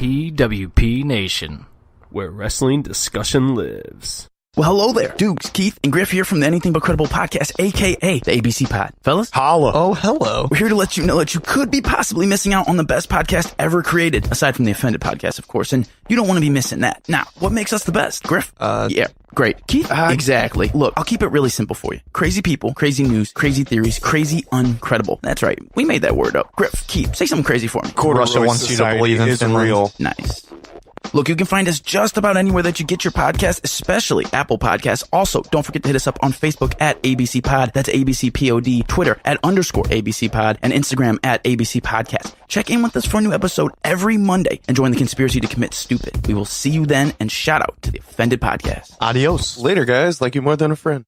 PWP Nation, where wrestling discussion lives. Well, hello there. Dukes, Keith, and Griff here from the Anything But Credible podcast, a.k.a. the ABC Pod. Fellas? Holla. Oh, hello. We're here to let you know that you could be possibly missing out on the best podcast ever created, aside from the Offended podcast, of course, and you don't want to be missing that. Now, what makes us the best? Griff? Yeah, great. Keith? Exactly. Look, I'll keep it really simple for you. Crazy people, crazy news, crazy theories, crazy uncredible. That's right. We made that word up. Griff, Keith, say something crazy for me. Russia wants you to believe in Finland. Real. Nice. Look, you can find us just about anywhere that you get your podcasts, especially Apple Podcasts. Also, don't forget to hit us up on Facebook at ABC Pod. That's ABC POD. Twitter at _ABC Pod. And Instagram at ABC Podcast. Check in with us for a new episode every Monday and join the conspiracy to commit stupid. We will see you then, and shout out to the Offended Podcast. Adios. Later, guys. Like you more than a friend.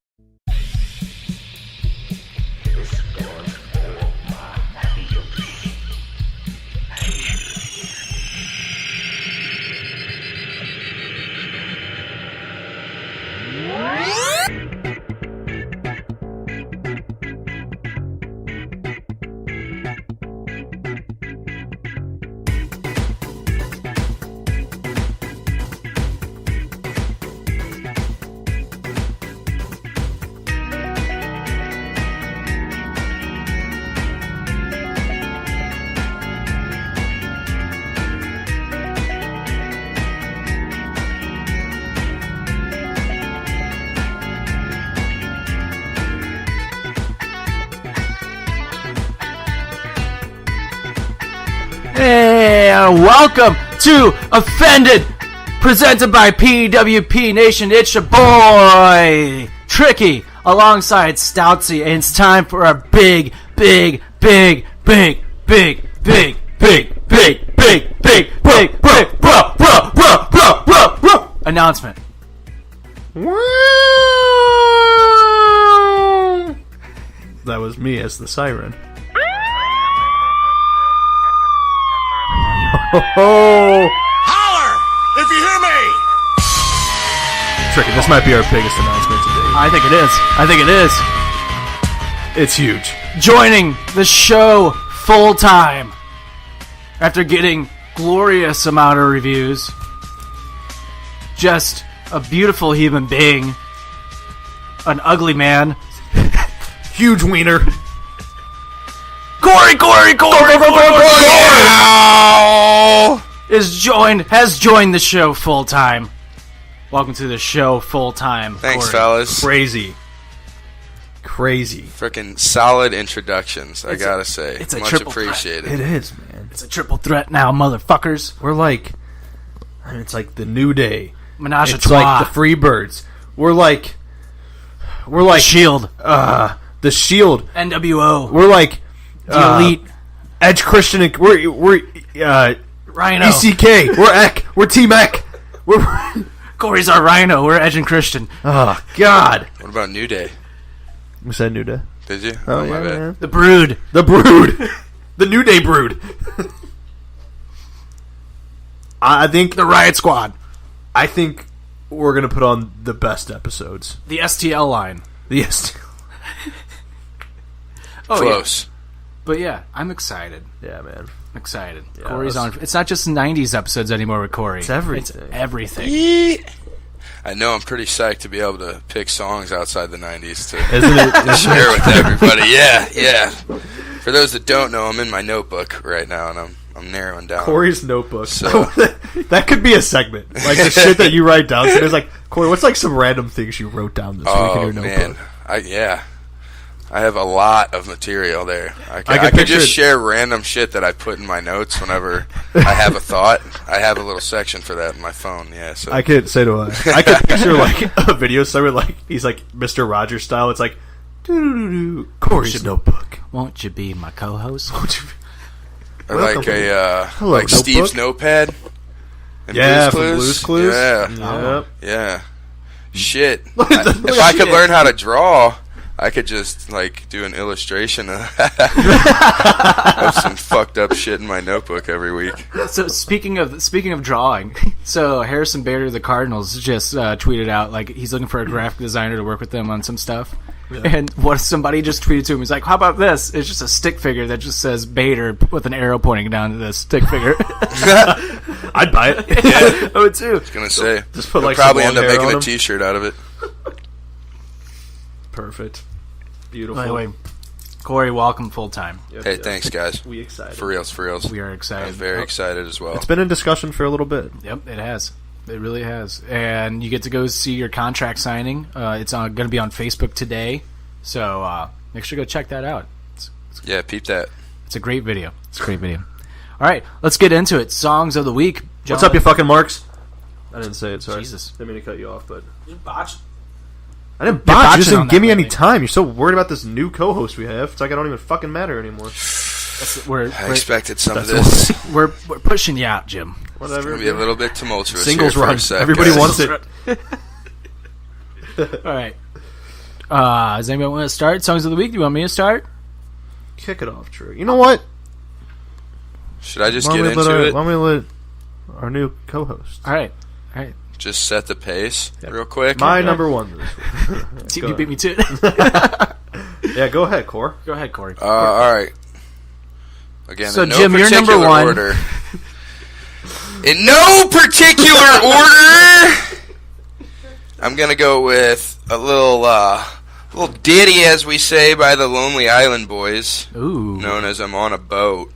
welcome to Offended, presented by PWP Nation. It's your boy, Tricky, alongside Stoutsy, and it's time for a big announcement. That was me as the siren. Oh! Holler! If you hear me! Tricky, this might be our biggest announcement today. I think it is. It's huge. Joining the show full time after getting glorious amount of reviews. Just a beautiful human being. An ugly man. Huge wiener. Corey has joined the show full time. Welcome to the show full time. Thanks, Corey. fellas. Crazy. Freaking solid introductions, I gotta say. It's a much triple appreciated. It is, man. It's a triple threat now, motherfuckers. We're like, it's like the New Day. Menage a It's trois. like the Freebirds. We're like Shield. The Shield. NWO. We're like The Elite. Edge Christian. We're Rhino. ECK. We're Eck. We're Team Eck. Corey's our Rhino. We're Edge and Christian. Oh God. What about New Day? We said New Day. Did you? Oh, my yeah, bad. man. The Brood. The New Day Brood. I think The Riot Squad. I think we're gonna put on the best episodes. The STL line. The STL. Oh, Close. Yeah. But yeah, I'm excited. Yeah, man. I'm excited. Yeah, Corey's on. It's not just 90s episodes anymore with Corey. It's everything. It's everything. I know I'm pretty psyched to be able to pick songs outside the 90s to Isn't it? share with everybody. Yeah. For those that don't know, I'm in my notebook right now, and I'm narrowing down. Corey's notebook. So- That could be a segment. Like the shit that you write down. So there's like, Corey, what's like some random things you wrote down this week in your notebook? Man. I have a lot of material there. I can could picture just it. share random shit that I put in my notes whenever I have a thought. I have a little section for that in my phone. Yeah, so I could say to I could picture like a video somewhere like he's like Mr. Rogers style. It's like Corey's notebook. Won't you be my co-host? or like a Hello, like Steve's notebook. notepad. in Yeah, Blue's from Blue's Clues. Yeah, Yep. yeah. Shit. Look at the- If I could learn how to draw, I could just like do an illustration of some fucked up shit in my notebook every week. So speaking of drawing, so Harrison Bader of the Cardinals just tweeted out like he's looking for a graphic designer to work with them on some stuff. Yeah. And what somebody just tweeted to him, he's like, "How about this? It's just a stick figure that just says Bader with an arrow pointing down to the stick figure." I'd buy it. Yeah, I would too. I was gonna say. Just put, He'll like, probably some end up long hair making on a him. T-shirt out of it. Perfect. Beautiful. By the way, Corey, welcome full time. Yes, Hey, yes. thanks, guys. We excited. For reals. We are excited. I'm very excited as well. It's been in discussion for a little bit. Yep, it has. It really has. And you get to go see your contract signing. It's going to be on Facebook today. So make sure to go check that out. Yeah, peep that. It's a great video. It's a great video. All right, let's get into it. Songs of the week. What's up, you fucking marks? I didn't say it, sorry. Jesus. Didn't mean to cut you off, but... You botched. I didn't You're botch. You just botching on didn't give that me any lately. time. You're so worried about this new co-host we have. It's like I don't even fucking matter anymore. I expected some of this. We're pushing you out, Jim. Whatever. It'll be a little bit tumultuous. Singles here for run. a sec, Everybody guys. wants it. All right. Does anybody want to start? Songs of the week? Do you want me to start? Kick it off, Drew. You know what? Should I just Why get don't we into it? Why don't we let our new co-host? All right. Just set the pace real quick. My number one. See, Go you beat ahead. me to it. Yeah, go ahead, Core. Go ahead, Corey. All right. Again, So, in no Jim, you're number particular one. order. In no particular order, I'm gonna go with a little ditty, as we say, by the Lonely Island Boys, Ooh. known as "I'm on a Boat."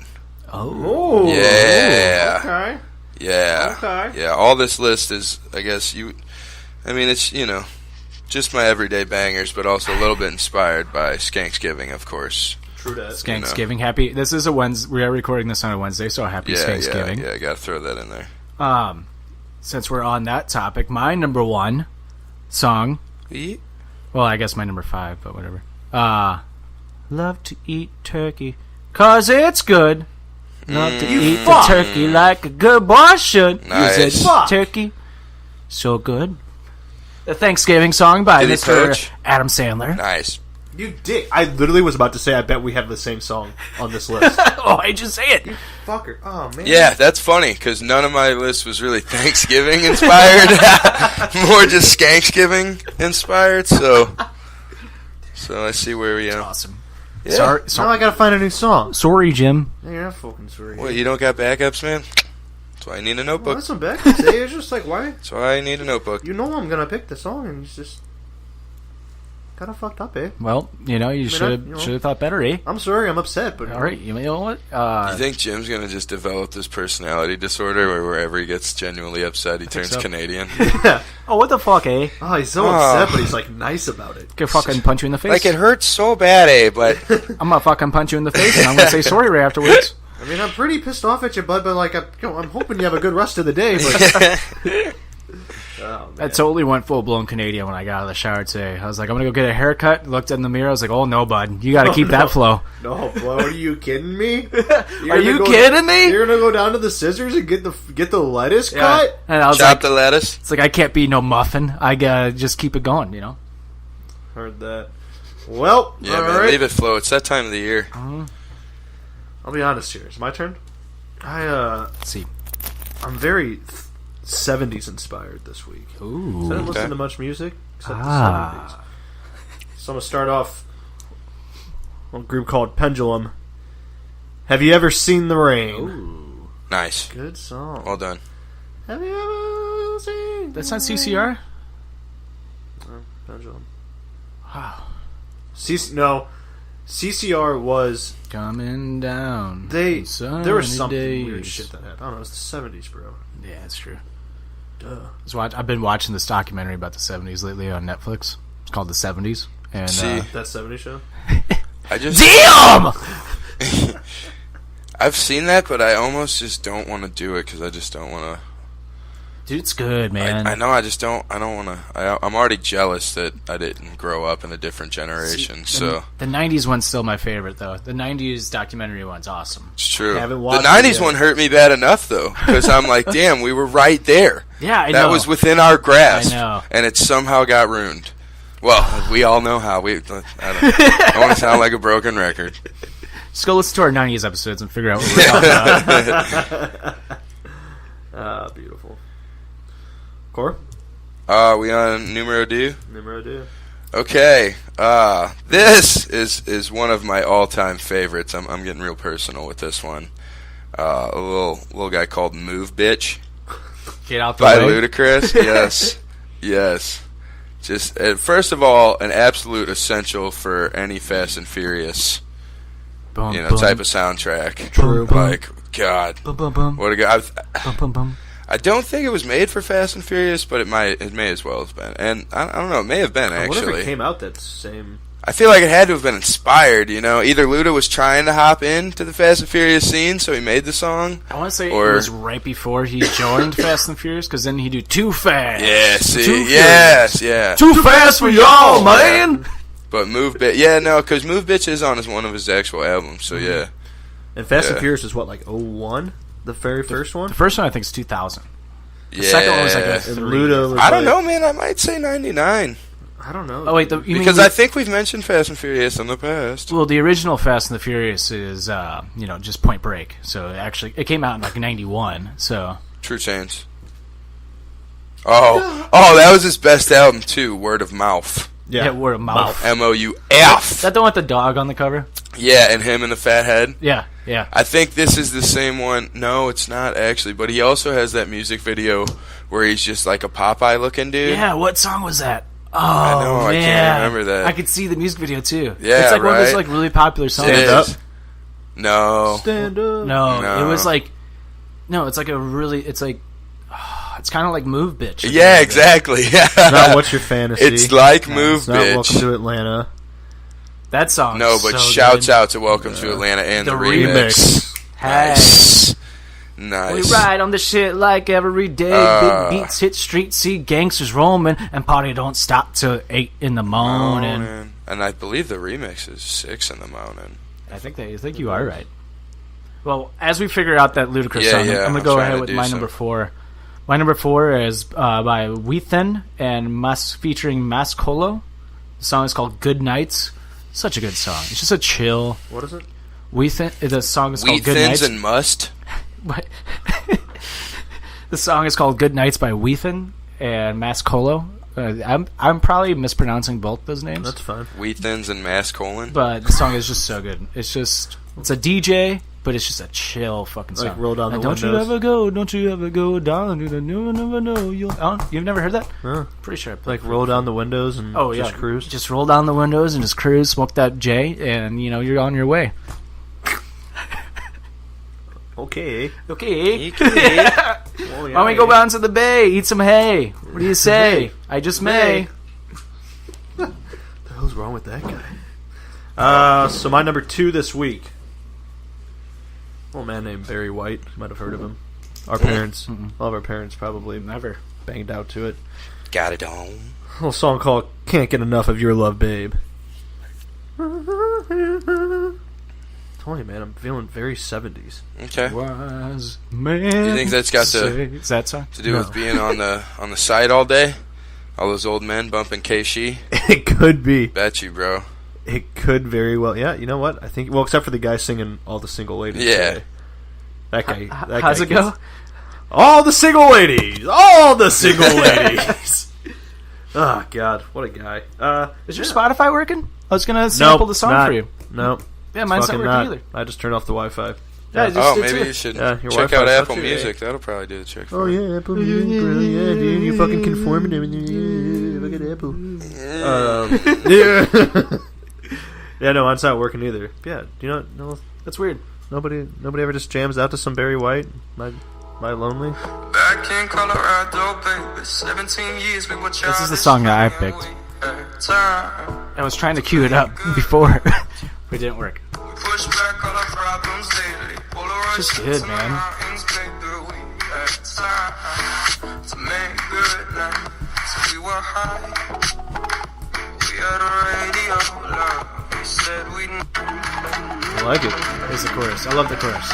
Oh. Yeah. Okay. Yeah. Okay. Yeah, all this list is, I guess, it's, just my everyday bangers, but also a little bit inspired by Skanksgiving, of course. True that. Thanksgiving. Happy. This is a Wednesday. We are recording this on a Wednesday, so happy Thanksgiving. Yeah, I gotta throw that in there. Since we're on that topic, my number one song. Eat. Well, I guess my number 5, but whatever. Love to eat turkey, 'cause it's good. Love to eat the turkey like a good boy should. Nice. Use it, turkey. So good. The Thanksgiving song by Did he Mr. coach? Adam Sandler. Nice. You dick. I literally was about to say, I bet we have the same song on this list. Oh, I just say it. Fucker. Oh, man. Yeah, that's funny, because none of my list was really Thanksgiving inspired. More just Skanksgiving inspired, so I see where we are. Awesome. Yeah. Now I gotta find a new song. Sorry, Jim. Yeah, you're not fucking sorry. What, you don't got backups, man? That's why I need a Well, notebook. that's some backups. Hey, it's just like, why? That's why I need a notebook. You know I'm gonna pick the song, and it's just kind of fucked up, eh? Well, you should have thought better, eh? I'm sorry, I'm upset, but All right, you know what? You think Jim's gonna just develop this personality disorder where wherever he gets genuinely upset, he turns so. Canadian? Oh, what the fuck, eh? oh, he's so upset, but he's like nice about it. Could fucking punch you in the face. Like, it hurts so bad, eh? But I'm gonna fucking punch you in the face, and I'm gonna say sorry right afterwards. I mean, I'm pretty pissed off at you, bud, but like, I'm hoping you have a good rest of the day. But oh, I totally went full blown Canadian when I got out of the shower today. I was like, I'm gonna go get a haircut. Looked in the mirror. I was like, oh no, bud, you got to keep that flow. no, boy, are you kidding me? Are you kidding me? You're gonna go down to the scissors and get the lettuce cut? And I was chop like, the lettuce. it's like I can't be no muffin. I gotta just keep it going, Heard that. Well, Yeah, all man, right. leave it flow. It's that time of the year. I'll be honest here. It's my turn. Let's see. I'm very 70s inspired this week. Ooh. So I didn't listen Okay. to much music except the 70s. So I'm going to start off with a group called Pendulum. Have you ever seen the rain? Nice. Good song. Well done. Have you ever seen That's not the rain? CCR. No, Pendulum. Wow. CCR was Coming down. there was sunny something days. weird shit that happened. I don't know. It's the 70s, bro. Yeah, it's true. Duh. I've been watching this documentary about the 70s lately on Netflix. It's called The 70s. And See, That 70s show. I just damn! I've seen that, but I almost just don't want to do it because I just don't want to. Dude, it's good, man. I know. I just don't. I don't want to. I'm already jealous that I didn't grow up in a different generation. So The 90s one's still my favorite, though. The 90s documentary one's awesome. it's true. Haven't The watched it 90s yet. one hurt me bad enough though, because I'm like, damn, we were right there. Yeah, I That know. was within our grasp. I know. And it somehow got ruined. Well, we all know how. I don't want to sound like a broken record. Just go listen to our 90s episodes and figure out what we're talking about. Beautiful. Core? We on numero deux? Numero deux. Okay. This is one of my all-time favorites. I'm getting real personal with this one. A little guy called Move Bitch. Get out the by way. Ludacris. Yes. Yes. Just first of all, an absolute essential for any Fast and Furious, Boom, type of soundtrack. True. Like, God, Boom, boom, boom. what a guy! Boom, boom, boom. I don't think it was made for Fast and Furious, but it may as well have been. And I don't know, it may have been actually. Whatever came out that same. I feel like it had to have been inspired. Either Luda was trying to hop into the Fast and Furious scene, so he made the song. I want to say it was right before he joined Fast and Furious, because then he'd do Too Fast. Yeah, see, yes, yeah. Too fast for y'all, man. But Move Bitch, because Move Bitch is on one of his actual albums, so yeah. And Fast and Furious is what, like 01? The very first one? The first one I think is 2000. The Yeah. second one was like a And 3. Luda was I don't know, man. I might say 99. I don't know. Oh wait, Because I think we've mentioned Fast and Furious in the past. well, the original Fast and the Furious is just Point Break. So it came out in like 91. So True Change. Oh, that was his best album too. Word of Mouth. yeah, word of mouth. MOUF. Is that the one with the dog on the cover? Yeah, and him and the fat head. Yeah. I think this is the same one. No, it's not actually. But he also has that music video where he's just like a Popeye looking dude. Yeah, what song was that? Oh, I know, I man. can't remember that. I could see the music video too. Yeah, it's like one of those right? like really popular songs. It Stand is. No. Stand up. No, it was like it's like it's kind of like Move Bitch. Yeah, exactly. Not What's Your Fantasy. It's like Move It's not Bitch. Welcome to Atlanta. That song. No, is but so shouts good. out to Welcome to Atlanta and the The remix. Hey. Nice. We ride on the shit like every day. Big beats hit street, see gangsters roaming, and party don't stop till 8 in the morning. Morning. And I believe the remix is 6 in the morning. I think you are right. Well, as we figure out that Ludacris song, I'm gonna go trying ahead to with do my some. number 4. My number 4 is by Weathen and featuring Mascolo. The song is called "Good Nights." Such a good song. It's just a chill. What is it? Weathen. The song is called Wheat "Good Thins Nights." and Must. The song is called "Good Nights" by Weathen and Mascolo. I'm probably mispronouncing both those names. That's fine. Wheat Thins and Mass Colon. But the song is just so good. It's a DJ, but it's just a chill fucking song. Like Roll Down the Don't Windows. don't you ever go down to the never know you've never heard that? Huh. Pretty sure I played Like roll down the windows and just cruise. Just roll down the windows and just cruise, smoke that J, and you're on your way. Okay. Okay. Well, Why don't we go down to the bay, eat some hay? What do you say? I just may. What the hell's wrong with that guy? So my number 2 this week. A little man named Barry White. You might have heard of him. Our parents, all of our parents probably Never. banged out to it. Got it on. A little song called "Can't Get Enough of Your Love, Babe." Telling you, man, I'm feeling very 70s. Okay. Wise man. You think that's got Is that song? to do with being on the side all day? All those old men bumping K-She? It could be. Bet you, bro. It could very well. Yeah, you know what? I think. Well, except for the guy singing "All the Single Ladies." Yeah. Today. That guy. That How's guy it go? All the single ladies. All the single ladies. Oh God, what a guy. Is your Spotify working? I was gonna sample the song for you. Nope. Yeah, mine's not Fucking working either. I just turned off the Wi-Fi. Yeah, I just Oh, did maybe too. you should Yeah, your check Wi-Fi out sucks Apple too, Music. That'll probably do the trick for Oh you. yeah, Apple Music, bro. Yeah, dude, you fucking conforming to everything. Yeah, look at Apple. Yeah. Yeah, no, mine's not working either. Yeah, do you know? No, That's weird. nobody ever just jams out to some Barry White. My lonely. Back in Colorado, baby, 17 years we were This is the song that I picked. I was trying to cue it up before, but it didn't work. Push back all our problems daily. It's just good, man. To make good night. So we were high. We had a radio love. We said we'd I like it. There's the chorus. I love the chorus.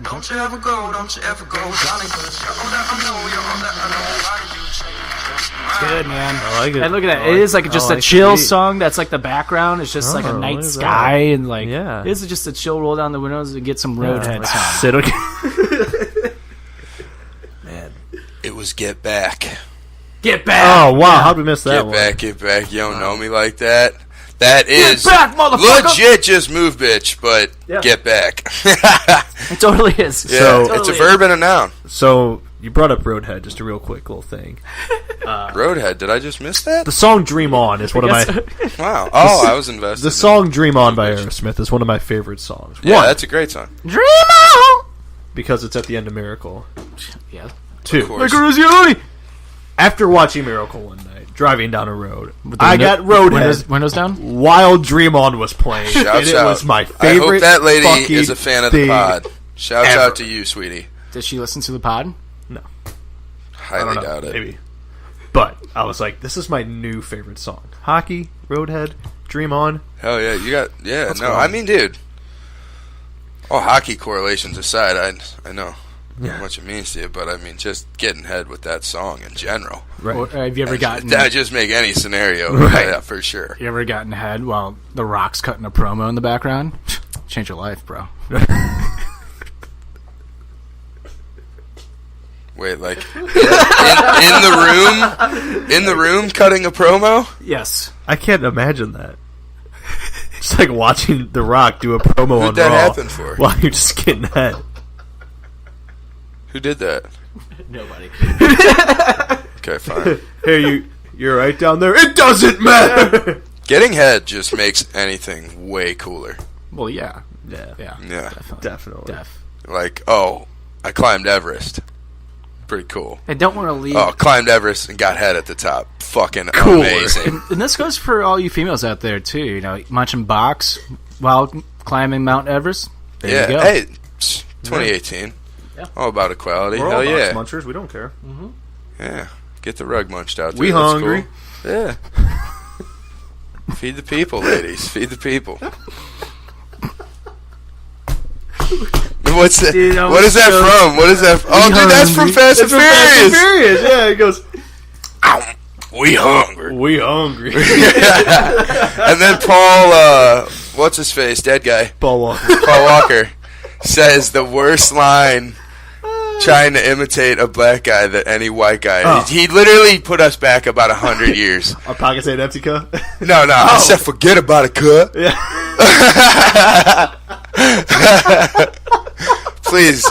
Don't you ever go, darling, 'cause you're all that I know, you're all that I know. Why did you change your mind? It's good, man. I like it. And look at that. I It is like just a like chill the beat. song that's like the background. It's just like a Oh, night look at sky and like Yeah. it's just a chill roll down the windows and get some Roadhead Like, sound. sit okay. Man. It was Get Back. Get back! Oh wow, how'd we miss that Get one? back, get back. You don't know me like that. That is back, motherfucker! legit just move, bitch, but get back. It totally is. Yeah, So- it's a verb and a noun. So you brought up Roadhead, just a real quick little thing. Roadhead, did I just miss that? The song "Dream On" is one of my. Wow. Oh, I was invested. The song "Dream On" by Aerosmith is one of my favorite songs. Yeah, One, that's a great song. Dream on! because it's at the end of Miracle. Yeah. Two, course. after watching Miracle one night, driving down a road, The I window- got Roadhead Windows down? while "Dream On" was playing, Shout and it out. was my I favorite. hope that lady fucking is a fan of the thing pod. Shouts ever. out to you, sweetie. Did she listen to the pod? I Highly don't know, doubt it. maybe. But I was like, this is my new favorite song. Hockey, Roadhead, Dream On. Hell yeah, you got Let's no. go. I mean, dude. All hockey correlations aside, I know Yeah. how much it means to you, but I mean, just getting head with that song in general. Right. Or have you ever gotten That would just make any scenario, Right. yeah, for sure. you ever gotten head while The Rock's cutting a promo in the background? Change your life, bro. Wait, like in the room, cutting a promo. Yes. I can't imagine that. It's like watching The Rock do a promo on Who'd that Raw happen for? while you're just getting head. Who did that? Nobody. Okay, fine. Hey, you're right down there. It doesn't matter. Getting head just makes anything way cooler. Well, yeah. Yeah, Yeah. Yeah, definitely. Def. like I climbed Everest. Pretty cool. I don't want to leave. Oh, climbed Everest and got head at the top. Fucking Cooler. amazing. And this goes for all you females out there, too. You know, munching box while climbing Mount Everest. There Yeah. you go. Hey, 2018. Yeah. All about equality. We're Hell all yeah. box munchers. We don't care. Yeah. Get the rug munched out there. We That's hungry. cool. Yeah. Feed the people, ladies. Feed the people. What's that? Dude, that what was is that so- from? What is that? Oh, dude, that's from Fast and Furious. Furious. Yeah, he goes, We hungry. we hungry. And then Paul, what's his face? Dead guy. Paul Walker. Paul Walker says the worst line trying to imitate a black guy that any white guy. Oh. He literally put us back about 100 years. Our pockets ain't empty, cuh. No, I said forget about it, cut. Yeah. Please,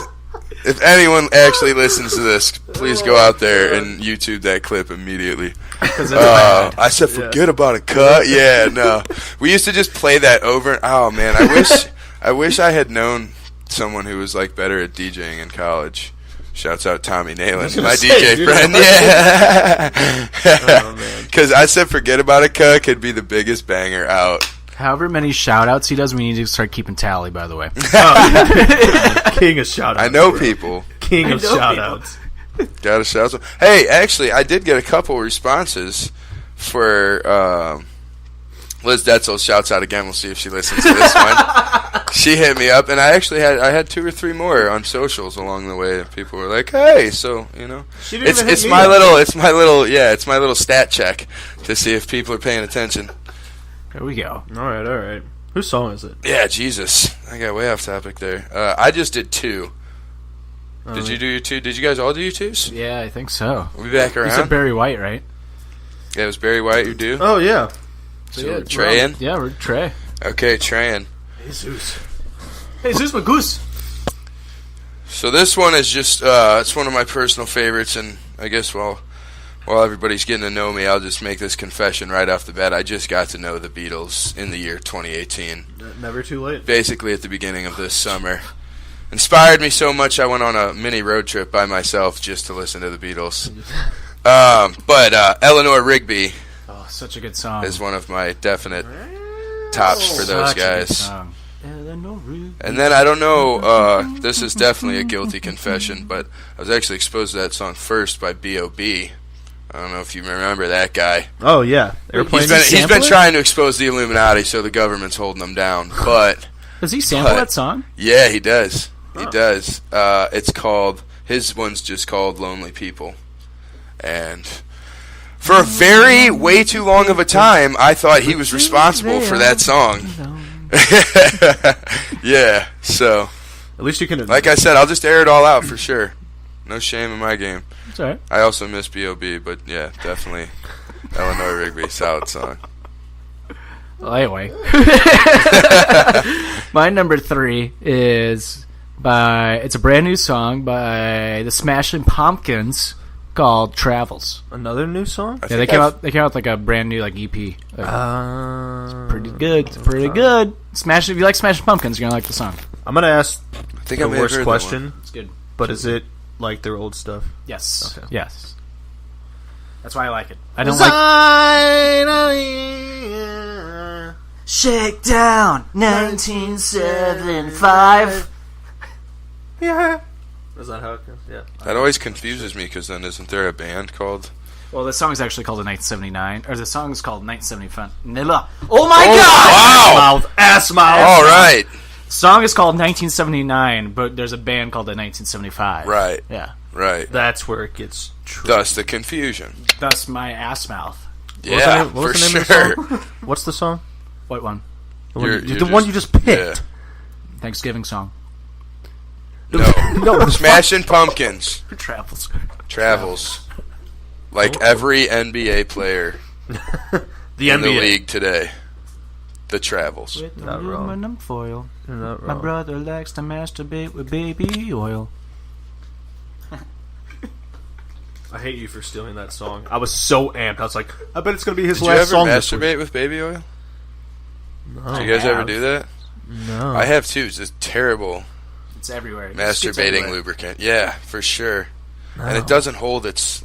if anyone actually listens to this, please go out there and YouTube that clip immediately. I said forget about it, cut. Yeah, no. We used to just play that over. Oh man, I wish I had known someone who was like better at DJing in college. Shouts out Tommy Nalen, my say, DJ dude. friend. Yeah. Oh, man. Because I said forget about it, cut could be the biggest banger out. However many shout-outs he does, we need to start keeping tally, by the way. King of shout outs. I know people. King of shout outs. Got a shout out. Hey, actually, I did get a couple responses for Liz Detzel. Shouts out again. We'll see if she listens to this one. She hit me up, and I had 2 or 3 more on socials along the way. People were like, "Hey, so you know, She didn't even hit it's me my up. it's my little stat check to see if people are paying attention." There we go. All right. Whose song is it? Yeah, Jesus, I got way off topic there. I just did 2. Did you do your 2? Did you guys all do your 2s? Yeah, I think so. We'll be back You around. said Barry White, right? Yeah, it was Barry White. You do? Oh, yeah. So we're Treying? Yeah, we're Trey. Okay, Treying. Jesus. Hey, Zeus Magoose. So this one is just, it's one of my personal favorites, and I guess while everybody's getting to know me, I'll just make this confession right off the bat. I just got to know the Beatles in the year 2018. Never too late. Basically at the beginning of this summer. Inspired me so much I went on a mini road trip by myself just to listen to the Beatles. But Eleanor Rigby Oh, such a good song. is one of my definite tops for those Such a good guys. song. Eleanor Rigby. And then I don't know, this is definitely a guilty confession, but I was actually exposed to that song first by B.O.B. I don't know if you remember that guy. Oh, yeah. They were playing. He's been trying to expose the Illuminati, so the government's holding them down. But Does he sample But- that song? yeah, he does. He does. It's called, his one's just called Lonely People. And for a very, way too long of a time, I thought he was responsible for that song. Yeah, so, At least you can. like I said, I'll just air it all out for sure. No shame in my game. It's alright. I also miss B.O.B., but yeah, definitely Eleanor Rigby, solid song. Well, anyway. My number 3 is it's a brand new song by the Smashing Pumpkins called Travels. Another new song? Yeah, they came out with like a brand new like EP. Pretty good. It's pretty good. If you like Smashing Pumpkins, you're gonna like the song. I'm gonna ask I think the I may have worst heard question. that one. It's good. But is it like their old stuff? Yes. Okay. Yes. That's why I like it. I don't like Shakedown 1975. Yeah. Is that how it goes? Yeah. That always confuses me because then isn't there a band called? Well, the song is actually called 1979, or the song is called 1975. Oh my God! Wow! Ass mouth. All right. The song is called 1979, but there's a band called the 1975. Right. Yeah. Right. That's where it gets true. Thus the confusion. Thus my ass mouth. Yeah, What was for the name sure. of the song? What's the song? What one? The one you just picked. Yeah. Thanksgiving song. No. Smashing Pumpkins. Travels. Travels. Like every NBA player The in the NBA. league today. The Travels. With Not wrong. aluminum foil. You're not My wrong. brother likes to masturbate with baby oil. I hate you for stealing that song. I was so amped. I was like, I bet it's going to be his Did you last ever song this week. masturbate with baby oil? No. Did you guys ever do that? No. I have too. It's a terrible It's everywhere. It masturbating gets everywhere. lubricant. Yeah, for sure. And it doesn't hold its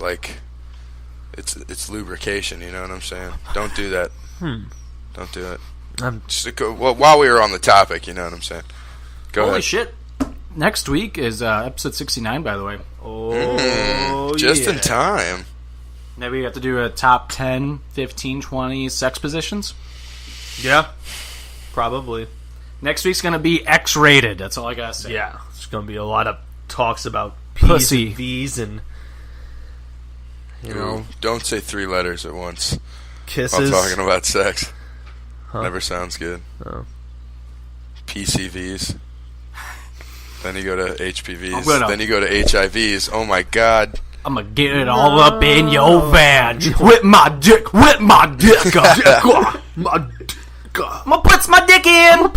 its lubrication. You know what I'm saying? Don't do that. Don't do it. Just go, while we were on the topic, you know what I'm saying? Go Holy ahead. shit. Next week is episode 69, by the way. Just in time. Now we have to do a top 10, 15, 20 sex positions. Yeah. Probably. Next week's going to be X-rated. That's all I got to say. Yeah. There's going to be a lot of talks about P's Pussy. and V's and, you know, Ooh, don't say 3 letters at once. kisses. While talking about sex. Huh. Never sounds good. Oh. PCVs. Then you go to HPVs. I'm gonna- Then you go to HIVs. Oh my God. I'm going to get it all up in your vag. Whip my dick. Whip my dick up. My dick. I'm going to put my dick in.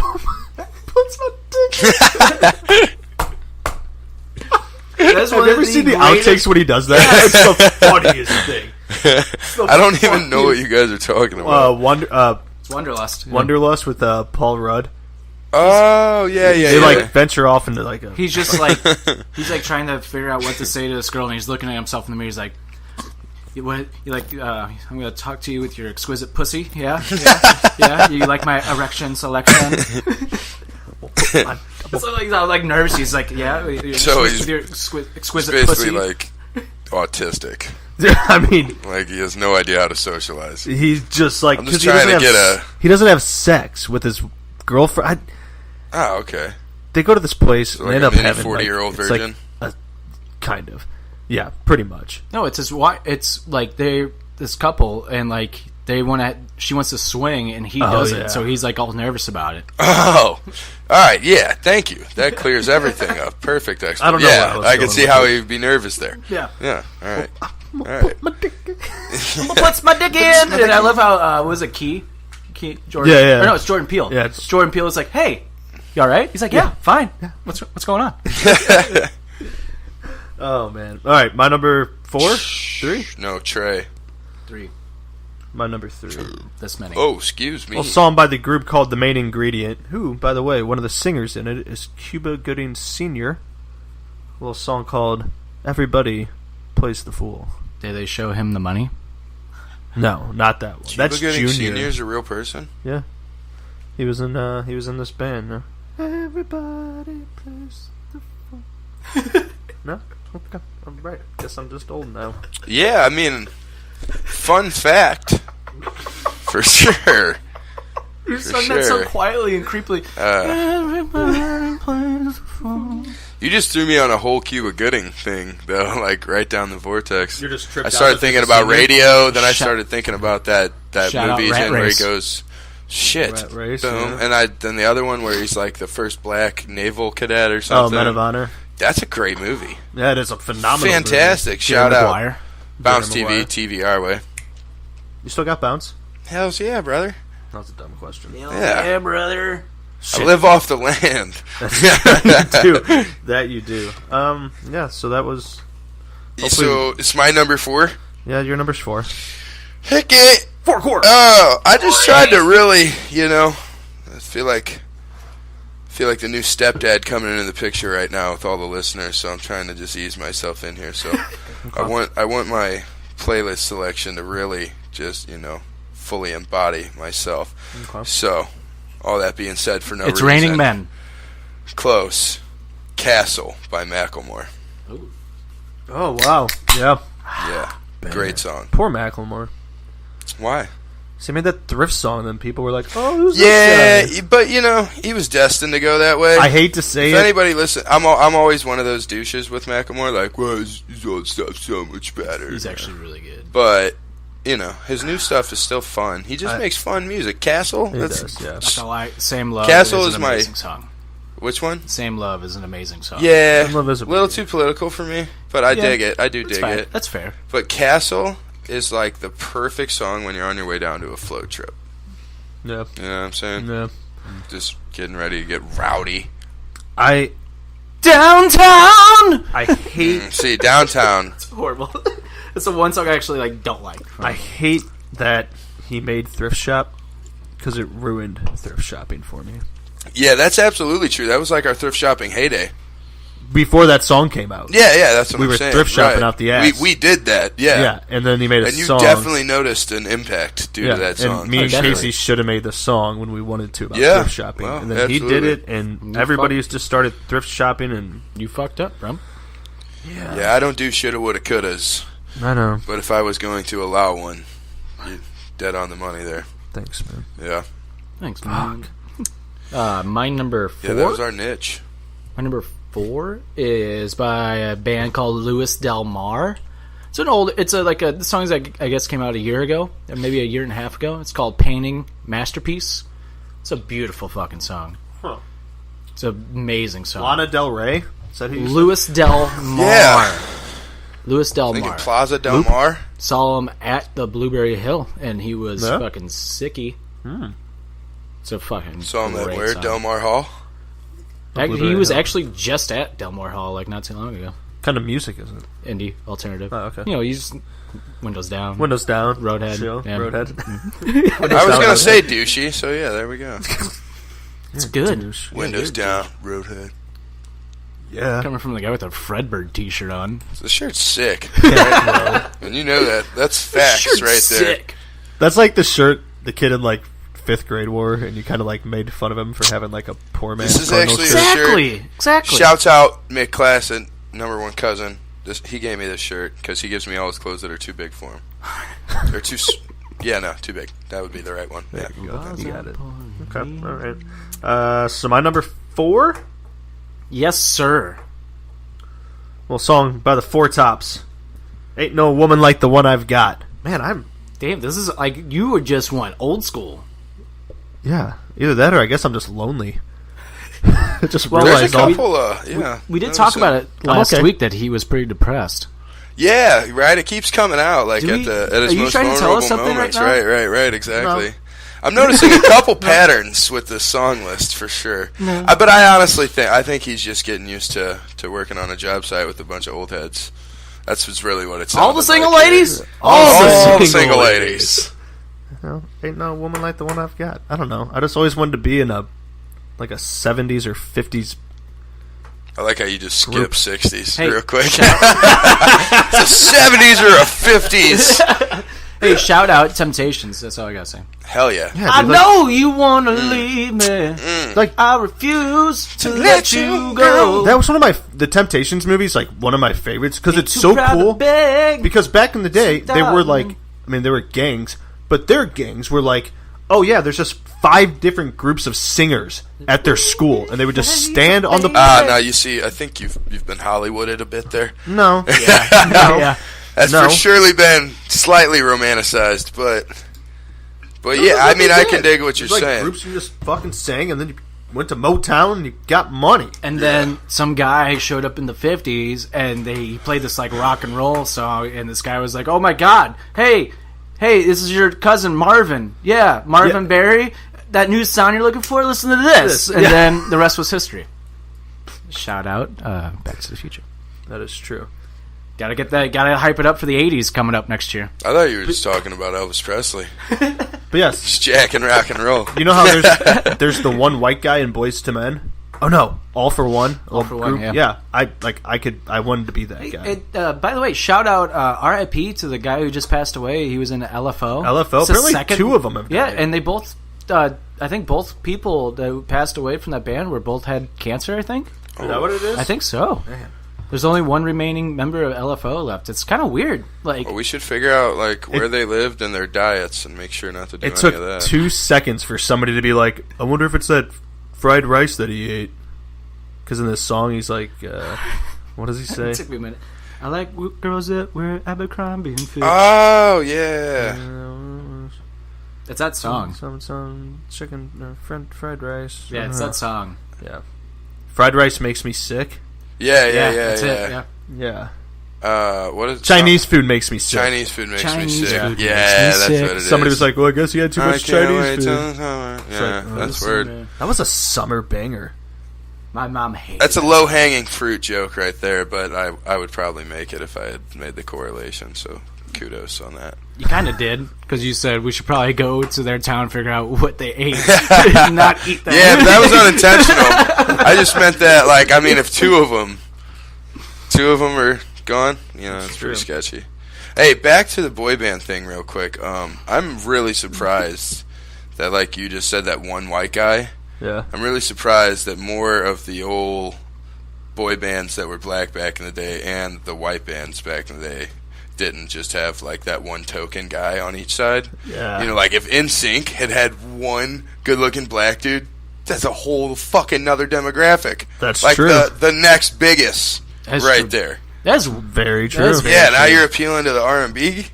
That's Have you ever seen the outtakes when he does that? It's the funniest thing. I don't even know what you guys are talking about. It's Wonderlust. Wanderlust with Paul Rudd. Oh, yeah. They like venture off into like a. He's just like trying to figure out what to say to this girl, and he's looking at himself in the mirror. He's like, "What? You like? I'm gonna talk to you with your exquisite pussy. Yeah. You like my erection selection?" So like, I was like nervous. He's like, "Yeah." So with he's your exquisite basically pussy. like autistic. I mean, Like he has no idea how to socialize. he's just like I'm just 'cause he trying to doesn't get have he doesn't have sex with his girlfriend. Oh, okay. They go to this place So and like end a up mini having 40-year-old it's virgin? Like kind of, yeah, pretty much. No, it's his wife. It's like this couple, and like she wants to swing, and he doesn't. yeah. So he's like all nervous about it. Oh, all right. Yeah, thank you. That clears everything up. Perfect explanation. I don't know where I Yeah, was I can going see with how it. he'd be nervous there. Yeah. Yeah. All right. All right. Puts my dick in, and I love how what was it Key Jordan? Yeah. Or no, it's Jordan Peele. Yeah, it's- Jordan Peele is like, "Hey, you all right?" He's like, "Yeah, fine. What's going on?" Oh man! All right, my number 4, 3. No, Trey. 3. My number 3. This many. Oh, excuse me. A song by the group called The Main Ingredient, who, by the way, one of the singers in it is Cuba Gooding Sr. A little song called Everybody Plays the Fool. Did they show him the money? No, not that one. That's Cuba Gooding Junior. Sr. is a real person? Yeah, he was in this band. Everybody plays the fool. No, okay, I'm right. Guess I'm just old now. Yeah, I mean, fun fact. For sure. You For sung that so sure. quietly and creepily. Everybody plays the fool. You just threw me on a whole Cuba Gooding thing, though, like right down the vortex. You're just tripped I out started that thinking there's a about singer? radio, then I Shout- started thinking about that Shout out movie Rat where he Race. goes, shit, Rat Race, boom, yeah. and then the other one where he's like the first black naval cadet or Oh, something. Men of Honor. That's a great movie. Yeah, it is a phenomenal Fantastic. movie. Shout Jerry out. Maguire. Bounce Jerry TV, Maguire. TV our way. You still got Bounce? Hells yeah, brother. That was a dumb question. Yeah, brother. I live off the land. That you do. Yeah, so that was... So it's my number 4. Yeah, your number's 4. Heck it. COR. Oh, I just tried to really, I feel like the new stepdad coming into the picture right now with all the listeners, so I'm trying to just ease myself in here. So okay. I want my playlist selection to really just, fully embody myself. Okay. So, all that being said, for no reason. It's Raining Men. Close. Castle by Macklemore. Ooh. Oh, wow. Yeah. Yeah. Great song. Poor Macklemore. Why? So he made that thrift song, and then people were like, "Oh, who's yeah," this guy? But he was destined to go that way. I hate to say if anybody listen, I'm always one of those douches with Macklemore, like, "Well, his old stuff's so much better." He's actually really good. But his new stuff is still fun. He just makes fun music. Castle, Same Love. Castle is an my amazing song. Which one? Same Love is an amazing song. Yeah, Same Love is a little too political for me, but I dig it. I do dig it. That's fair. But Castle is like the perfect song when you're on your way down to a float trip. Yeah. You know what I'm saying? Yeah. Just getting ready to get rowdy. Downtown! I hate... See, Downtown. It's horrible. It's the one song I actually don't like. I hate that he made Thrift Shop because it ruined thrift shopping for me. Yeah, that's absolutely true. That was like our thrift shopping heyday. Before that song came out. Yeah, that's what I'm saying. We were thrift shopping out the ass. We did that, yeah. Yeah, and then he made a song. And you definitely noticed an impact due to that song. And me and Casey should have made the song when we wanted to about thrift shopping. Well, and then absolutely. he did it, and everybody just started thrift shopping, and... You fucked up, bro. Yeah, I don't do shoulda, woulda, couldas. I know. But if I was going to allow one, you're dead on the money there. Thanks, man. Yeah. Thanks, man. My number 4? Yeah, that was our niche. My number 4 is by a band called Louis Del Mar. It's the song that I guess came out a year ago, or maybe a year and a half ago. It's called Painting Masterpiece. It's a beautiful fucking song. Huh. It's an amazing song. Lana Del Rey? Is that who you Louis Del Mar. Yeah. Louis Del Mar. Plaza Del Mar. Saw him at the Blueberry Hill, and he was fucking sicky. So fucking Saw him at great where? song. Del Mar Hall? He was actually just at Del Mar Hall not too long ago. What kind of music is it? Indie, alternative. Oh, okay. He's Windows Down. Windows Down. Roadhead. Chill. Yeah. Roadhead. I was going to say douchey, so yeah, there we go. It's good. Windows Down, Roadhead. Yeah. Coming from the guy with a Fredbird t-shirt on. The shirt's sick. Right? And you know that. That's facts right there. Sick. That's like the shirt the kid in 5th grade wore, and you kind of made fun of him for having a poor man's This is Cardinals actually shirt. Exactly. Shouts out Mick Classen, number 1 cousin. He gave me this shirt because he gives me all his clothes that are too big for him. They're too... too big. That would be the right one. There Yeah. you go. You got it. Okay, all right. So my number 4? Yes, sir. Well, song by the Four Tops. Ain't no woman like the one I've got. Man, Damn, this is you would just want old school. Yeah, either that or I guess I'm just lonely. Just Well, realized There's a couple We did talk about it last week that he was pretty depressed. Yeah, right. It keeps coming out at his are you most trying to tell us vulnerable something moments. right now? Right. Exactly. No. I'm noticing a couple patterns with this song list for sure. No. But I honestly think he's just getting used to working on a job site with a bunch of old heads. That's really what it's. All the single ladies. All the single ladies. Well, ain't no woman like the one I've got. I don't know. I just always wanted to be in a 70s or 50s. I like how you just skip 60s real quick. It's a 70s or a 50s. Hey, shout out Temptations. That's all I gotta say. Hell yeah. I know you wanna leave me. I refuse to let you go. That was one of the Temptations movies, one of my favorites, because it's so cool. Because back in the day, they were they were gangs, but their gangs were there's just 5 different groups of singers at their school, and they would just stand on the... now you see, I think you've been Hollywooded a bit there. No. Yeah. That's for surely been slightly romanticized, but yeah, I can dig what you're saying. Groups you just fucking sang, and then you went to Motown, and you got money. And then some guy showed up in the 50s, and he played this rock and roll song, and this guy was like, "Oh my god, hey, hey, this is your cousin Marvin. Yeah, Marvin Berry. That new sound you're looking for? Listen to this. And then the rest was history. Shout out, Back to the Future. That is true. Gotta get that. Gotta hype it up for the '80s coming up next year. I thought you were just talking about Elvis Presley. But yes, Just jack and rock and roll. you know how there's the one white guy in Boyz II Men. Oh no, All for One. All for One. Group. Yeah. I wanted to be that guy. By the way, shout out R.I.P. to the guy who just passed away. He was in LFO. LFO. Apparently, 2 of them have died. Yeah, and they both. I think both people that passed away from that band both had cancer. I think. Is that what it is? I think so. Man. There's only one remaining member of LFO left. It's kind of weird. Like, Well, we should figure out where they lived and their diets and make sure not to do It any took of that. 2 seconds for somebody to be like, I wonder if it's that fried rice that he ate. Because in this song, he's like, what does he say? it took me a minute. I like girls that wear Abercrombie and Fitch. Oh, yeah. It's that song. Some chicken, fried rice. Yeah, it's that song. Yeah. Fried rice makes me sick. Yeah. That's it. Yeah. What is Chinese food makes me sick. Chinese food makes me Chinese sick. food Yeah, makes me that's sick. what it is. Somebody was like, well, I guess you had too much Chinese food. Yeah, that's weird. That was a summer banger. My mom hated That's a it. low-hanging fruit joke right there, but I would probably make it if I had made the correlation, so kudos on that. You kind of did, because you said we should probably go to their town and figure out what they ate, not eat that. Yeah, but that was unintentional. I just meant that, if 2 of them are gone, it's pretty sketchy. Hey, back to the boy band thing real quick. I'm really surprised that, like you just said, that one white guy. Yeah. I'm really surprised that more of the old boy bands that were black back in the day and the white bands back in the day didn't just have, that one token guy on each side. Yeah. If NSYNC had one good-looking black dude, that's a whole fucking other demographic. That's like true. The next biggest That's right true. there. That's Very true. That's very Yeah, now true. you're appealing to the R&B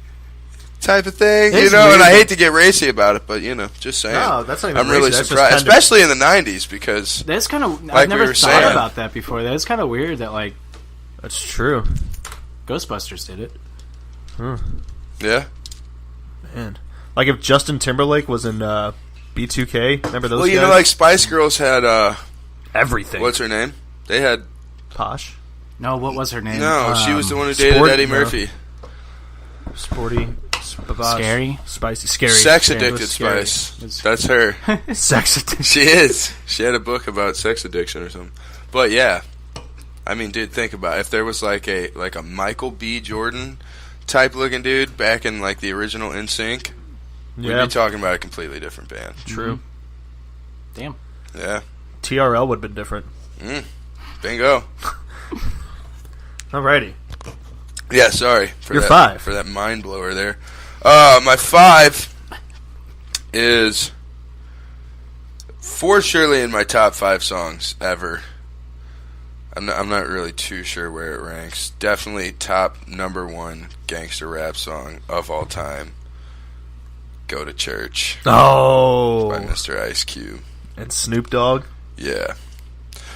type of thing, It's and weird. I hate to get racy about it, but, just saying. No, that's not even I'm really racy, that's just surprised, kind of- especially in the 90s, because... That's kind of. Like I've we never were thought saying. about that before. That's kind of weird that That's true. Ghostbusters did it. Yeah. Man. Like if Justin Timberlake was in B2K, remember those Well, guys? Spice Girls had, everything. what's her name? They had... Posh? No, what was her name? No, she was the one who dated Sport- Eddie no. Murphy. Sporty. Scary? Spicy. Scary. Sex Scary. Addicted Scary. Spice. That's her. Sex Addicted. She is. She had a book about sex addiction or something. But yeah, dude, think about it. If there was like a Michael B. Jordan type looking dude back in the original NSYNC, we'd be talking about a completely different band. True. Damn. Yeah. TRL would have been different. Bingo. Alrighty. Yeah, sorry for Your that, 5. for that mind blower there. My 5 is for surely in my top 5 songs ever. I'm not really too sure where it ranks. Definitely top number 1 gangster rap song of all time. Go to Church Oh. by Mr. Ice Cube. And Snoop Dogg. Yeah.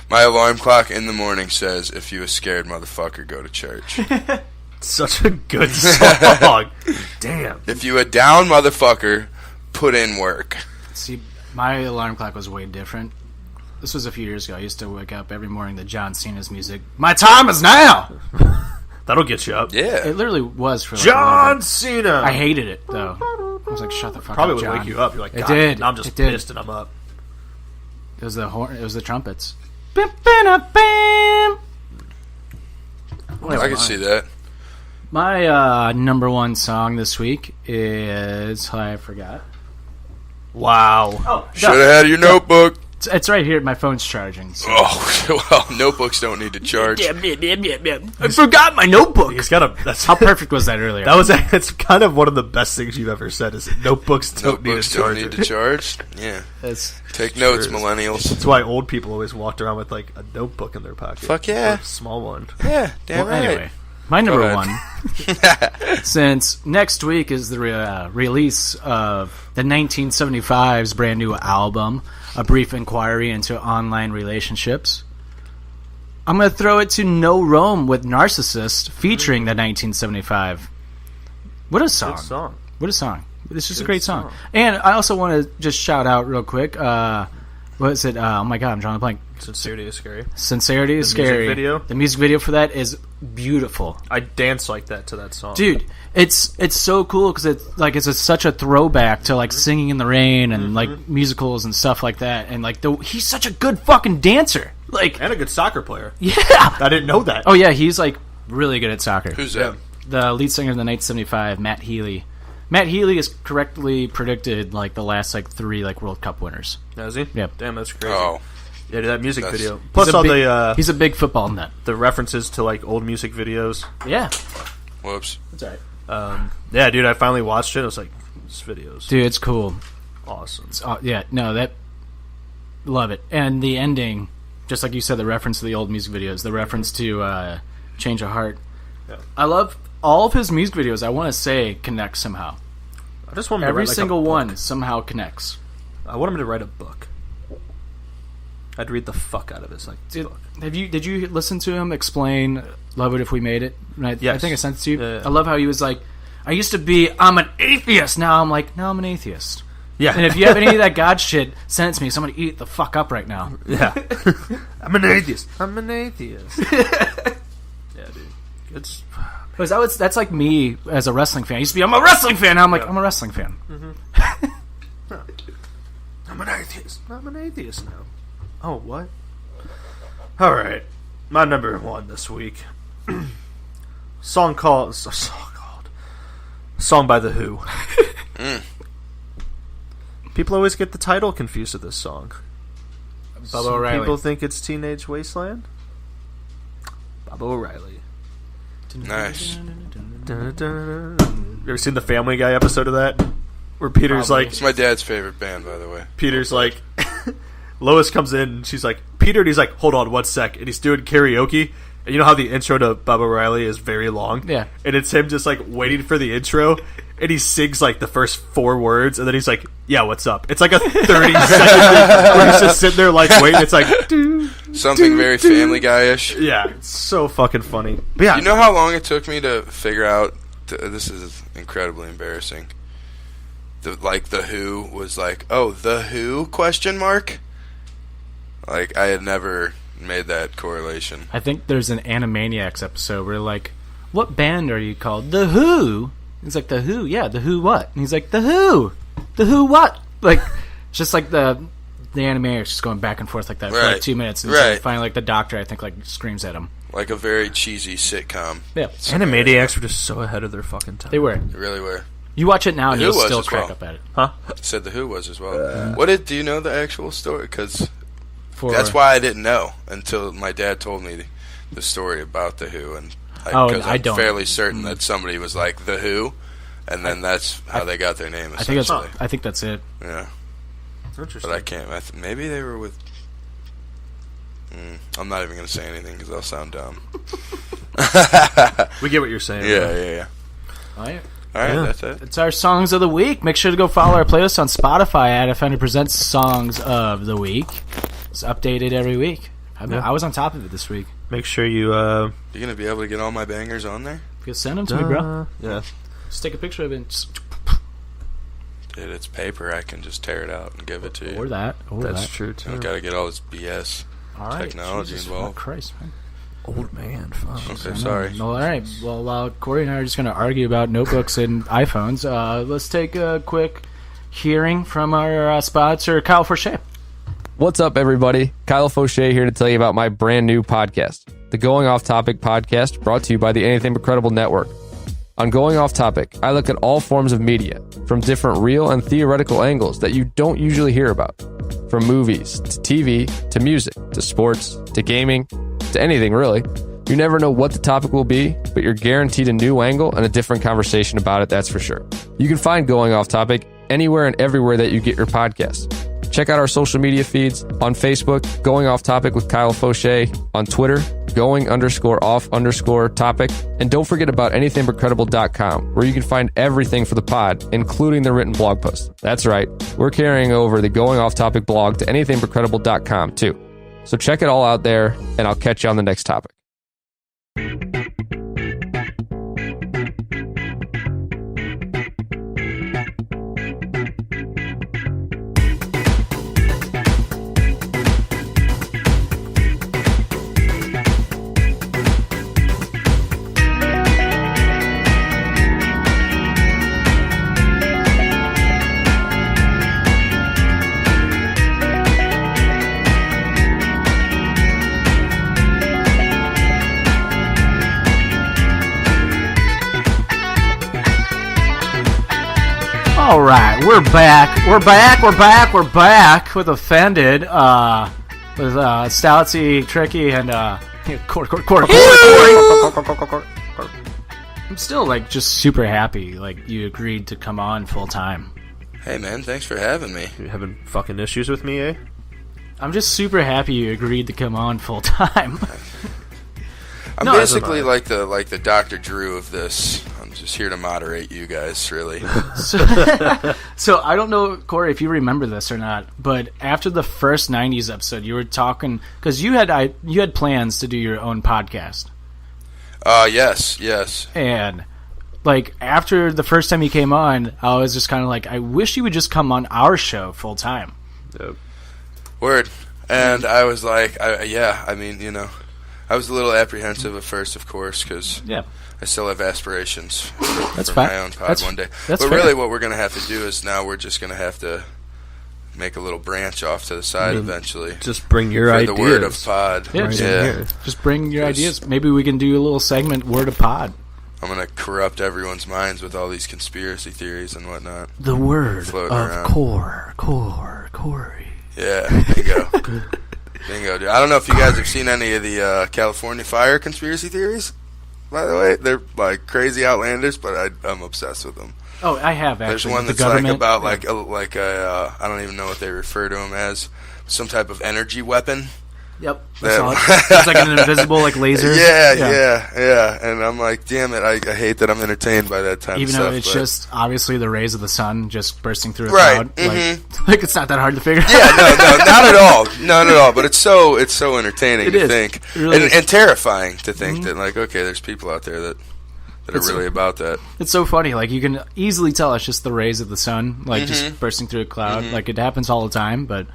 My alarm clock in the morning says, if you a scared motherfucker, go to church. Such a good song. Damn. If you a down motherfucker, put in work. See, my alarm clock was way different. This was a few years ago. I used to wake up every morning to John Cena's music. My time is now! That'll get you up. Yeah. It literally was for a John little bit. Cena. I hated it, though. I was like, shut the fuck Probably up, would John. wake you up. You're like, It God, did. now I'm just It did. pissed and I'm up. It was the horn. It was the trumpets. Bam. I can see that. My number 1 song this week is I forgot. Wow. Oh, Should have had your notebook. it's right here. My phone's charging. So. Oh, well, notebooks don't need to charge. I forgot my notebook. He's got a. That's How perfect was that earlier? That's kind of one of the best things you've ever said. Is notebooks don't Notebooks need a don't charger. need to charge. Yeah. That's Take notes, Sure. millennials. That's why old people always walked around with like a notebook in their pocket. Fuck yeah. Or a small one. Yeah, damn well, right. anyway. My number ahead. 1, since next week is the release of the 1975's brand new album, A Brief Inquiry into Online Relationships, I'm going to throw it to No Rome with Narcissist featuring the 1975. What a song. Good song. What a song. This is a great song. And I also want to just shout out real quick. What is it? Oh my god, I'm drawing a blank. Sincerity is scary. Sincerity is scary. Music video? The music video for that is beautiful. I dance like that to that song. Dude, it's so cool because it's such a throwback to like Singing in the Rain and like musicals and stuff like that. And like he's such a good fucking dancer. Like, and a good soccer player. Yeah. I didn't know that. Oh yeah, he's like really good at soccer. Who's that? The lead singer of the 1975, Matt Healy. Matt Healy has correctly predicted like the last like 3 like World Cup winners. Has he? Yeah. Damn, that's crazy. Oh. Yeah, that music video. He's Plus all he's a big football nut. the references to like old music videos. Yeah. Whoops. That's all right. Yeah, dude, I finally watched it. I was like, this video's Dude, it's cool. awesome. Love it. And the ending, just like you said, the reference to the old music videos, the reference to Change of Heart. Yeah. I love all of his music videos. I want to say connect somehow. I just want him to Every write, like, single a book. one somehow connects. I want him to write a book. I'd read the fuck out of this book. Did you listen to him explain Love It If We Made It? I Yes. think I sent it to you. Yeah. I love how he was like, I used to be, I'm an atheist. Now I'm like, no, I'm an atheist. Yeah. And if you have any of that God shit, send it to me. Somebody eat the fuck up right now. Yeah. I'm an atheist. Yeah, dude. It's Because that's like me as a wrestling fan. I used to be, I'm a wrestling fan. Now I'm like, I'm a wrestling fan. I'm an atheist now. Oh, what? All right. My number 1 this week. Song by The Who. People always get the title confused with this song. Bubba O'Reilly. People think it's Teenage Wasteland. Bubba O'Reilly. Nice. You ever seen the Family Guy episode of that? Where Peter's Probably. It's my dad's favorite band, by the way. Peter's like, Lois comes in and she's like, Peter, and he's like, hold on 1 sec. And he's doing karaoke. And you know how the intro to Bubba O'Reilly is very long? Yeah. And it's him just like waiting for the intro. And he sings like the first 4 words. And then he's like, yeah, what's up? It's like a 30-second thing where he's just sitting there like waiting. It's like, Something very Family Guy-ish. yeah, it's so fucking funny. But yeah, You know how long it took me to figure out? This is incredibly embarrassing. The Who was like, oh, The Who? ? Like, I had never made that correlation. I think there's an Animaniacs episode where like, what band are you called? The Who? He's like, The Who? Yeah, The Who what? And he's like, The Who? The Who what? Like, just like the Animaniacs just going back and forth like that for like 2 minutes. And so finally, like, the doctor, I think, like, screams at him. Like a very cheesy sitcom. Yeah. Animaniacs were just so ahead of their fucking time. They were. They really were. You watch it now and The you'll Who was still as crack well. up at it. Huh? Said The Who was as well. Do you know the actual story? Because For, that's why I didn't know until my dad told me the story about The Who. And I I'm don't. fairly certain that somebody was like, The Who, and then that's how they got their name, essentially. I think that's it. Yeah. Interesting. But I can't. Maybe they were with. I'm not even going to say anything because I'll sound dumb. We get what you're saying. Yeah. All right. All right, Yeah. that's it. It's our Songs of the Week. Make sure to go follow our playlist on Spotify at Offender Presents Songs of the Week. It's updated every week. I was on top of it this week. Make sure you. You're going to be able to get all my bangers on there? You send them to me, bro. Yeah. Just take a picture of it. Just, Dude, it's paper. I can just tear it out and give it to you. or that. That's true You too. don't got to get all this BS. All right. Technology Jesus, involved. Christ, man. Old man. Fuck. Okay, sorry. Well, all right. Well, Corey and I are just going to argue about notebooks and iPhones. Let's take a quick hearing from our sponsor, Kyle Forshea. What's up, everybody? Kyle Fauché here to tell you about my brand new podcast, the Going Off Topic podcast, brought to you by the Anything But Credible Network. On Going Off Topic, I look at all forms of media, from different real and theoretical angles that you don't usually hear about. From movies, to TV, to music, to sports, to gaming, to anything really. You never know what the topic will be, but you're guaranteed a new angle and a different conversation about it, that's for sure. You can find Going Off Topic anywhere and everywhere that you get your podcasts. Check out our social media feeds on Facebook, Going Off Topic with Kyle Fauché, on Twitter, going_off_topic, and don't forget about anythingbutcredible.com, where you can find everything for the pod, including the written blog post. That's right, we're carrying over the Going Off Topic blog to anythingbutcredible.com too. So check it all out there, and I'll catch you on the next topic. All right, we're back. We're back with Offended. With Stoutsy, Tricky, and Corey. I'm still like just super happy. Like you agreed to come on full time. Hey man, thanks for having me. You having fucking issues with me, eh? I'm just super happy you agreed to come on full time. I'm basically like the Dr. Drew of this. I'm just here to moderate you guys, really. So I don't know, Corey, if you remember this or not, but after the first 90s episode, you were talking because you had plans to do your own podcast. Yes. And like after the first time you came on, I was just kind of like, I wish you would just come on our show full time. Yep. Word. And I was like, I mean, you know, I was a little apprehensive at first, of course, because I still have aspirations for my own pod one day. But really what we're going to have to do is now we're just going to have to make a little branch off to the side eventually. Just bring your ideas. The word of pod. Yeah, just bring your ideas. Maybe we can do a little segment, word of pod. I'm going to corrupt everyone's minds with all these conspiracy theories and whatnot. The word of around. Corey. Yeah, bingo. Bingo, dude. I don't know if you guys have seen any of the California fire conspiracy theories, by the way. They're like crazy outlandish, but I'm obsessed with them. Oh, I have, actually. There's one that's like about like a I don't even know what they refer to them as, some type of energy weapon. Yep. It's like an invisible like laser. Yeah. And I'm like, damn it, I hate that I'm entertained by that type of stuff. Even though it's just obviously the rays of the sun just bursting through a cloud. Mm-hmm. Like it's not that hard to figure out. Yeah, no, not at all. Not at all. But it's so entertaining to think. It really is. And terrifying to think that like, okay, there's people out there that are really about that. It's so funny. Like you can easily tell it's just the rays of the sun, like just bursting through a cloud. Like it happens all the time, but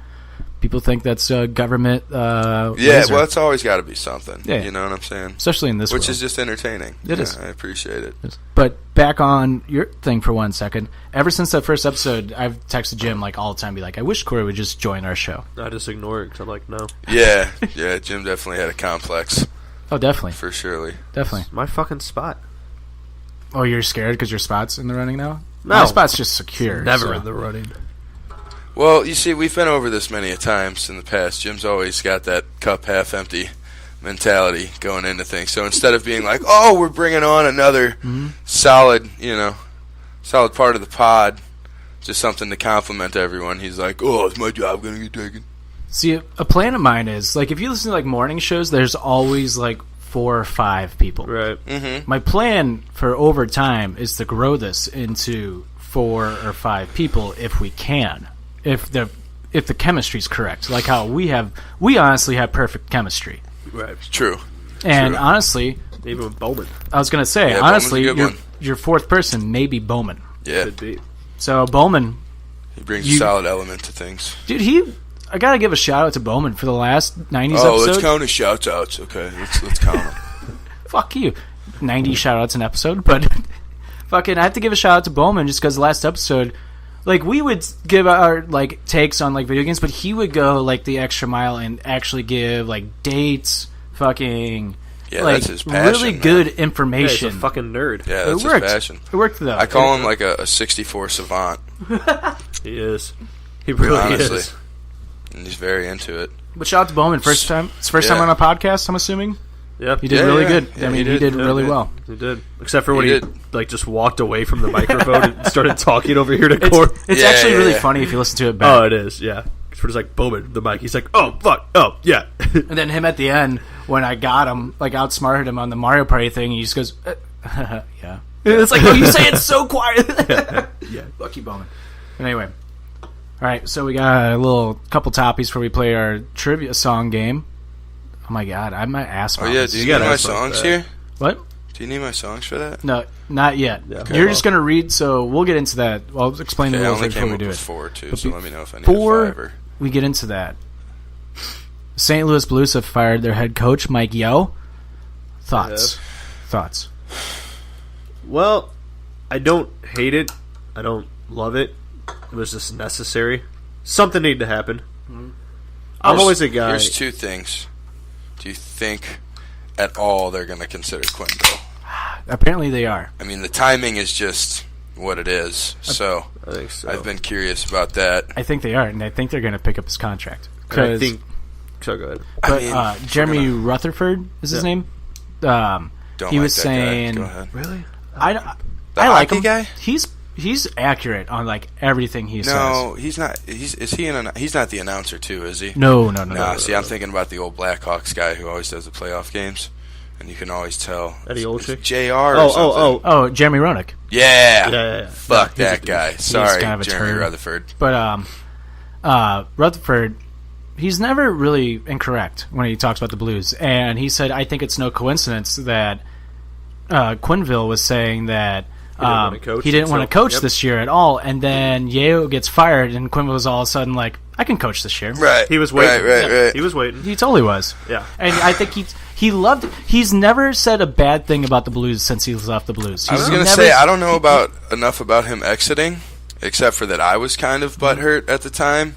people think that's government laser. Well, it's always got to be something. Yeah. You know what I'm saying? Especially in this Which world. is just entertaining. It is. I appreciate it. But back on your thing for 1 second. Ever since that first episode, I've texted Jim like all the time, be like, I wish Corey would just join our show. I just ignore it because I'm like, no. Yeah, Jim definitely had a complex. Oh, definitely. For surely. Definitely. It's my fucking spot. Oh, you're scared because your spot's in the running now? No. My spot's just secure. Never in the running. Well, you see, we've been over this many a times in the past. Jim's always got that cup half empty mentality going into things. So instead of being like, oh, we're bringing on another solid part of the pod, just something to compliment everyone, he's like, oh, is my job going to get taken? See, a plan of mine is, like, if you listen to, like, morning shows, there's always, like, 4 or 5 people. Right. Mm-hmm. My plan for over time is to grow this into 4 or 5 people if we can. If the chemistry's correct. Like how we honestly have perfect chemistry. Right. True. And honestly, even with Bowman. I was going to say, Yeah, honestly, Bowman's a good your fourth person may be Bowman. Yeah. Could be. So Bowman, He brings a solid element to things. dude, I got to give a shout out to Bowman for the last 90s episode. Oh, let's count his shout outs. Okay, let's count them. Fuck you. 90 shout outs an episode, but fucking I have to give a shout out to Bowman just because the last episode, like, we would give our, like, takes on, like, video games, but he would go, like, the extra mile and actually give, like, dates, fucking, Yeah, like, that's his passion, really man. good Yeah, information. he's a fucking nerd. Yeah, that's it worked. his passion. It worked, though. I call him like a 64 savant. He is. He really Honestly. is. And he's very into it. But shout out to Bowman. First time on a podcast, I'm assuming? Yep. He did really good. Yeah, I mean, he did really well. He did. Except for when He he did. like just walked away from the microphone and started talking over here to Core. It's Yeah, actually yeah, really yeah. funny if you listen to it back. Oh, it is, yeah. Because we're just like, Bowman, the mic. He's like, oh, fuck, oh, yeah. And then him at the end, when I got him, like, outsmarted him on the Mario Party thing, he just goes, yeah. It's like, oh, you say it so quiet. Yeah. Lucky Bowman. But anyway. All right, so we got a couple toppies before we play our trivia song game. Oh, my God. I have my ass Oh, yeah, mounted. do you got need my us like songs that. here? What? Do you need my songs for that? No, not yet. Yeah. You're just going to read, so we'll get into that. I'll explain the Okay, I rules only before came we up do with it. 4, too, But so let me know if I need before a 5 or... we get into that, St. Louis Blues have fired their head coach, Mike Yeo. Thoughts? Well, I don't hate it. I don't love it. It was just necessary. Something needed to happen. I'm always a guy. Here's 2 things. Do you think at all they're going to consider Quenville? Apparently they are. I mean, the timing is just what it is. So I think so. I've been curious about that. I think they are, and I think they're going to pick up his contract. And I think so. Go ahead. But I mean, Jeremy Rutherford is his name. Don't he like was that saying, guy. Go ahead. Really? I like hockey him. guy? He's accurate on like everything he says. No, he's not. He's not the announcer too, is he? No. See, I'm thinking about the old Blackhawks guy who always does the playoff games, and you can always tell. Eddie Olczyk? JR or something. Oh, Jeremy Roenick. Yeah. Fuck Yeah, that guy. Sorry, kind of a Jeremy turd. Rutherford. But Rutherford, he's never really incorrect when he talks about the Blues. And he said, I think it's no coincidence that Quenneville was saying that he didn't want to coach this year at all. And then Yeo gets fired, and Quenneville was all of a sudden like, I can coach this year. Right. He was waiting. Right. He was waiting. He totally was. Yeah. And I think he loved it. He's never said a bad thing about the Blues since he's left the Blues. I was going to say, I don't know enough about him exiting, except for that I was kind of butthurt at the time.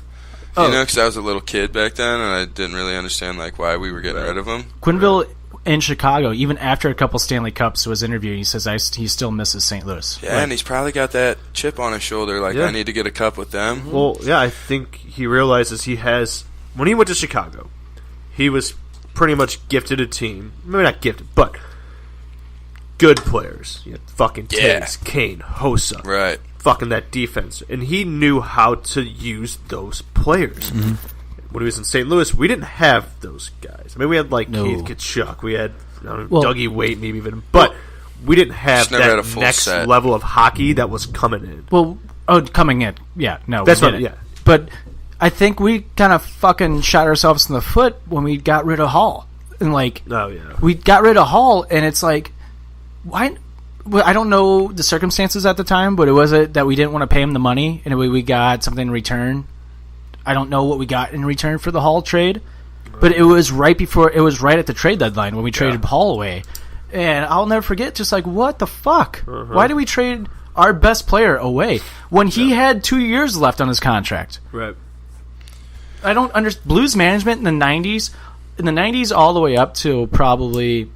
You know, because I was a little kid back then, and I didn't really understand like why we were getting rid of him. Quenneville in Chicago, even after a couple Stanley Cups, was interviewed. He says he still misses St. Louis. Yeah, and he's probably got that chip on his shoulder, like, I need to get a cup with them. Well, yeah, I think he realizes he has... When he went to Chicago, he was pretty much gifted a team. Maybe not gifted, but good players. You had fucking Taves, Kane, Hossa. Right. Fucking that defense. And he knew how to use those players. Mm-hmm. When he was in St. Louis, we didn't have those guys. I mean, we had, like, Keith Kachuk. We had Dougie Waite, maybe even. But we didn't have that next level of hockey that was coming in. Well, coming in. Yeah, no. That's what, yeah. But I think we kind of fucking shot ourselves in the foot when we got rid of Hall. And, like, we got rid of Hall, and it's like, why? Well, I don't know the circumstances at the time, but it was that we didn't want to pay him the money, and we got something in return. I don't know what we got in return for the Hall trade, but it was right at the trade deadline when we traded Hall away. And I'll never forget, just like, what the fuck? Why did we trade our best player away when he had 2 years left on his contract? Right. I don't understand. Blues management in the 90s all the way up to probably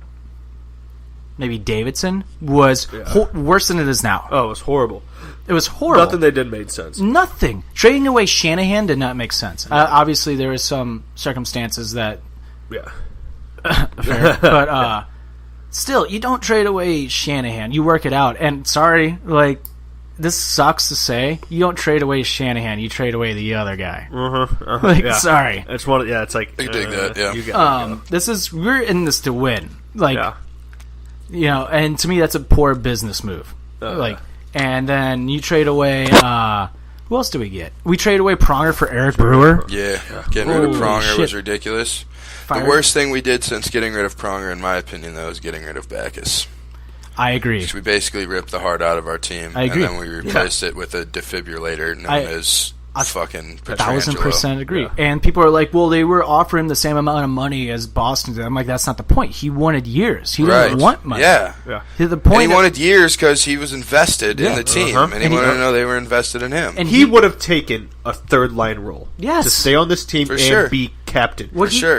maybe Davidson was worse than it is now. Oh, it was horrible. It was horrible. Nothing they did made sense. Nothing. Trading away Shanahan did not make sense. Obviously, there is some circumstances that... Yeah. fair, but still, you don't trade away Shanahan. You work it out. And sorry, like, this sucks to say. You don't trade away Shanahan. You trade away the other guy. Sorry. It's one. Yeah, it's like... I dig that, yeah. You got we're in this to win. Like, you know, and to me, that's a poor business move. And then you trade away... who else do we get? We trade away Pronger for Eric Brewer. Yeah. Getting rid of Pronger was ridiculous. The worst thing we did since getting rid of Pronger, in my opinion, though, is getting rid of Backus. I agree. We basically ripped the heart out of our team. I agree. And then we replaced it with a defibrillator known as fucking Petrangelo. 1,000% agree. Yeah. And people are like, well, they were offering the same amount of money as Boston did. I'm like, that's not the point. He wanted years. He didn't want money. Yeah. The point and he wanted years because he was invested in the team. And he wanted to know they were invested in him. And he would have taken a third-line role. Yes. To stay on this team and be captain.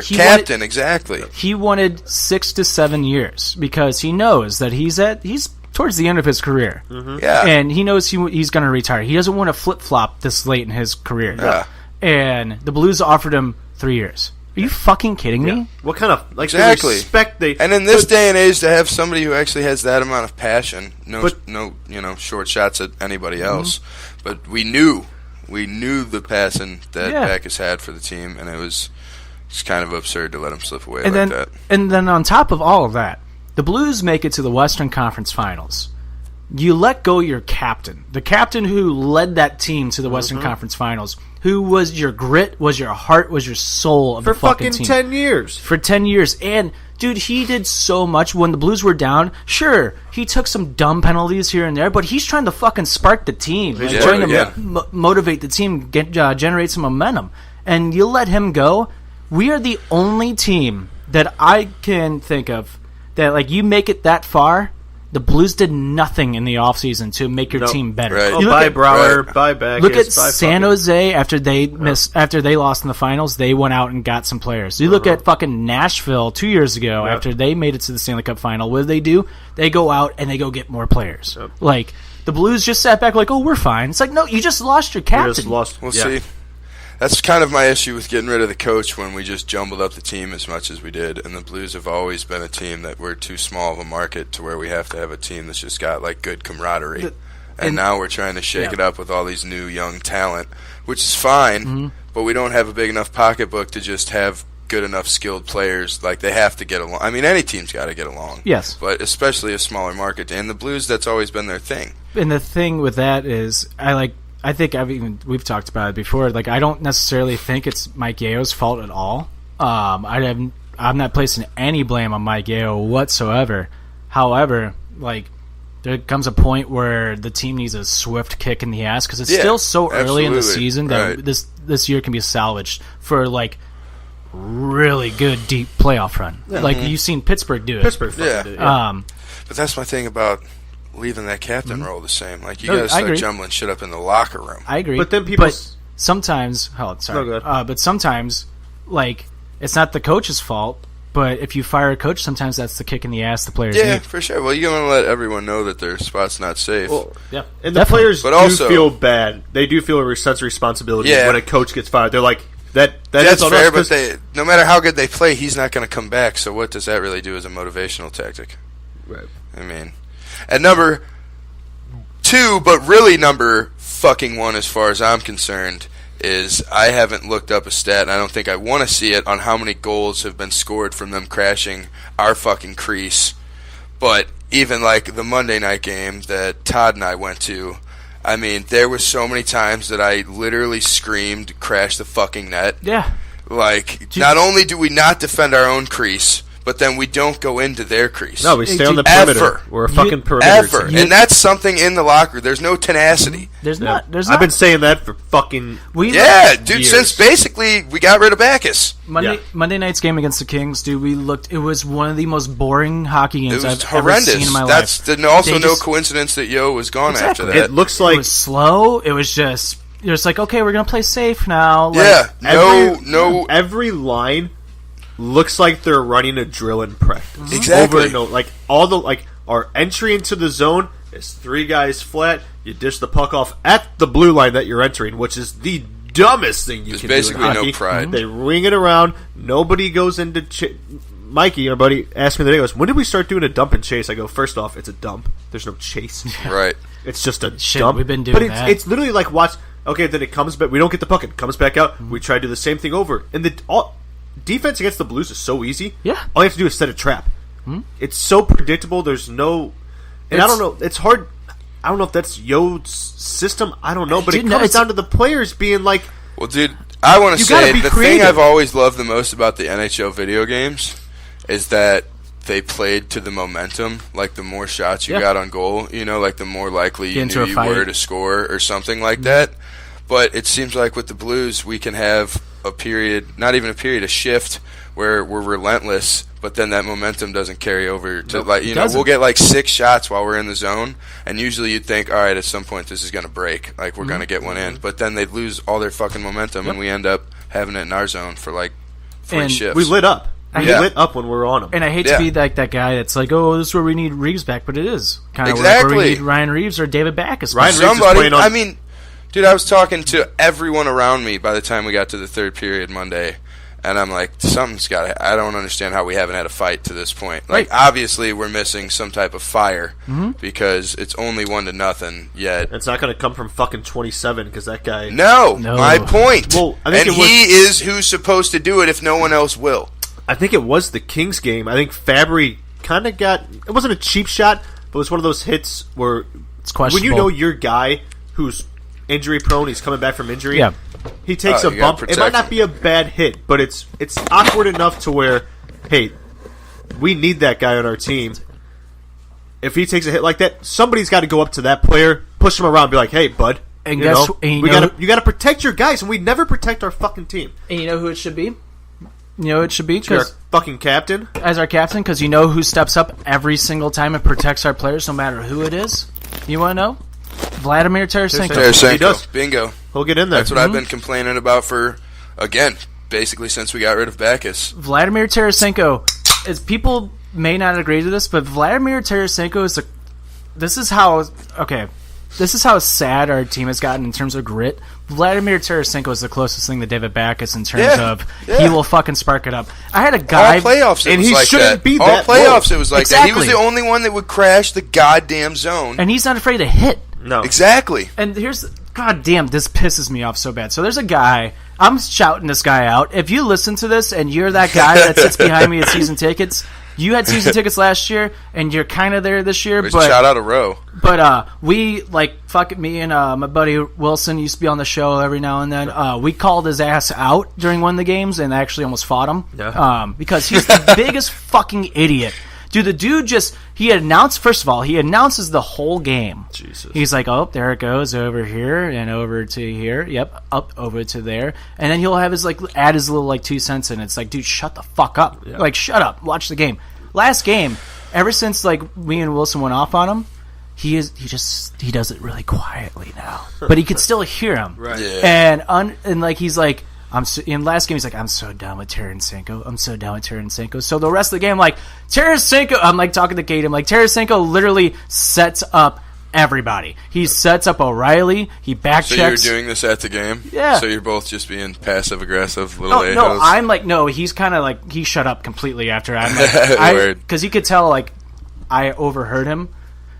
Captain, exactly. He wanted 6 to 7 years because he knows that he's towards the end of his career. Yeah. And he knows he's going to retire. He doesn't want to flip-flop this late in his career. Yeah. And the Blues offered him 3 years. Are you fucking kidding me? What kind of exactly. the respect they... And in this day and age, to have somebody who actually has that amount of passion, no short shots at anybody else, but we knew the passion that Backus had for the team, and it was just kind of absurd to let him slip away that. And then on top of all of that, the Blues make it to the Western Conference Finals. You let go your captain. The captain who led that team to the Western Conference Finals, who was your grit, was your heart, was your soul of the fucking team. For fucking 10 years. For 10 years. And, dude, he did so much when the Blues were down. Sure, he took some dumb penalties here and there, but he's trying to fucking spark the team. Trying to motivate the team, generate some momentum. And you let him go. We are the only team that I can think of that, like, you make it that far, the Blues did nothing in the offseason to make your team better. Right. Buy Brouwer, buy Backus. Look at San Jose after they lost in the finals. They went out and got some players. You look at fucking Nashville 2 years ago after they made it to the Stanley Cup final. What do? They go out and they go get more players. Like, The Blues just sat back like, oh, we're fine. It's like, no, you just lost your captain. We'll see. That's kind of my issue with getting rid of the coach when we just jumbled up the team as much as we did. And the Blues have always been a team that we're too small of a market to where we have to have a team that's just got like good camaraderie. And now we're trying to shake it up with all these new young talent, which is fine, but we don't have a big enough pocketbook to just have good enough skilled players. Like, they have to get along. I mean, any team's got to get along. Yes. But especially a smaller market. And the Blues, that's always been their thing. And the thing with that is, I think we've talked about it before. Like, I don't necessarily think it's Mike Yayo's fault at all. I'm not placing any blame on Mike Yayo whatsoever. However, like, there comes a point where the team needs a swift kick in the ass because it's still so early in the season that this year can be salvaged for like really good deep playoff run. Yeah. Like you've seen Pittsburgh do it. Did it. Yeah. But that's my thing about leaving that captain role the same. Like, you gotta start jumbling shit up in the locker room. I agree. But then people sometimes but sometimes, like, it's not the coach's fault, but if you fire a coach, sometimes that's the kick in the ass the players need. For sure. Well, you're gonna let everyone know that their spot's not safe. Well, and the players do feel bad. They do feel a sense of responsibility when a coach gets fired. They're like, that's fair, but no matter how good they play, he's not going to come back, so what does that really do as a motivational tactic? Right. I mean, and number 2, but really number fucking 1 as far as I'm concerned, is I haven't looked up a stat, and I don't think I want to see it, on how many goals have been scored from them crashing our fucking crease. But even like the Monday night game that Todd and I went to, I mean, there was so many times that I literally screamed, crash the fucking net. Yeah. Like, not only do we not defend our own crease, but then we don't go into their crease. No, we stay on the perimeter. We're a fucking perimeter team. And that's something in the locker. There's no tenacity. There's not. I've been saying that for fucking years. Since basically we got rid of Bacchus. Monday night's game against the Kings, dude, it was one of the most boring hockey games I've ever seen in my life. That's also no coincidence that Yo was gone after that. It looks like it was slow. It was just, like, okay, we're going to play safe now. Like, every line looks like they're running a drill in practice. Exactly. Over and over. Like, our entry into the zone is 3 guys flat. You dish the puck off at the blue line that you're entering, which is the dumbest thing you can do in hockey. There's basically no pride. They ring it around. Nobody goes into... Mikey, our buddy, asked me the other day, goes, when did we start doing a dump and chase? I go, first off, it's a dump. There's no chase. Right. It's just a dump. We've been doing that. But it's literally like, watch... Okay, then it comes back. We don't get the puck. It comes back out. We try to do the same thing over. And defense against the Blues is so easy. Yeah. All you have to do is set a trap. It's so predictable. There's no... And I don't know. It's hard... I don't know if that's Yo's system. I don't know. But it comes down to the players being like... Well, dude, I want to say the thing I've always loved the most about the NHL video games is that they played to the momentum. Like, the more shots you got on goal, like the more likely you knew you were to score or something like that. But it seems like with the Blues, we can have a period, not even a period, a shift where we're relentless, but then that momentum doesn't carry over to we'll get like 6 shots while we're in the zone, and usually you'd think, all right, at some point this is going to break, like we're going to get one in, but then they'd lose all their fucking momentum, and we end up having it in our zone for like 3 shifts. We lit up. We lit up when we were on them. And I hate to be like that guy that's like, oh, this is where we need Reeves back, but it is kind of where we need Ryan Reeves or David Bacchus. I mean, dude, I was talking to everyone around me by the time we got to the third period Monday, and I'm like, something's got to... I don't understand how we haven't had a fight to this point. Like, obviously, we're missing some type of fire because it's only 1-0 yet. It's not going to come from fucking 27 because that guy... No, my point. Well, he is who's supposed to do it if no one else will. I think it was the Kings game. I think Fabry kind of got... It wasn't a cheap shot, but it was one of those hits where... It's questionable. When you know your guy who's injury prone, he's coming back from injury... Yeah. He takes a bump. It might not be a bad hit, but it's awkward enough to where, hey, we need that guy on our team. If he takes a hit like that, somebody's got to go up to that player, push him around, be like, hey, bud, you got to protect your guys, and we never protect our fucking team. And you know who it should be? Our fucking captain. As our captain, because you know who steps up every single time and protects our players, no matter who it is. You want to know? Vladimir Tarasenko. He does. Bingo. He'll get in there. That's what I've been complaining about for, again, basically since we got rid of Bacchus. Vladimir Tarasenko, people may not agree to this, but Vladimir Tarasenko this is how, okay, this is how sad our team has gotten in terms of grit. Vladimir Tarasenko is the closest thing to David Backes in terms of he will fucking spark it up. I had a guy all playoffs, and it was he like shouldn't that. be all that playoffs, low. it was like that. He was the only one that would crash the goddamn zone. and he's not afraid to hit. No. Exactly. And God damn, this pisses me off so bad. So there's a guy, I'm shouting this guy out. If you listen to this and you're that guy that sits behind me at season tickets, you had season tickets last year and you're kind of there this year. But shout out a row. But we, me and my buddy Wilson used to be on the show every now and then. We called his ass out during one of the games and actually almost fought him. Yeah. Because he's the biggest fucking idiot. Dude, the dude he announces the whole game. Jesus. He's like, oh, there it goes, over here, and over to here, yep, up, over to there. And then he'll have add his little, 2 cents in. It's like, dude, shut the fuck up. Yeah. Shut up, watch the game. Last game, ever since, me and Wilson went off on him, he does it really quietly now. But he could still hear him. Right. Yeah. And he's like, in last game, he's like, I'm so done with Tarasenko. I'm so done with Tarasenko. So the rest of the game, Tarasenko, I'm talking to Kate, I'm like, Tarasenko literally sets up everybody. He sets up O'Reilly. He back So checks. you're doing this at the game? Yeah. So you're both just being passive aggressive little No, a-holes? I'm no, he's kind of he shut up completely after I'm Word. because he could tell I overheard him.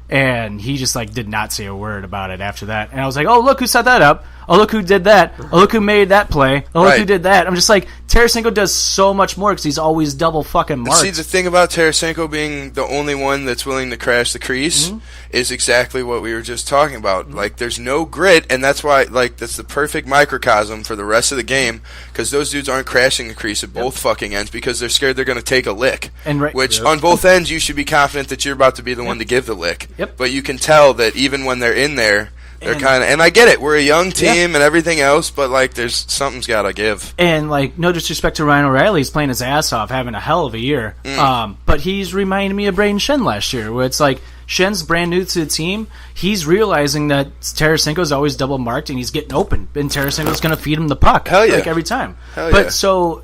And he just did not say a word about it after that. And I was like, oh, look who set that up. Oh, look who did that. Oh, look who made that play. Oh, look who did that. I'm just Tarasenko does so much more because he's always double fucking marked. See, the thing about Tarasenko being the only one that's willing to crash the crease is exactly what we were just talking about. There's no grit, and that's why, that's the perfect microcosm for the rest of the game, because those dudes aren't crashing the crease at both fucking ends because they're scared they're going to take a lick. Which, on both ends, you should be confident that you're about to be the one to give the lick. Yep. But you can tell that even when they're in there, they're kind of, and I get it, we're a young team and everything else, but there's something's got to give. And no disrespect to Ryan O'Reilly, he's playing his ass off, having a hell of a year. But he's reminding me of Braden Shen last year, where it's Shen's brand new to the team. He's realizing that Tarasenko's always double marked and he's getting open, and Tarasenko's going to feed him the puck, hell yeah, every time. Hell but yeah. So,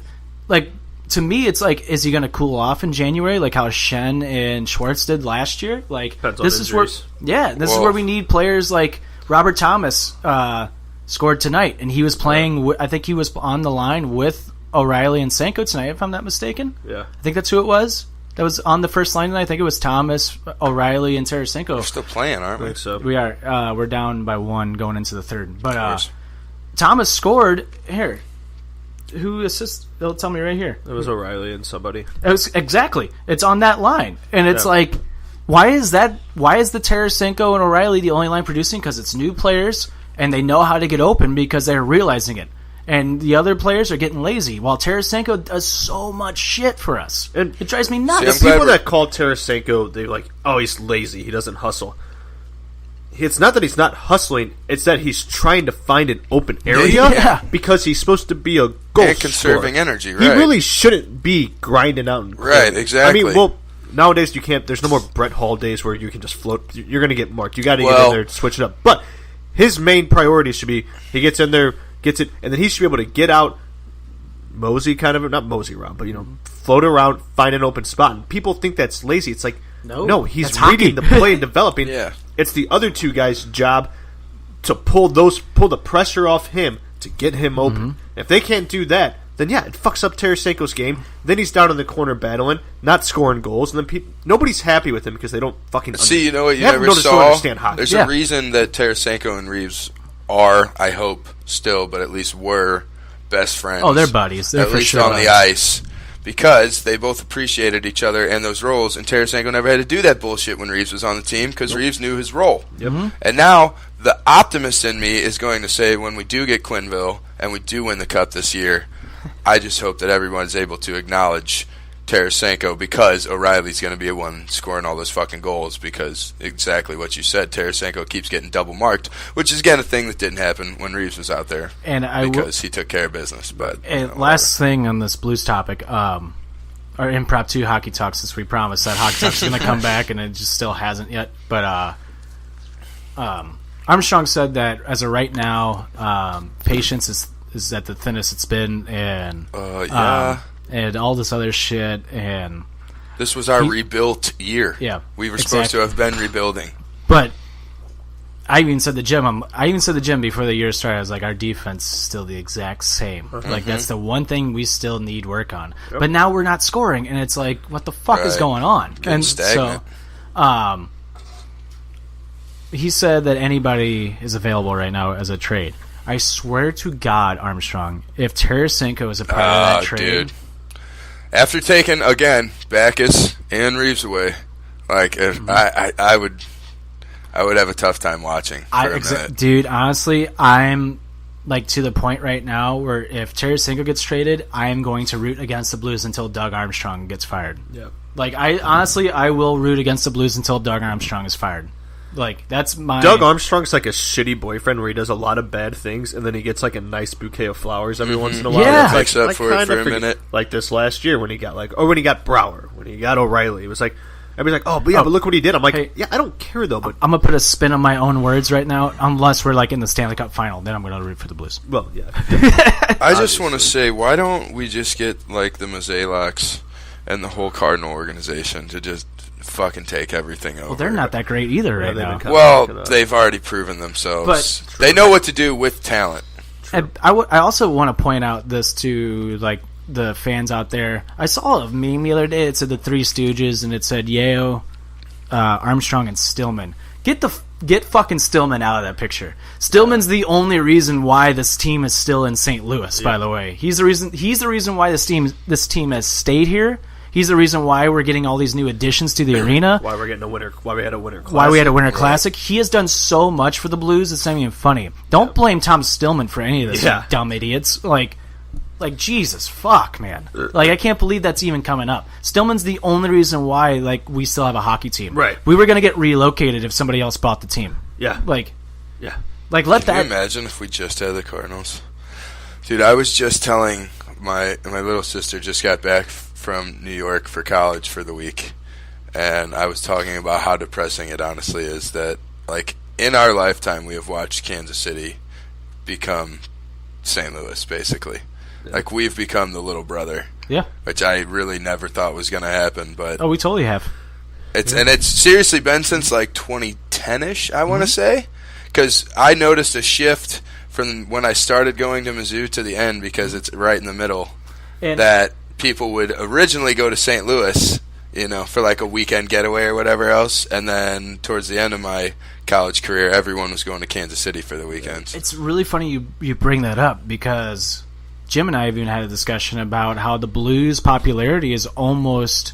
to me, it's is he going to cool off in January, like how Shen and Schwartz did last year? This is where, this is where we need players like Robert Thomas scored tonight, and he was playing. I think he was on the line with O'Reilly and Senko tonight, if I'm not mistaken. Yeah, I think that's who it was. That was on the first line tonight. I think it was Thomas, O'Reilly, and Tarasenko. We're still playing, aren't we? I think so. We are. We're down by 1 going into the third. But Thomas scored here. Who assists? They'll tell me right here. It was O'Reilly and somebody. It was exactly. It's on that line, and it's why is that? Why is the Tarasenko and O'Reilly the only line producing? Because it's new players, and they know how to get open because they're realizing it. And the other players are getting lazy, while Tarasenko does so much shit for us. And it drives me nuts. The people that call Tarasenko, they're like, oh, he's lazy. He doesn't hustle. It's not that he's not hustling. It's that he's trying to find an open area because he's supposed to be a goal and conserving scorer. energy, right? He really shouldn't be grinding out. And right, exactly. I mean, nowadays you can't. There's no more Brett Hall days where you can just float. You're going to get marked. You got to get in there and switch it up. But his main priority should be he gets in there, gets it, and then he should be able to get out, mosey kind of, not mosey around, but float around, find an open spot. And people think that's lazy. It's no, he's reading the play and developing. Yeah. It's the other two guys' job to pull the pressure off him to get him open. If they can't do that, then it fucks up Tarasenko's game. Then he's down in the corner battling, not scoring goals, and then nobody's happy with him because they don't fucking see. You know what you never never saw? Understand hockey. There's a reason that Tarasenko and Reeves are, I hope, still, but at least were best friends. Oh, they're buddies. They're at for least sure on the ice. Because they both appreciated each other and those roles, and Tarasenko never had to do that bullshit when Reeves was on the team because Reeves knew his role. Yep. And now the optimist in me is going to say when we do get Quenneville and we do win the Cup this year, I just hope that everyone is able to acknowledge Tarasenko because O'Reilly's going to be the one scoring all those fucking goals because exactly what you said, Tarasenko keeps getting double marked, which is again a thing that didn't happen when Reeves was out there because he took care of business. But last thing on this Blues topic, our impromptu hockey talk, since we promised that hockey talk is going to come back and it just still hasn't yet. But Armstrong said that as of right now, patience is at the thinnest it's been, and and all this other shit, and this was our rebuilt year. Yeah, we were supposed to have been rebuilding. But I even said the gym before the year started. I was like, our defense is still the exact same. Like that's the one thing we still need work on. Yep. But now we're not scoring, and it's like, what the fuck is going on? Getting stagnant. So, he said that anybody is available right now as a trade. I swear to God, Armstrong, if Tarasenko is a part of that trade, dude. After taking again Backus and Reeves away, like if I would have a tough time watching for a minute. Dude, honestly, I'm like to the point right now where if Tarasenko gets traded, I am going to root against the Blues until Doug Armstrong gets fired. Yep. Like I will root against the Blues until Doug Armstrong is fired. Like that's my Doug Armstrong's like a shitty boyfriend where he does a lot of bad things and then he gets like a nice bouquet of flowers every once in a while. Yeah, makes up for it for a minute. Like this last year when he got when he got Brouwer, when he got O'Reilly, it was like everybody's like, but look what he did. I'm like, hey, yeah, I don't care though. But I'm gonna put a spin on my own words right now, unless we're like in the Stanley Cup final. Then I'm gonna root for the Blues. Well, yeah. I just want to say, why don't we just get like the Mazalaks and the whole Cardinal organization to just fucking take everything over? Well, they're not that great either right now. Well, they've already proven themselves. But they know what to do with talent. And I also want to point out this to like the fans out there. I saw a meme the other day. It said the Three Stooges, and it said Yeo, Armstrong, and Stillman. Get fucking Stillman out of that picture. Stillman's the only reason why this team is still in St. Louis. By the way, he's the reason why this team has stayed here. He's the reason why we're getting all these new additions to the arena. Why we had a winter classic. Why we had a winter classic. He has done so much for the Blues. It's not even funny. Don't blame Tom Stillman for any of this, you dumb idiots. Like Jesus, fuck, man. Like I can't believe that's even coming up. Stillman's the only reason why like we still have a hockey team. Right. We were gonna get relocated if somebody else bought the team. Yeah. Like yeah. Like let Can that. you imagine if we just had the Cardinals? Dude, I was just telling my little sister just got back from New York for college for the week, and I was talking about how depressing it honestly is that like in our lifetime we have watched Kansas City become St. Louis basically. Yeah. Like we've become the little brother. Yeah. Which I really never thought was going to happen, but we totally have. It's seriously been since like 2010ish, I want to say, cuz I noticed a shift from when I started going to Mizzou to the end because it's right in the middle. And that people would originally go to St. Louis, for like a weekend getaway or whatever else, and then towards the end of my college career, everyone was going to Kansas City for the weekends. It's really funny you bring that up because Jim and I have even had a discussion about how the Blues popularity is you almost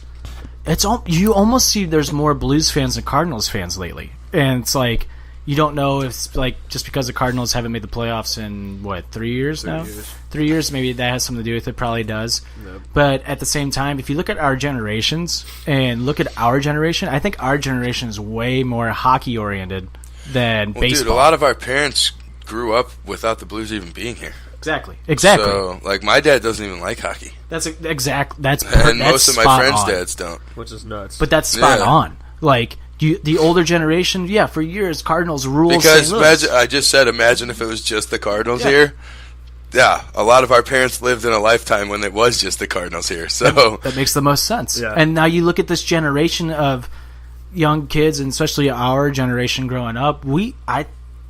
see there's more Blues fans than Cardinals fans lately, and it's like you don't know if it's like just because the Cardinals haven't made the playoffs in 3 years now. 3 years, maybe that has something to do with it. Probably does. Yep. But at the same time, if you look at our generations and look at our generation, I think our generation is way more hockey oriented than baseball. Dude, a lot of our parents grew up without the Blues even being here. Exactly. So, like, my dad doesn't even like hockey. That's and most of my friends' dads don't, which is nuts. But that's spot on. Like. The older generation, for years, Cardinals rule because St. Louis. I just said, imagine if it was just the Cardinals here. Yeah, a lot of our parents lived in a lifetime when it was just the Cardinals here. So that makes the most sense. Yeah. And now you look at this generation of young kids, and especially our generation growing up.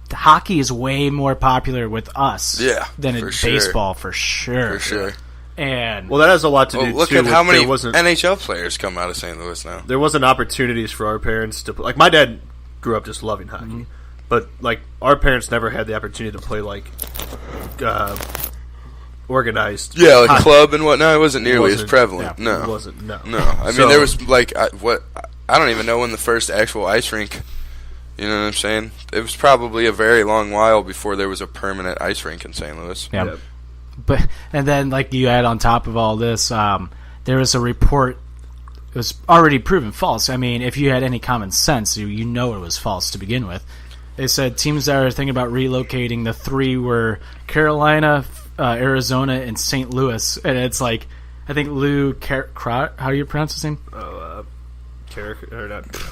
Hockey is way more popular with us than in baseball, for sure. For sure. And that has a lot to do. Look too at how many with NHL players come out of St. Louis now. There wasn't opportunities for our parents to like. My dad grew up just loving hockey, but like our parents never had the opportunity to play like organized. Yeah, like club and whatnot. It wasn't nearly as prevalent. No, it wasn't. No. I mean, there was like I don't even know when the first actual ice rink. You know what I'm saying? It was probably a very long while before there was a permanent ice rink in St. Louis. Yeah. Yep. And then, like you add on top of all this, there was a report. It was already proven false. I mean, if you had any common sense, you know it was false to begin with. They said teams that are thinking about relocating, the three were Carolina, Arizona, and St. Louis. And it's like, I think Lou how do you pronounce his name?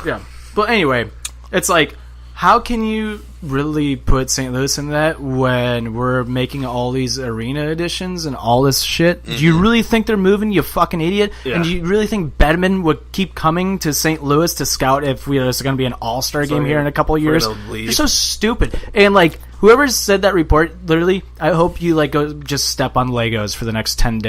Yeah. But anyway, it's like How can you really put St. Louis in that when we're making all these arena additions and all this shit? Do you really think they're moving, you fucking idiot? Yeah. And do you really think Bedman would keep coming to St. Louis to scout if there's going to be an all-star game here in a couple of years? You're so stupid. And, like, whoever said that report, literally, I hope you, like, go just step on Legos for the next 10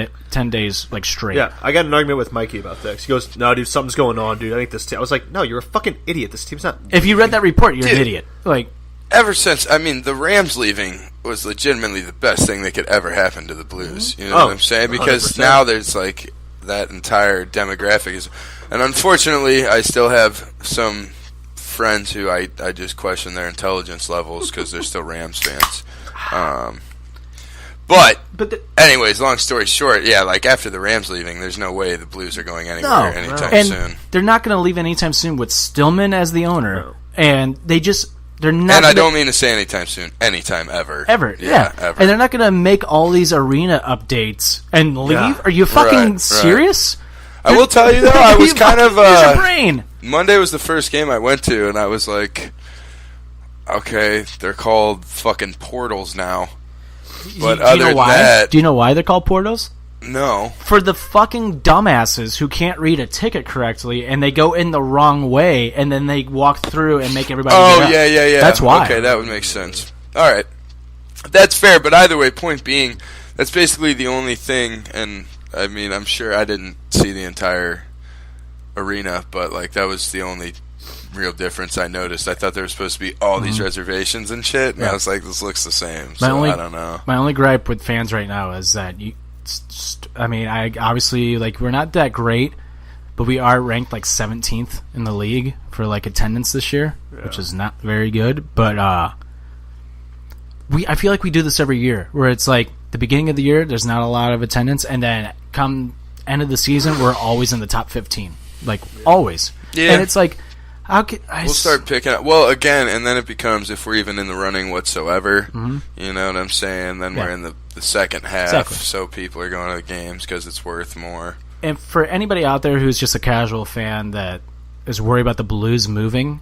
days, like, straight. Yeah, I got an argument with Mikey about this. He goes, no, dude, something's going on, dude. I think this team... I was like, no, you're a fucking idiot. This team's not... If you read that report, you're an idiot. Like... Ever since, I mean, the Rams leaving was legitimately the best thing that could ever happen to the Blues. You know what I'm saying? Because 100%. now there's, like, that entire demographic is... And unfortunately, I still have some friends who I just question their intelligence levels because they're still Rams fans. But anyways, long story short, yeah, like, after the Rams leaving, there's no way the Blues are going anywhere anytime soon. They're not going to leave anytime soon with Stillman as the owner. And they just... They're not. And I don't mean to say anytime soon. Anytime ever. Ever. Ever. And they're not going to make all these arena updates and leave. Yeah. Are you fucking serious? I will tell you, though, I was kind of... use your brain. Monday was the first game I went to, and I was like, okay, they're called fucking portals now. But other than that... Do you know why they're called portals? No. For the fucking dumbasses who can't read a ticket correctly, and they go in the wrong way, and then they walk through and make everybody get up. Yeah. That's why. Okay, that would make sense. All right. That's fair, but either way, point being, that's basically the only thing, and, I mean, I'm sure I didn't see the entire arena, but, like, that was the only real difference I noticed. I thought there was supposed to be all these reservations and shit, and I was like, this looks the same, I don't know. My only gripe with fans right now is that I obviously, like, we're not that great, but we are ranked like 17th in the league for like attendance this year, which is not very good. But I feel like we do this every year, where it's like the beginning of the year, there's not a lot of attendance, and then come end of the season, we're always in the top 15, like always. Yeah, and it's like, how can we'll start picking up. Well, again, and then it becomes if we're even in the running whatsoever. You know what I'm saying? Then we're in the second half, so people are going to the games because it's worth more. And for anybody out there who's just a casual fan that is worried about the Blues moving,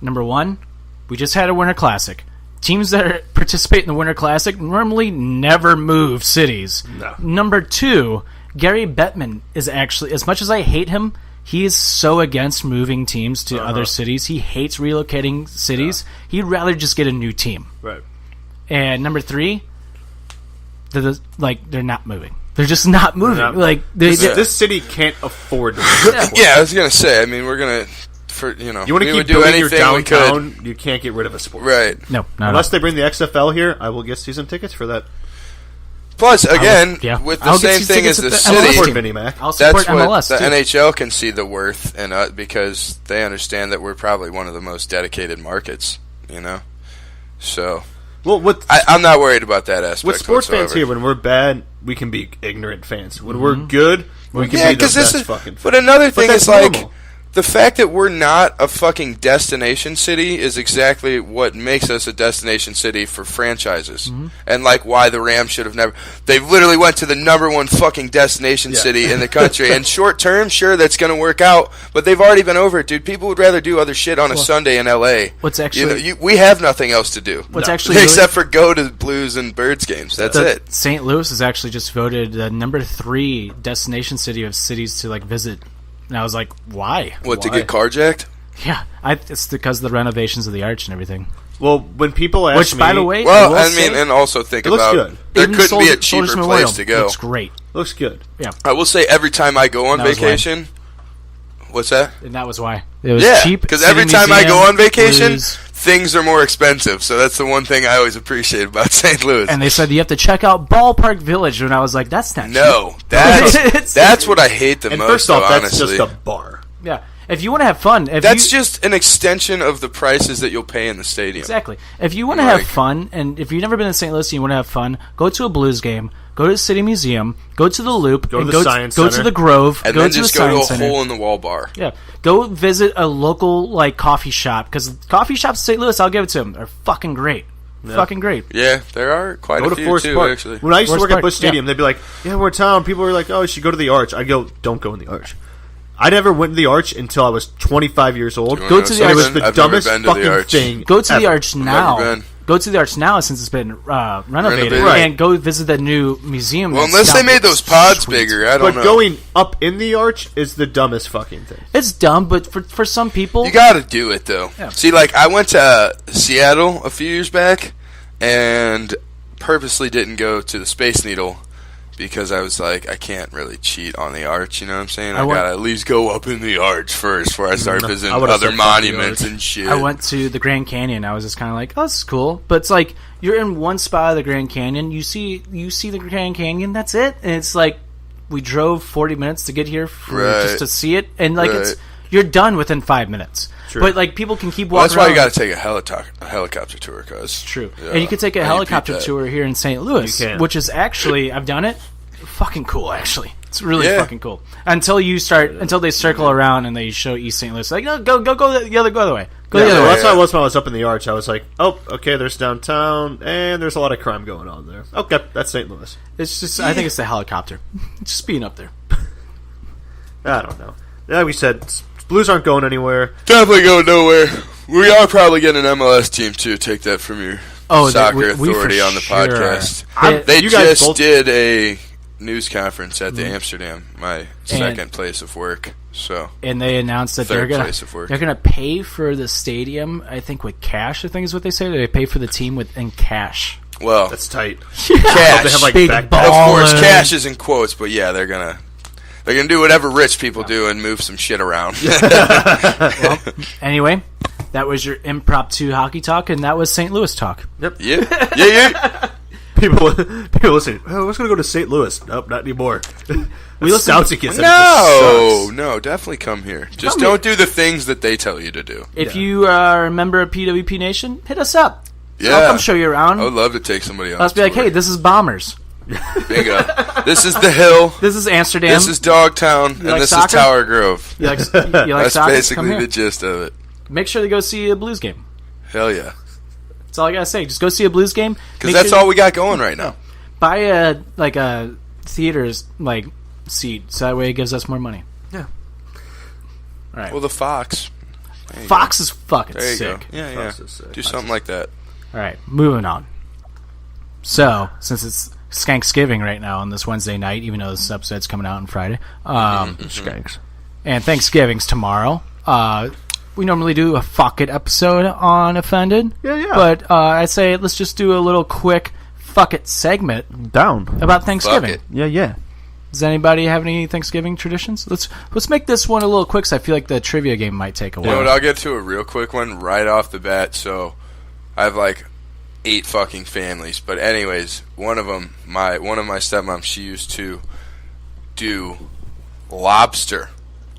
number one, we just had a Winter Classic. Teams that participate in the Winter Classic normally never move cities. No. Number two, Gary Bettman is actually, as much as I hate him, he is so against moving teams to other cities. He hates relocating cities. He'd rather just get a new team. Right. And number three, they're not moving. They're just not moving. Like this city can't afford to move. Yeah, I was gonna say. I mean, we're gonna, you want to keep doing your downtown. You can't get rid of a sport, right? No, unless they bring the XFL here, I will get season tickets for that. Plus, again, with the same thing as the city, I'll support MLS, the NHL can see the worth in it because they understand that we're probably one of the most dedicated markets. You know, so. Well, I'm not worried about that aspect. With sports fans here, when we're bad, we can be ignorant fans. When we're good, we can be the best fucking fans. But another thing is like the fact that we're not a fucking destination city is exactly what makes us a destination city for franchises. And like why the Rams should have never... They literally went to the number one fucking destination city in the country. And short term, sure, that's going to work out. But they've already been over it, dude. People would rather do other shit on a Sunday in L.A. What's actually... we have nothing else to do. Except for go to Blues and Birds games. That's it. St. Louis is actually just voted the number 3 destination city of cities to like visit. And I was like, why? To get carjacked? Yeah, it's because of the renovations of the arch and everything. Well, when people ask me... by the way... Well, I mean, and also think about... Good. There couldn't be a cheaper place to go. Looks great. Looks good. Yeah. I will say every time I go on vacation... What's that? And that was why. It was cheap. Because every time I go on vacation... Things are more expensive, so that's the one thing I always appreciate about St. Louis. And they said you have to check out Ballpark Village, and I was like, that's not cheap. No, that's what I hate the most, first off, honestly. That's just a bar. Yeah. If you want to have fun... That's just an extension of the prices that you'll pay in the stadium. Exactly. If you want to have fun, and if you've never been to St. Louis and you want to have fun, go to a Blues game, go to the City Museum, go to the Loop, go to the Science Center. Go to the Grove, and go then to just the go Science to a hole-in-the-wall bar. Yeah. Go visit a local like coffee shop, because coffee shops in St. Louis, I'll give it to them, are fucking great. Yeah. Fucking great. Yeah, there are quite a few, too, actually. When I used to work at Busch Stadium, they'd be like, yeah, we're in town. People were like, oh, you should go to the Arch. I'd go, don't go in the Arch. I never went to the Arch until I was 25 years old. Go to the It Arch. was the I've dumbest never been to the fucking Arch. thing. Go to the ever. Arch Never now. been. Go to the Arch now since it's been renovated, Right. and go visit the new museum. Well, that's unless they down- made those pods bigger, I don't But know. going up in the Arch is the dumbest fucking thing. It's dumb, but for some people, You gotta do it though. Yeah. See, like I went to Seattle a few years back, and purposely didn't go to the Space Needle because I was like, I can't really cheat on the Arch. You know what I'm saying? I went- gotta at least go up in the Arch first before I start visiting I would've other said fuck the monuments Arch. and shit. I went to the Grand Canyon. I was just kind of like, oh, this is cool. But it's like you're in one spot of the Grand Canyon. You see the Grand Canyon. That's it. And it's like we drove 40 minutes to get here just to see it, and like Right. you're done within 5 minutes. True. But like people can keep Well, walking. that's why you around. gotta take a helicopter tour, cuz. True. Yeah. And you could take a I helicopter repeat that. tour here in St. Louis, You can. which is actually I've done it. Fucking cool, actually. It's really Yeah. fucking cool. Until they circle around and they show East St. Louis. Like, no, go the other way. Go the Yeah, other way. that's how it was when I was up in the Arch. I was like, oh, okay, there's downtown, and there's a lot of crime going on there. Okay, that's St. Louis. It's just I think it's the helicopter. It's just being up there. I don't know. Yeah, we said Blues aren't going anywhere. Definitely going nowhere. We are probably getting an MLS team too. Take that from your soccer we for authority on the sure podcast. are. They You guys just both- did a news conference at the Amsterdam, my second place of work. So And they announced that Third place of work. they're gonna pay for the stadium. I think with cash. I think is what they say. They pay for the team in cash. well, That's tight. cash. They have like Big backpacks. ball. Of course, Baller. cash is in quotes, but yeah, they're gonna do whatever rich people do and move some shit around. Anyway, that was your impromptu hockey talk, and that was St. Louis talk. yeah. People listening. Oh, I was going to go to St. Louis. Nope, not anymore. We listen- Stoutsy gets it. No, definitely come here. Just Come don't do the things that they tell you to do. If you are a member of PWP Nation, hit us up. Yeah, I'll come show you around. I would love to take somebody on. Let's be like, hey, this is Bombers. bingo. This is the Hill. This is Amsterdam. This is Dogtown, and like this soccer? is Tower Grove. You like That's soccer? Come basically here. the gist of it. Make sure to go see a Blues game. Hell yeah, That's all I gotta say. Just go see a Blues game. because that's all we got going right now. Buy a theater's seat, so that way it gives us more money. Yeah. All right. Well, the Fox. There you Fox is fucking go. There you sick. go. Yeah. Fox is sick. Do something like that. All right, moving on. So, since it's Skanksgiving right now on this Wednesday night, even though this episode's coming out on Friday, Skanks. and Thanksgiving's tomorrow, we normally do a fuck it episode on Offended. Yeah. But I'd say let's just do a little quick fuck it segment Down. about Thanksgiving. it. Yeah. Does anybody have any Thanksgiving traditions? Let's make this one a little quick, so I feel like the trivia game might take a You know while. what? I'll get to a real quick one right off the bat. So, I have 8 fucking families, but anyways, one of them, one of my stepmoms, she used to do lobster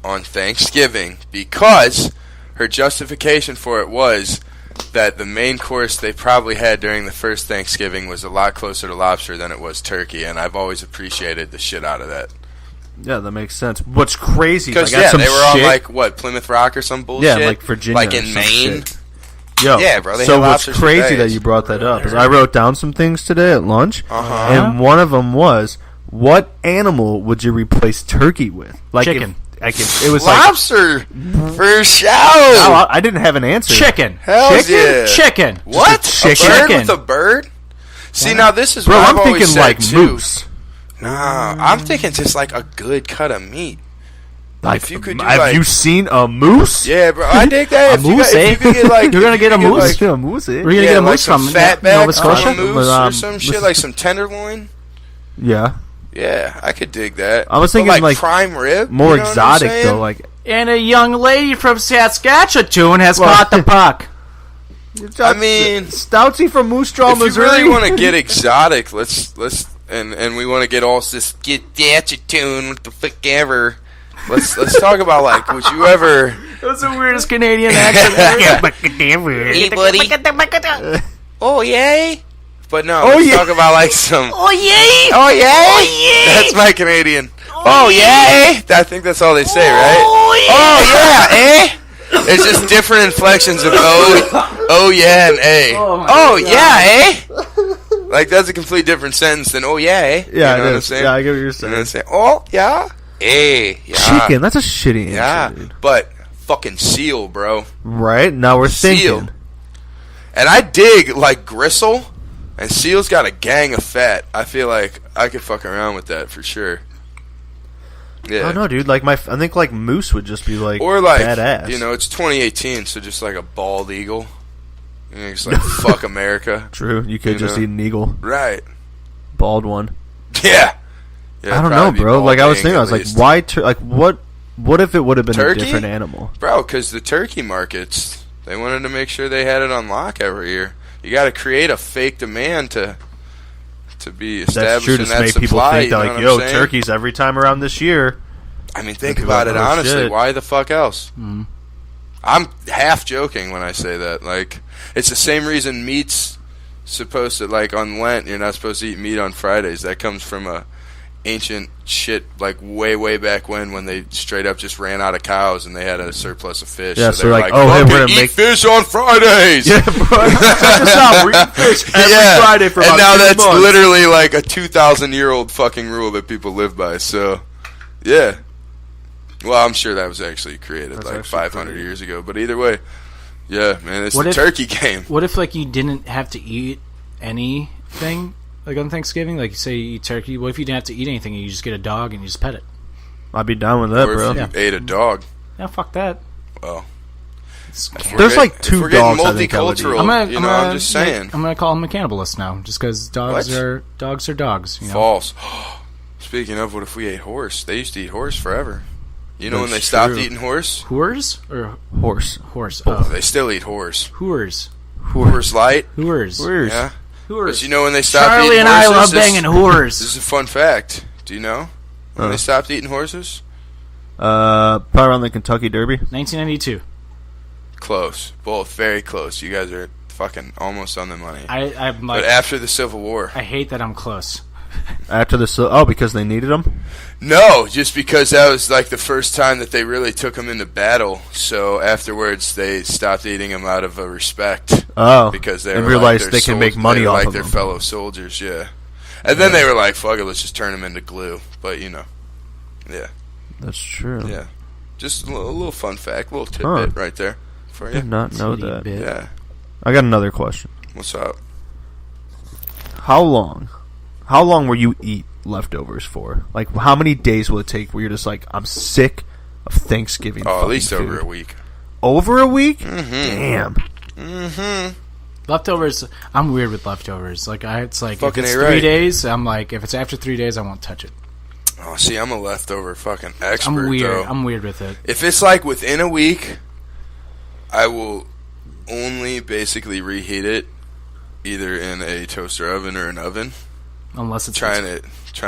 on Thanksgiving because her justification for it was that the main course they probably had during the first Thanksgiving was a lot closer to lobster than it was turkey, and I've always appreciated the shit out of that. Yeah, that makes sense. What's crazy? Because I got some they were shit. on Plymouth Rock or some bullshit. Yeah, like Virginia, like or in some Maine. shit. Yo, Yeah, bro, they so have what's lobsters for crazy that days. you brought that up is I wrote down some things today at lunch, Uh-huh. and one of them was, what animal would you replace turkey with? Chicken. It was Lobster for show. I didn't have an answer. Chicken. Hell yeah. Chicken. What? Chicken? A bird Chicken. with a bird? See, now this is Bro, what I'm I've always thinking said like too. moose. Nah, I'm thinking just like a good cut of meat. Like, If you could do, have like- you seen a moose? Yeah, bro, I dig that. If you moose, got- if you could get like, You're gonna if get you a could moose? like- Yeah, a moose. We're gonna yeah, get a like moose some from fat back Nova Scotia. from a moose But, or some shit, listen- like some tenderloin. Yeah, Yeah, I could dig that. I was But, thinking, like, prime rib, more you know what I'm exotic saying? though. Like, And a young lady from Saskatchewan has caught the puck. I mean, Stoutsy from Moose Jaw, if you Missouri. really want to get exotic, let's and we want to get all this get attitude with the fuck ever. Let's talk about would you ever? That's the weirdest Canadian accent ever. Hey, buddy. Oh yay! But no, Oh, let's yeah. talk about some. Oh yay! Oh yay! That's my Canadian. Oh yay! I think that's all they say, right? Oh yeah, eh? It's just different inflections of oh yeah, and a. Oh yeah, eh? Like that's a complete different sentence than oh yeah, eh? Yeah, you know it what I'm is. saying? Yeah, I get what you're You know what I'm saying. saying? Oh yeah. Yeah. Chicken. That's a shitty answer, Yeah, dude. but fucking seal, bro. Right? Now we're Seal. thinking. And I dig, like, gristle, and seal's got a gang of fat. I feel like I could fuck around with that for sure. Yeah. I don't know, dude. Like I think like moose would just be like, Or like, badass. you know, it's 2018, so just like a bald eagle. You know, it's like, fuck America. True. You could just know? eat an eagle, Right. bald one. Yeah. I don't know, bro. Like I was thinking, I was like, why? What if it would have been Turkey? a different animal? Bro, because the turkey markets, they wanted to make sure they had it on lock every year. You got to create a fake demand to be established That's true. in To that make supply. people think You that, know like, what yo, I'm saying? turkeys every time around this year. I mean, think People about are it like, oh, honestly. shit. Why the fuck else? I'm half joking when I say that. Like, it's the same reason meat's supposed to, like, on Lent, you're not supposed to eat meat on Fridays. That comes from a ancient shit, like, way back when they straight up just ran out of cows and they had a surplus of fish. Yeah, so so they were like, oh, hey, "Fucking we're gonna eat make fish on Fridays. Yeah, bro. Check us out. We're eating fish every Friday for about and now 2 that's months. literally like a 2,000-year-old fucking rule that people live by. So, yeah. Well, I'm sure that was actually created That's like actually 500 pretty- years ago. But either way, yeah, man, it's What the if- turkey game. What if, like, you didn't have to eat anything, like, on Thanksgiving? Like, say you eat turkey. What if you didn't have to eat anything and you just get a dog and you just pet it? I'd be down with that, Or bro. if you ate a dog. Yeah, fuck that. Well, It's if we're There's get- like if 2 we're getting dogs I think I would eat. multicultural. I'm just saying. I'm gonna call him a cannibalist now, just because dogs What? are dogs. You know? False. Speaking of, what if we ate horse? They used to eat horse forever. You know when they That's stopped true. eating horse? Whores or Horse. horse? Oh, Oh, they still eat horse. whores. Horse light. Whores. Where's Yeah. But Whores. you know when they stopped Charlie eating and I horses? love banging This whores. is a fun fact. Do you know when Huh. they stopped eating horses? probably around the Kentucky Derby. 1992. Close. Both very close. You guys are fucking almost on the money. I'm like, But after the Civil War. I hate that I'm close. After the because they needed them. No, just because that was like the first time that they really took them into battle. So afterwards, they stopped eating them out of a respect. Oh, Because they and were realized like they can make money they were off like of their them. fellow soldiers, yeah. And then they were like, "Fuck it, let's just turn them into glue." But you know, yeah, That's true. yeah. Just a little fun fact, a little tidbit right there for I you. did not know Titty that. bit. Yeah. I got another question. What's up? How long will you eat leftovers for? Like, how many days will it take where you're just like, I'm sick of Thanksgiving? Oh, at fucking least food? over a week. Over a week? Mm-hmm. Damn. Mm-hmm. Leftovers. I'm weird with leftovers. Like it's like Fucking if it's A 3 right. days, I'm like, if it's after 3 days, I won't touch it. Oh, see, I'm a leftover fucking expert. I'm weird. Though. I'm weird with it. If it's like within a week, I will only basically reheat it, either in a toaster oven or an oven. Unless it's Trying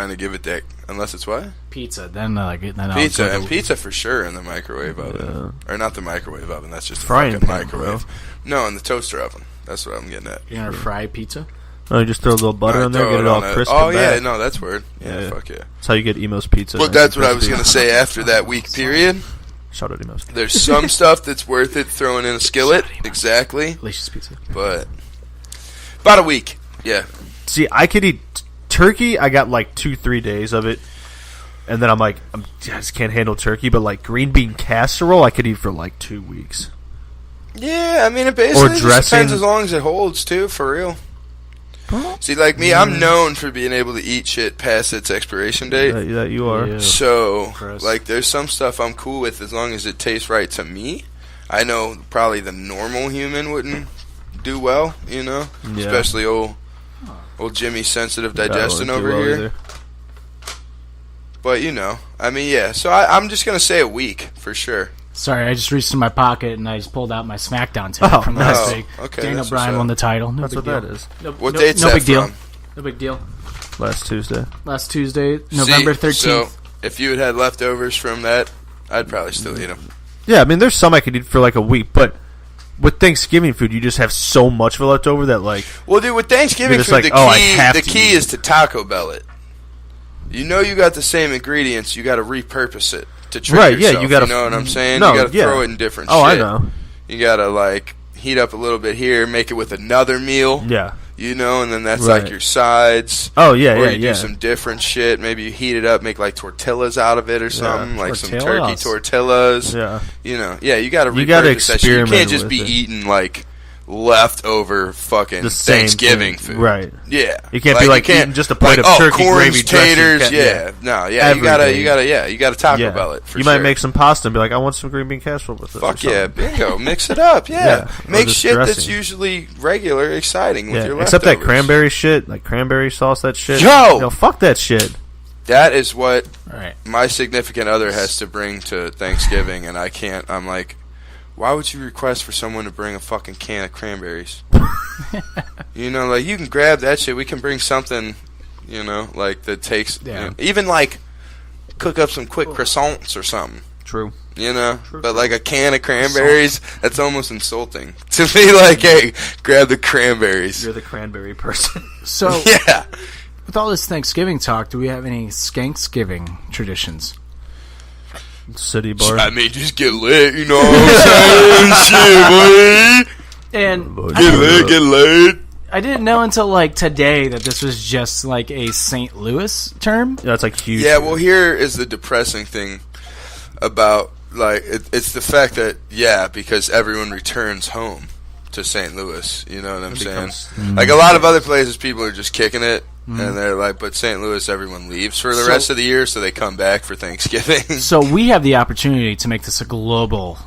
to give it that. Unless it's what? pizza, then I'll Pizza go and to- pizza for sure in the microwave oven, or not the microwave oven. That's just a Frying fucking pan, microwave. No, in the toaster oven. That's what I'm getting at. You're gonna fry pizza? Oh, you just throw a little butter in there, Throw get it all on a- crisp Oh and yeah, back. no, that's weird. Yeah, Yeah. fuck yeah. That's how you get Emo's Pizza. But nice that's and what I was crispy. gonna say. After that week period, Shout out Emo's. there's some stuff that's worth it throwing in a skillet. Exactly, Delicious pizza. but about a week. Yeah. See, I could eat turkey. I got like 2-3 days of it, and then I just can't handle turkey. But like green bean casserole, I could eat for like 2 weeks. Yeah, I mean, it basically just dressing. depends as long as it holds, too, for real. See, like me, I'm known for being able to eat shit past its expiration date. That you are. Yeah. So, Gross. like, there's some stuff I'm cool with as long as it tastes right to me. I know probably the normal human wouldn't do well, you know? Yeah. Especially old Jimmy's sensitive digestion That won't over do well here. either. But, you know, I mean, yeah. So I'm just going to say a week, for sure. Sorry, I just reached in my pocket and I just pulled out my SmackDown ticket Oh, from nice. last week. Okay, Daniel that's Bryan what's won up. the title. No That's big what deal. that is. No, What no, date's no that big deal. from? No big deal. Last Tuesday. Last Tuesday, November 13th. So, if you had leftovers from that, I'd probably still eat them. Yeah, I mean, there's some I could eat for like a week, but with Thanksgiving food, you just have so much for left over that like Well, dude, with Thanksgiving You're just food, like, oh, I have the to key eat is to Taco Bell it. You know you got the same ingredients, you got to repurpose it to trick Right, yeah, yourself. you gotta- know what I'm saying? No, you got to yeah. throw it in different Oh, shit. I know. You got to, like, heat up a little bit here, make it with another meal. Yeah. you know, and then that's Right. like your sides. Oh, yeah, or yeah, you yeah. do some different shit. Maybe you heat it up, make like tortillas out of it or something, like some turkey Tortillas. tortillas. Yeah. You know, yeah, you got to You gotta repurpose that shit. You experiment can't just with be it. eating like leftover fucking The same Thanksgiving thing. food. Right. Yeah. You can't be like eating just a plate of turkey, corns, gravy, dressing, taters. ca- Yeah. No, yeah, Everything. you gotta Taco Bell it for You sure. might make some pasta and be like, I want some green bean casserole with it. Fuck or yeah, something. bingo. Mix it up, yeah. Yeah, or Make just shit that's dressing. usually regular exciting with your Except that leftovers. cranberry shit, like cranberry sauce, that shit. Yo! Fuck that shit. That is what All right. my significant other has to bring to Thanksgiving, and I can't. I'm like, why would you request for someone to bring a fucking can of cranberries? You know, like, you can grab that shit. We can bring something, you know, like, that takes, you know, even, like, cook up some quick croissants or something. True. You know? But, like, a can of cranberries, that's almost insulting. To be like, hey, grab the cranberries. You're the cranberry person. So, Yeah. with all this Thanksgiving talk, do we have any Skanksgiving traditions? City bar. I mean, just get lit, you know what I'm saying? Shit, boy. And Get lit, get laid. I didn't know until like today that this was just like a St. Louis term. Yeah, it's like huge. Yeah, well, here is the depressing thing about, like, it's the fact that, yeah, because everyone returns home to St. Louis, you know what I'm saying? Like, a lot of other places, people are just kicking it, and they're like, but St. Louis, everyone leaves for the rest of the year, so they come back for Thanksgiving. So we have the opportunity to make this a global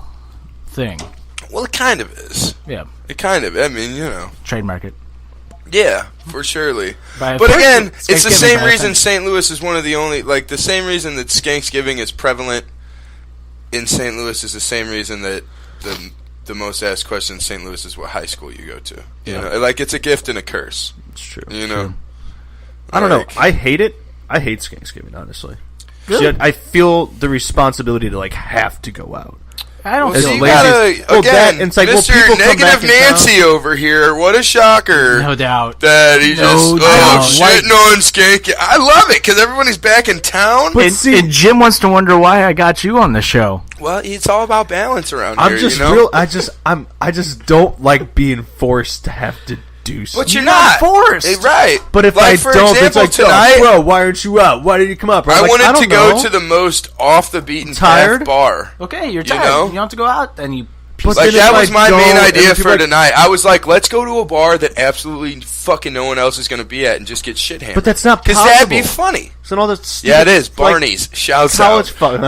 thing. Well, it kind of is. Yeah, It kind of, I mean, you know. trademark it. Yeah, for surely. But But again, first, it's the Thanksgiving same by reason offense. St. Louis is one of the only, like, the same reason that Skanksgiving is prevalent in St. Louis is the same reason that the most asked question in St. Louis is what high school you go to. You know, like, it's a gift and a curse. It's true. You know? I don't know. Like- I hate it. I hate Thanksgiving, honestly. Yet I feel the responsibility to, like, have to go out. I don't Well, feel so you lazy. gotta, Well, again, that- it's like, well, Mr. people come Negative back in town. Nancy over here, what a shocker. no doubt. That he No just, doubt. shitting on Skank. I love it, because everybody's back in town. And Jim wants to wonder why I got you on the show. Well, it's all about balance around I'm here, just you know? real. I just don't like being forced to have to do something. But you're not forced. Right. But if like, I for don't, example, it's like, tonight, bro, why aren't you out? Why did you come out? Bro? I I'm like, wanted to don't go know. to the most off the beaten Tired? path bar. Okay, you're You tired. know? You don't have to go out, then you. But Like, then that if was I my go, main and idea then people for are like, tonight. I was like, let's go to a bar that absolutely fucking no one else is going to be at and just get shit hammered. But that's not because possible. that'd be funny. So all that Yeah, it is. like, Barney's. Shouts college out. fun.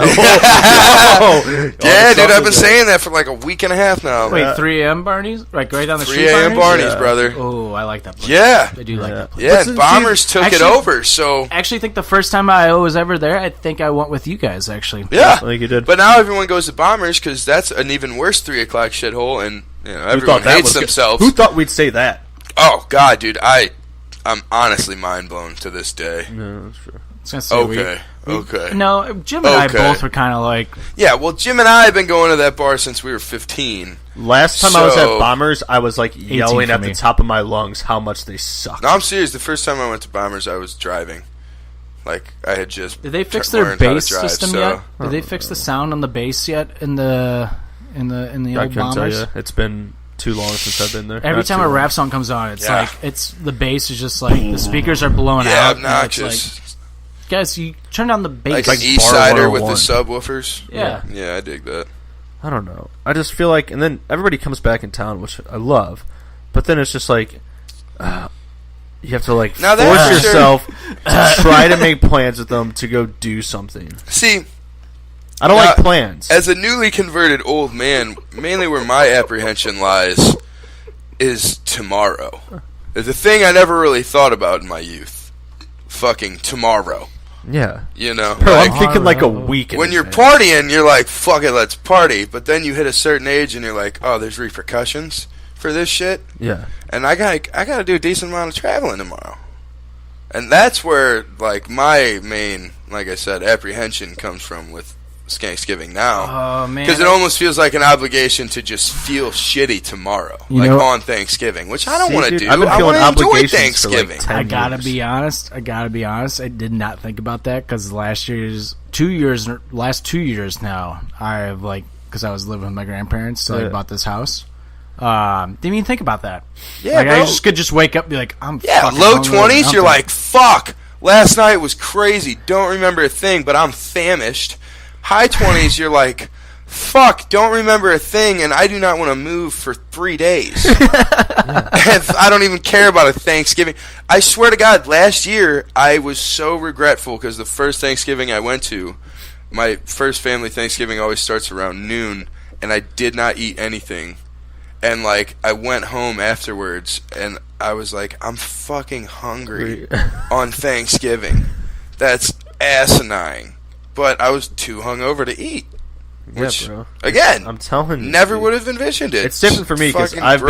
Yeah, dude, I've been saying that for like a week and a half now. Wait, 3 a.m. Barney's? Like right down the 3 street? a.m. Barney's, Yeah. brother. Oh, I like that place. Yeah. I do like that place. Yeah, But and since Bombers took it actually- over, so... I actually think the first time I was ever there, I think I went with you guys, actually. Yeah. I think you did. But now everyone goes to Bombers because that's an even worse 3 o'clock shithole, and you know, Who everyone thought that hates was good? themselves. Who thought we'd say that? Oh, God, dude, I'm honestly mind-blown to this day. No, that's true. I was gonna say Okay. No, Jim and I Okay. both were kind of like, Yeah, well, Jim and I have been going to that bar since we were 15. Last time I was So- at Bombers, I was like yelling for at me. the top of my lungs how much they suck. No, I'm serious. The first time I went to Bombers, I was driving. Like, I had just did they fix learned their how to bass drive, system so- yet? Did they fix the sound on the bass yet in the I old couldn't tell Bombers? you. It's been too long since I've been there. Every Not time too a long. rap song comes on, it's Yeah. like the bass is just like the speakers are blowing Yeah, out. and it's obnoxious. like, guys, you turn down the bass. Like, an Bar East-Sider with the 101. subwoofers. yeah. Yeah, I dig that. I don't know. I just feel like, and then everybody comes back in town, which I love, but then it's just like, you have to like Now force that's for sure. yourself to try to make plans with them to go do something. See, I don't Now, like plans. as a newly converted old man, mainly where my apprehension lies is tomorrow. There's a thing I never really thought about in my youth. Fucking tomorrow. Yeah. You know? Bro, like, I'm thinking like a week. in when you're advance. partying, you're like, fuck it, let's party. But then you hit a certain age and you're like, oh, there's repercussions for this shit. Yeah. And I gotta do a decent amount of traveling tomorrow. And that's where, like, my main, like I said, apprehension comes from with Thanksgiving now. Oh man, Because it almost feels like an obligation to just feel shitty tomorrow, You like know- on Thanksgiving, which I don't See, want to dude, do. I've been I feeling want to enjoy obligations Thanksgiving. for like 10 I gotta years. be honest. I did not think about that because last 2 years now, I've like, because I was living with my grandparents, so I Yeah. bought this house. Didn't even think about that. Yeah, like bro. I just could wake up and be like, I'm fucking low hungry, 20s, I'm you're like, fuck, last night was crazy, don't remember a thing, but I'm famished. High 20s, you're like, fuck, don't remember a thing, and I do not want to move for 3 days. I don't even care about a Thanksgiving. I swear to God, last year, I was so regretful because the first Thanksgiving I went to, my first family Thanksgiving always starts around noon, and I did not eat anything. And, like, I went home afterwards, and I was like, I'm fucking hungry on Thanksgiving. That's asinine. But I was too hungover to eat. Which, bro. again, I'm telling you, never dude. would have envisioned it. It's different for me because I've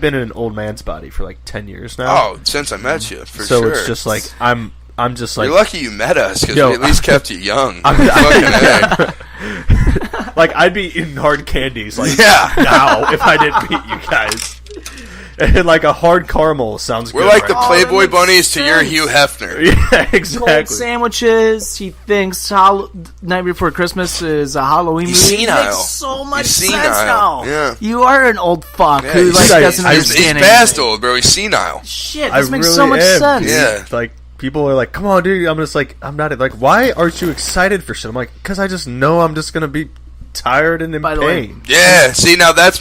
been in an old man's body for like 10 years now. Oh, since I met you, for so sure. it's just like I'm just like, you're lucky you met us because we at least kept you young. Like I'd be eating hard candies like Yeah. now if I didn't meet you guys. And like a hard caramel sounds We're good. like right the now. Playboy that makes bunnies to your sense. Hugh Hefner. Yeah, Cold exactly. sandwiches. He thinks Night Before Christmas is a Halloween movie. He's It senile. makes so much He's sense senile. now. Yeah. You are an old fuck Yeah, who he's- like doesn't he's He's understand past anything. old, bro. He's senile. Shit, I this makes really so much am, sense. dude. Yeah. Like people are like, "Come on, dude." I'm just like, I'm not like, why aren't you excited for shit? I'm like, because I just know I'm just gonna be tired and in By the way, pain. Yeah, see, now that's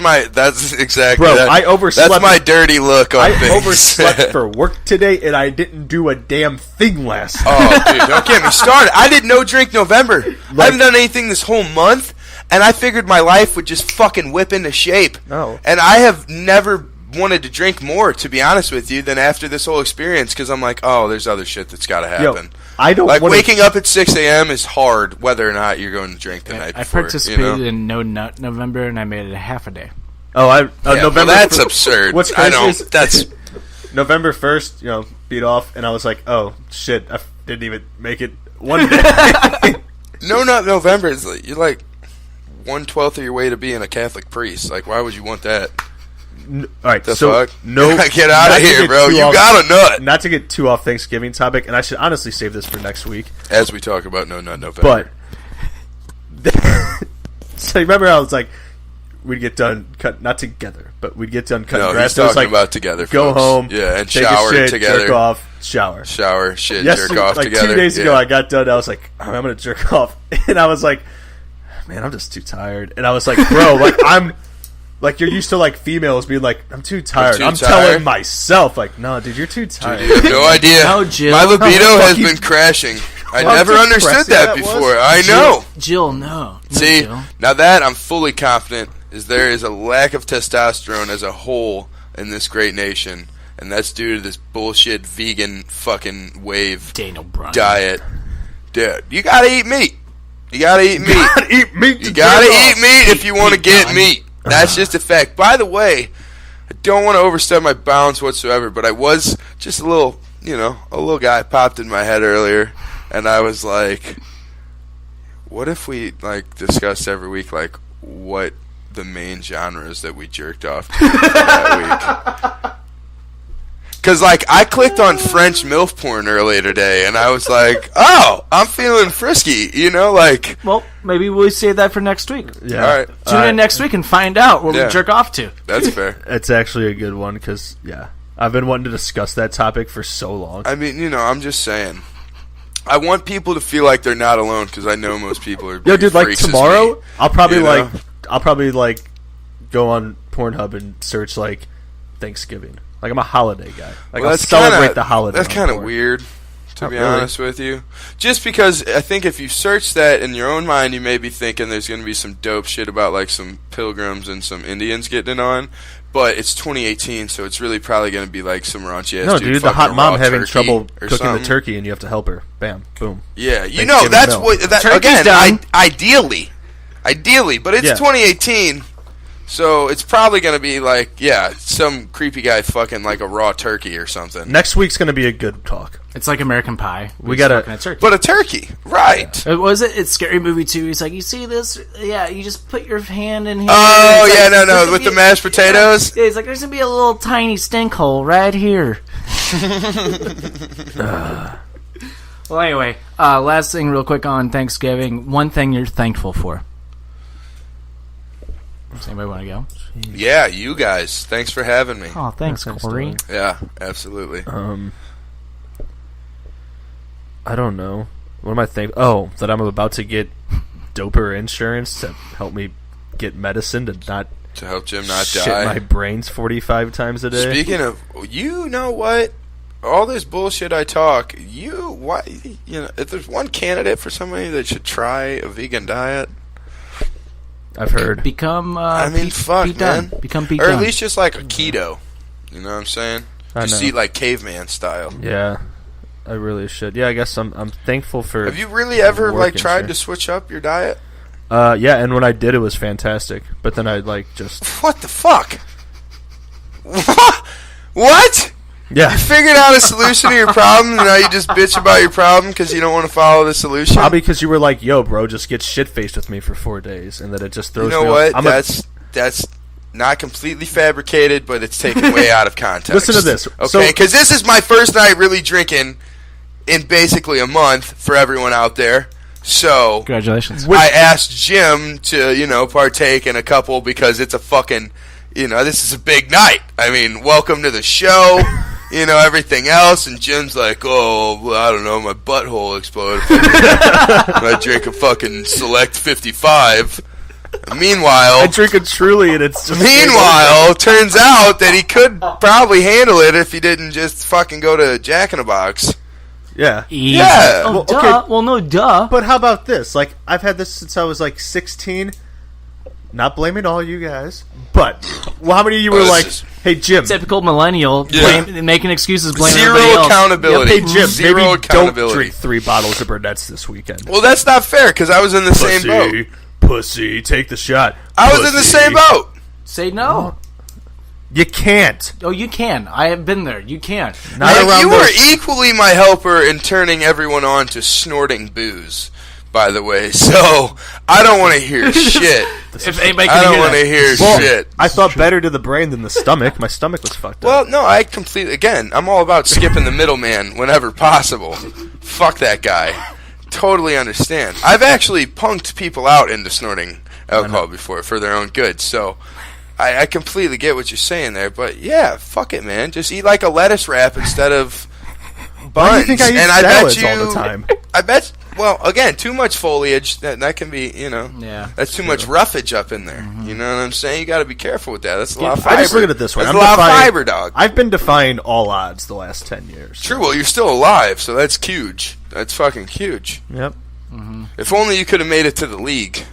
exactly Bro, that. I overslept. That's my dirty look on I things. overslept for work today, and I didn't do a damn thing last night. Oh, dude, don't get me started. I did no drink November. I haven't done anything this whole month, and I figured my life would just fucking whip into shape. Oh. And I have never wanted to drink more, to be honest with you, than after this whole experience, because I'm like, oh, there's other shit that's got to happen. I don't like wanna- waking up at 6 a.m. is hard, whether or not you're going to drink the night I before. participated in No Nut November, and I made it a half a day. Oh, Yeah, November. well, that's absurd. What's I crazy don't. is That's November 1st, beat off, and I was like, oh shit, I didn't even make it one day. no, not November. It's like, you're like 1/12 of your way to being a Catholic priest. Like, why would you want that? All right, The so fuck? no, Get out not of to here, get bro. too You off- got a nut. Not to get too off Thanksgiving topic, and I should honestly save this for next week. As we talk about No Nut November. But so remember, I was like, we'd get done cut not together, but we'd get done cutting No, grass. he's It was talking like, about together, go folks. home, Yeah, and take shower a shit, together. jerk off, shower. Shower, shit, Yes, jerk off like together. 2 days ago, Yeah. I got done. I was like, I'm gonna jerk off, and I was like, man, I'm just too tired. And I was like, bro, like I'm. Like, you're used to, like, females being like, I'm too tired. too I'm tired? telling myself, like, no, dude, you're too tired. You have no idea. No, Jill. My libido No, has fuck been crashing. I How never understood depressing that that was. before. I know. Jill, no. See, Jill. now that I'm fully confident is there is a lack of testosterone as a whole in this great nation, and that's due to this bullshit vegan fucking wave Daniel Bryan. diet. Dude, you gotta eat meat. You gotta eat meat. Eat meat. You gotta eat meat if you want to get meat. That's just a fact. By the way, I don't want to overstep my bounds whatsoever, but I was just a little guy popped in my head earlier, and I was like, what if we, like, discussed every week, like, what the main genres that we jerked off to for that week? Because, like, I clicked on French MILF porn earlier today, and I was like, oh, I'm feeling frisky, like... Well, maybe we'll save that for next week. Yeah. All right. Tune in next week and find out what Yeah. we jerk off to. That's fair. It's actually a good one because, yeah, I've been wanting to discuss that topic for so long. I mean, I'm just saying. I want people to feel like they're not alone because I know most people are. Yo, dude, like freaks as tomorrow, me. I'll probably You know? go on Pornhub and search like Thanksgiving. Like I'm a holiday guy. Like Well, I'll celebrate the holiday. That's on kind of porn. weird, to Not be really. honest with you. Just because I think if you search that in your own mind, you may be thinking there's going to be some dope shit about like some pilgrims and some Indians getting it on. But it's 2018, so it's really probably going to be like some raunchy ass No, dude dude, the fucking hot a mom raw having turkey trouble or cooking something. the turkey, and you have to help her. Bam, boom. Yeah, you Thanksgiving know that's meal. what that Turkey's again. done. Ideally, but it's Yeah. 2018, so it's probably going to be like some creepy guy fucking like a raw turkey or something. Next week's gonna be a good talk. It's like American Pie. We gotta- Fucking a turkey. But a turkey, right? Was it? It's Scary Movie 2. He's like, you see this? Yeah, you just put your hand in here. Oh, It's yeah, like, no, there's gonna with be the mashed potatoes? Yeah, he's like, there's going to be a little tiny stink hole right here. Well, anyway, last thing real quick on Thanksgiving. One thing you're thankful for. Does anybody want to go? Yeah, you guys. Thanks for having me. Oh, thanks, Corey. Yeah, absolutely. I don't know. What am I thinking? Oh, that I'm about to get doper insurance to help me get medicine to help Jim not shit die. my brains 45 times a day. Speaking of, you know what? All this bullshit I talk, if there's one candidate for somebody that should try a vegan diet, I've heard. Become, fuck, man. Become Pete Or at Dunne. least just like a keto. You know what I'm saying? Just eat like caveman style. Yeah, I really should. Yeah, I guess I'm thankful for. Have you really ever work tried insurance. to switch up your diet? Yeah, and when I did, it was fantastic. But then I just. What the fuck? What? Yeah. You figured out a solution to your problem, and now you just bitch about your problem because you don't want to follow the solution? Probably because you were like, yo, bro, just get shit-faced with me for 4 days, and that it just throws me You know off. what? That's not completely fabricated, but it's taken way out of context. Listen to this. Okay, because this is my first night really drinking in basically a month for everyone out there. So Congratulations. I asked Jim to, partake in a couple because it's a fucking, this is a big night. I mean, welcome to the show. Everything else, and Jim's like, oh, well, I don't know, my butthole exploded. I drink a fucking Select 55. Meanwhile, I drink a Truly, and it's just... Meanwhile, turns out that he could probably handle it if he didn't just fucking go to Jack in a Box. Yeah. Yeah. Oh, Well, duh. okay. Well, no, duh. But how about this? Like, I've had this since I was, 16. Not blaming all you guys, but how many of you were this like, is- hey, Jim... Typical millennial, Yeah. making excuses, blaming Zero everybody else. accountability. Hey, Jim, Zero maybe accountability. don't drink 3 bottles of Burnett's this weekend. Well, that's not fair, because I was in the same boat. Pussy, take the shot. I was in the same boat. Say no. You can't. Oh, you can. I have been there. You can. Not And around you were those- equally my helper in turning everyone on to snorting booze, by the way. So, I don't want to hear shit. If anybody I can don't hear want to that. hear Well, shit. I thought better to the brain than the stomach. My stomach was fucked up. Well, no, I completely... Again, I'm all about skipping the middleman whenever possible. Fuck that guy. Totally understand. I've actually punked people out into snorting alcohol before for their own good, so I completely get what you're saying there. But yeah, fuck it, man. Just eat like a lettuce wrap instead of buns. Why do you think I eat and salads all the time? I bet... Well, again, too much foliage, that can be, Yeah. that's too much roughage up in there. You know what I'm saying? You got to be careful with that. That's a lot of fiber. I just look at it this way. That's I'm a lot of defying- fiber, dog. I've been defying all odds the last 10 years. True, well, you're still alive, so that's huge. That's fucking huge. Yep. If only you could have made it to the league.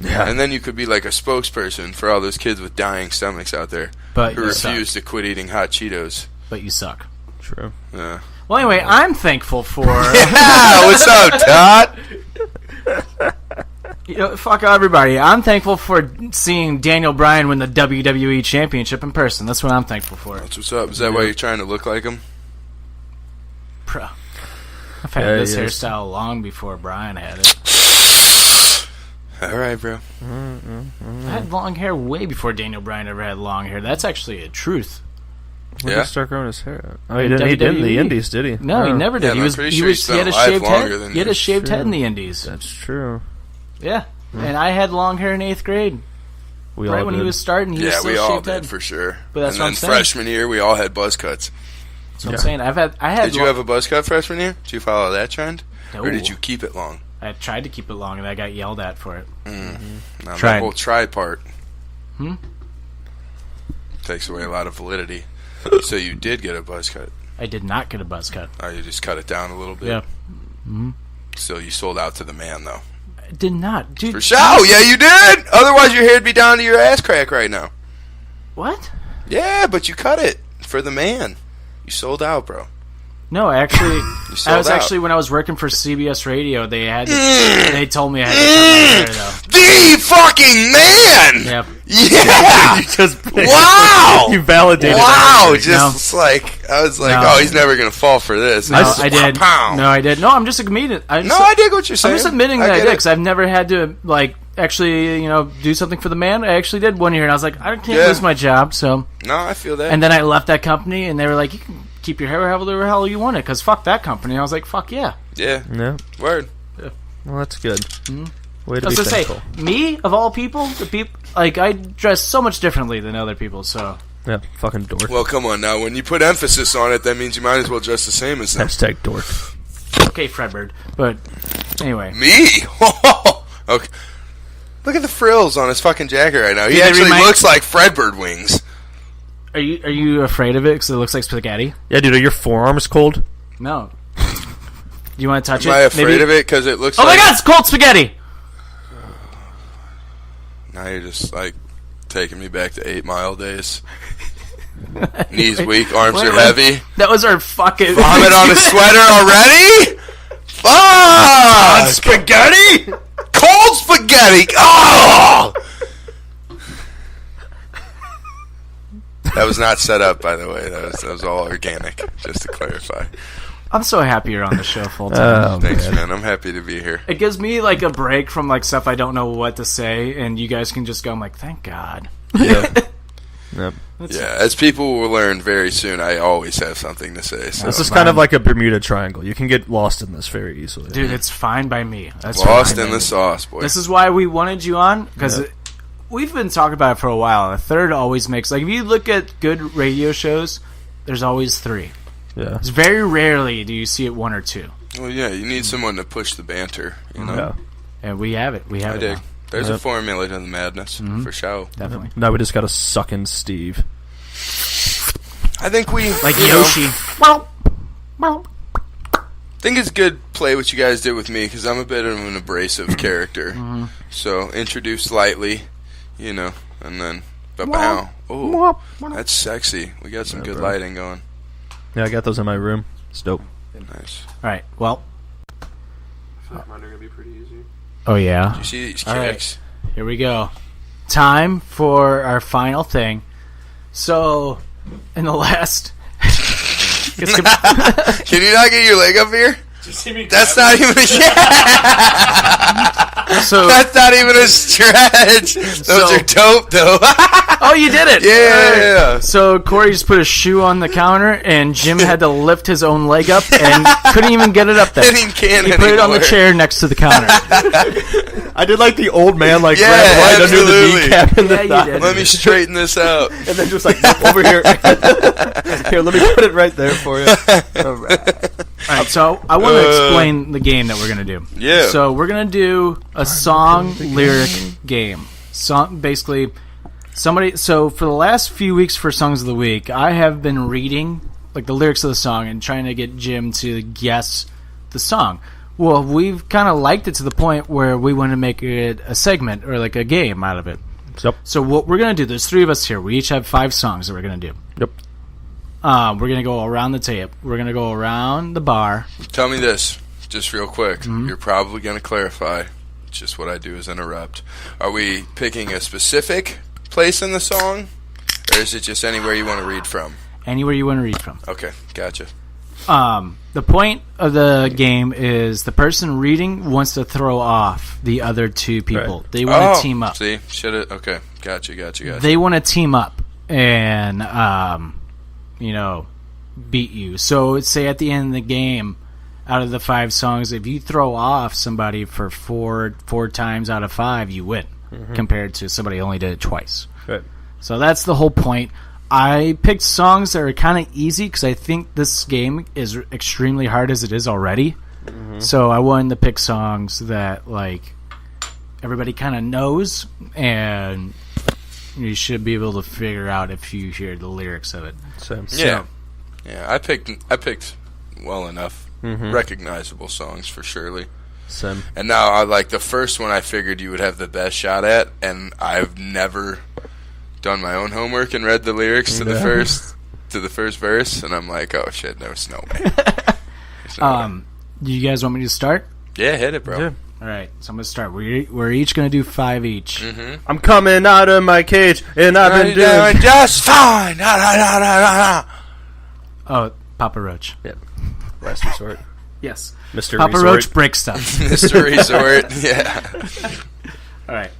Yeah. And then you could be like a spokesperson for all those kids with dying stomachs out there But who you suck. refuse to quit eating hot Cheetos. But you suck. True. Yeah. Well, anyway, I'm thankful for... Yeah, what's up, Todd? fuck everybody. I'm thankful for seeing Daniel Bryan win the WWE Championship in person. That's what I'm thankful for. That's what's up. Is that why you're trying to look like him? Bro. I've had Yeah, this he is. hairstyle long before Bryan had it. All right, bro. I had long hair way before Daniel Bryan ever had long hair. That's actually a truth. When did Yeah. he start growing his hair out? Oh, he didn't in the WWE. Indies, did he? No, he Oh, never did. Yeah, he I'm was pretty he sure was he he had a spent shaved life longer head. than He had a you. shaved head in the True. Indies. That's true. Yeah. And I had long hair in 8th grade. We Right all when did. he was starting, he was Yeah, still we all shaved did head. for sure. But that's and what then I'm saying. freshman year, we all had buzz cuts. That's what I'm saying. I had Did you have a buzz cut freshman year? Did you follow that trend? No. Or did you keep it long? I tried to keep it long and I got yelled at for it. Now, Tried. that whole try part takes away a lot of validity. So you did get a buzz cut. I did not get a buzz cut. Oh, you just cut it down a little bit. Yeah. So you sold out to the man, though. I did not. Dude. For sure. Oh, yeah, you did. Otherwise, your hair'd be down to your ass crack right now. What? Yeah, but you cut it for the man. You sold out, bro. No, actually, sold I was out. actually when I was working for CBS Radio. They had they told me I had to cut my hair The fucking man. though. Yep. Yeah. Wow. You validated Wow. everything. Just like I was like, No. oh, he's never gonna fall for this. No, I did. Pow. No, I did. No, I'm just admitting. No, I dig what you're saying. I'm just admitting I that I get did it. because I've never had to actually do something for the man. I actually did one year, and I was like, I can't Yeah. lose my job. So, No, I feel that. and then I left that company, and they were like, you can keep your hair however the hell you want it, because fuck that company. I was like, fuck yeah. yeah. Yeah. Word. Well, that's good. Way to I was be gonna say, thankful. me of all people, the people, Like, I dress so much differently than other people, so... Yeah, fucking dork. Well, come on now. When you put emphasis on it, that means you might as well dress the same as them. Hashtag dork. Okay, Fredbird. But, anyway. Me? Okay. Look at the frills on his fucking jacket right now. He Dude, actually looks like Fredbird wings. Are you afraid of it because it looks like spaghetti? Yeah, dude, are your forearms cold? No. Do you want to touch it? Am I afraid of it because it looks Oh like... my god, it's cold spaghetti! Now you're just, like, taking me back to 8 Mile days. Knees weak, arms are heavy. That was our fucking... Vomit on a sweater already? Fuck! Spaghetti? Cold spaghetti! Oh! That was not set up, by the way. That was all organic, just to clarify. I'm so happy you're on the show full time. Thanks, man. I'm happy to be here. It gives me like a break from like stuff I don't know what to say, and you guys can just go. I'm like, thank God. Yep. Yep. Yeah, as people will learn very soon, I always have something to say. So. This is kind of like a Bermuda Triangle. You can get lost in this very easily. Dude, it's fine by me. That's lost fine in by the me. sauce, boy. This is why we wanted you on, because we've been talking about it for a while. A third always makes, like, if you look at good radio shows, there's always 3. Yeah. It's very rarely do you see it 1 or 2. Well, yeah, you need someone to push the banter, you know? Yeah. And we have it. We have I it dig. now. There's a formula to the madness, for sure. Definitely. Now we just got to suck in Steve. I think we... Like you know, Yoshi. I think it's good play what you guys did with me, because I'm a bit of an abrasive character. So, introduce lightly, you know, and then... Ba-bow. Oh, that's sexy. We got some good lighting going. Yeah, I got those in my room. It's dope. Nice. All right. Well. I feel like mine are going to be pretty easy. Oh, yeah. You see these All right. kicks? Here we go. Time for our final thing. So, in the last... Can you not get your leg up here? That's not even a So, That's not even a stretch. Those are dope, though. oh, you did it! Yeah. So Corey just put a shoe on the counter, and Jim had to lift his own leg up, and couldn't even get it up there. He can't He put it on the anymore. chair next to the counter. I did like the old man, like Yeah, grab right under absolutely. the kneecap and Yeah, the you thigh. did. Let me straighten this out. And then just like over here. Here, let me put it right there for you. All right, so I want to explain the game that we're gonna do. Yeah. So we're gonna do a song lyric game. Song, basically, somebody. So for the last few weeks for Songs of the Week, I have been reading like the lyrics of the song and trying to get Jim to guess the song. Well, we've kind of liked it to the point where we want to make it a segment or like a game out of it. Yep. So what we're gonna do? There's 3 of us here. We each have 5 songs that we're gonna do. Yep. We're gonna go around the tape. We're gonna go around the bar. Tell me this, just real quick. You're probably going to clarify. Just what I do is interrupt. Are we picking a specific place in the song, or is it just anywhere you want to read from? Anywhere you want to read from. Okay, gotcha. The point of the game is the person reading wants to throw off the other 2 people. Right. They want to team up. See, should have. Okay, gotcha. They want to team up and, beat you. So, say at the end of the game, out of the 5 songs, if you throw off somebody for 4 times out of 5, you win, compared to somebody who only did it twice. Right. So that's the whole point. I picked songs that are kind of easy because I think this game is extremely hard as it is already. So I wanted to pick songs that like everybody kind of knows, and you should be able to figure out if you hear the lyrics of it. Same. Yeah, I picked well enough recognizable songs for surely. Same. And now I like the first one I figured you would have the best shot at, and I've never done my own homework and read the lyrics to the first verse, and I'm like, oh shit, there's no way. There's no way. Do you guys want me to start? Yeah, hit it, bro. Yeah. All right, so I'm gonna start. We're each gonna do 5 each. I'm coming out of my cage, and I've been doing... just fine. Oh, Papa Roach. Yep. Last resort. Yes. Mr. Papa Resort. Roach breaks stuff. Mr. Resort, yeah. All right.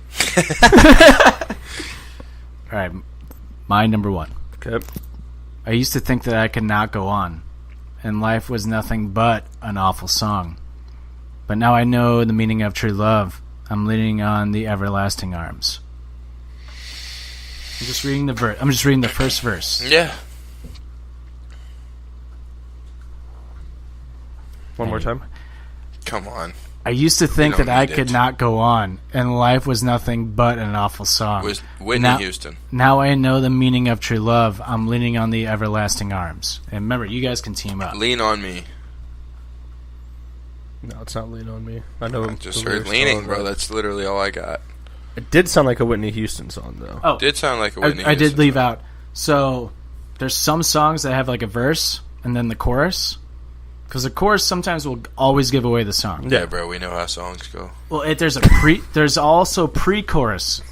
All right. My number 1. Okay. I used to think that I could not go on, and life was nothing but an awful song. But now I know the meaning of true love. I'm leaning on the everlasting arms. I'm just reading the verse. I'm just reading the first verse. Yeah. One more time. Come on. I used to think don't that I need could it. not go on, and life was nothing but an awful song. Was Whitney Now- Houston. Now I know the meaning of true love. I'm leaning on the everlasting arms. And remember, you guys can team up. Lean on me. No, it's not Lean on Me. I know. I just the heard lyrics leaning, well, bro. but That's literally all I got. It did sound like a Whitney Houston song, though. Oh, Did sound like a Whitney I Houston did leave song. out. So there's some songs that have like a verse and then the chorus. Because the chorus sometimes will always give away the song. Yeah, bro. We know how songs go. Well, there's also pre-chorus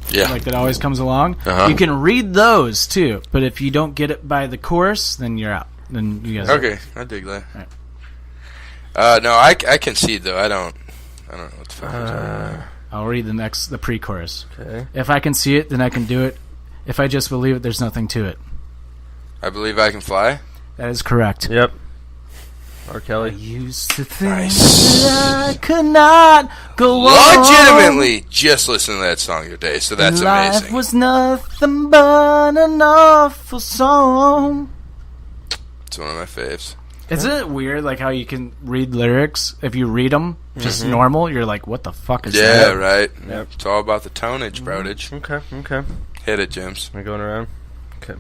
Yeah. like that always comes along. Uh-huh. You can read those too, but if you don't get it by the chorus, then you're out. Then you guys Okay, I dig that. Right. No, I concede though. I don't know what the fuck you're talking about. I'll read the pre-chorus. Okay. If I can see it, then I can do it. If I just believe it, there's nothing to it. I believe I can fly. That is correct. Yep. R. I Kelly. used to think Nice. that I could not go on. Legitimately, just listen to that song today, so that's Life amazing. was nothing but an awful song. It's one of my faves. Isn't it weird, like how you can read lyrics if you read them just normal? You're like, what the fuck is Yeah, that? right. Yep. It's all about the tonnage, brodage. Okay. Hit it, James. Am I going around? Okay.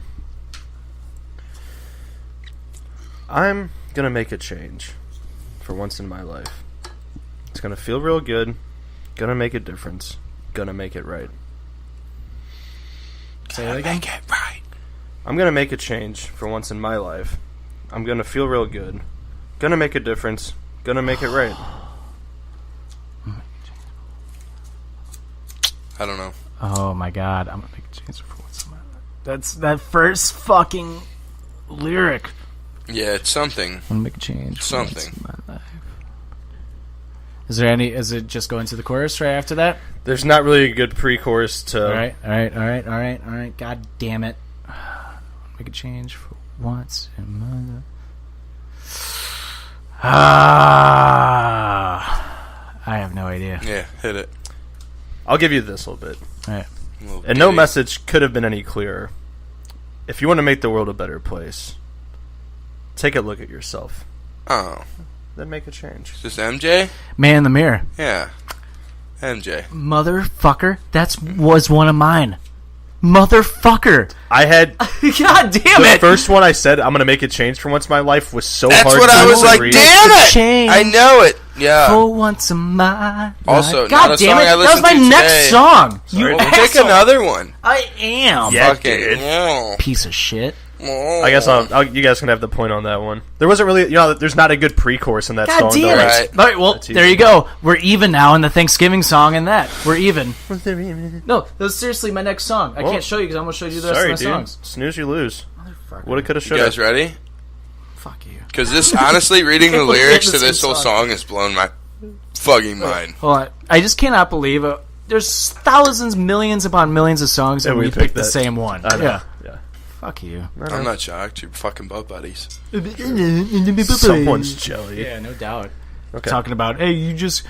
I'm gonna make a change for once in my life. It's gonna feel real good. Gonna make a difference. Gonna make it right. Say it again. Make it right. I'm gonna make a change for once in my life. I'm gonna feel real good. Gonna make a difference. Gonna make it right. I don't know. Oh my god, I'm gonna make a change for once in my life. That's that first fucking lyric. Yeah, it's something. I'm gonna make a change for once Something. in my life. Is it just going to the chorus right after that? There's not really a good pre-chorus to. All right. God damn it. Make a change for once in my life. I have no idea. Yeah, hit it. I'll give you this little bit. All right. Little And no ditty. message could have been any clearer. If you want to make the world a better place, take a look at yourself. Oh, Then make a change. is this MJ? Man in the Mirror. Yeah, MJ. Motherfucker. That was one of mine. Motherfucker. I had God damn the it. first one I said I'm gonna make a change for once in my life was so That's hard what to I was like. read. Damn it! Change. I know it. Yeah. For once in my Also, life. not God a damn song it. I That was listened my to next today. song. You Well, pick asshole. another one. I am. Yeah, Fucking dude. yeah. Piece of shit. I guess you guys can have the point on that one. There wasn't really, there's not a good pre-chorus in that God song. damn though. it. Right. All right, well, That's there easy. you go. We're even now in the Thanksgiving song and that. We're even. No, that was seriously my next song. I Well, can't show you because I'm going to show you the rest Sorry, of my dude. songs. Snooze, you lose. Motherfucker. Woulda, coulda, You shoulda. guys ready? Fuck you. Because this, honestly, reading the Can't believe lyrics to this this whole song. song has blown my fucking mind. Hold on. I just cannot believe it. There's thousands, millions upon millions of songs, and And we we picked picked the that. same one. I know. Yeah. Yeah. Fuck you. I'm not shocked. You're fucking butt buddies. Someone's jelly. Yeah, no doubt. Okay. Talking about, hey, you just...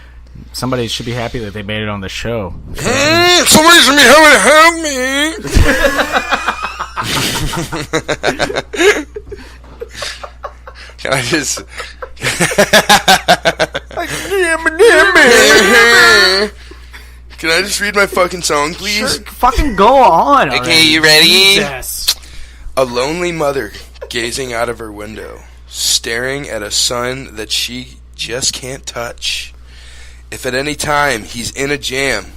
Somebody should be happy that they made it on the show. Somebody should be able to help me. Can I just... Can I just read my fucking song, please? Sure, fucking go on. Okay, already. you ready? Yes. A lonely mother gazing out of her window, staring at a son that she just can't touch. If at any time he's in a jam,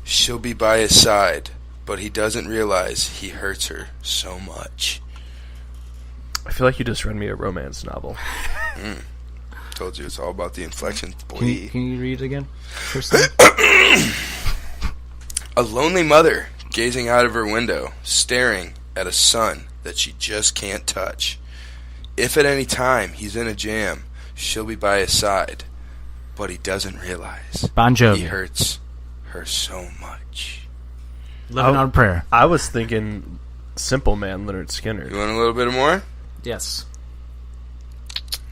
she'll be by his side, but he doesn't realize he hurts her so much. I feel like you just read me a romance novel. Told you it's all about the inflection, boy. Can you read it again? First time? A lonely mother gazing out of her window, staring at a son that she just can't touch. If at any time he's in a jam, she'll be by his side, but he doesn't realize Bon Jovi. he hurts her so much. Living on prayer. I was thinking Simple Man, Leonard Skinner. You want a little bit more? Yes.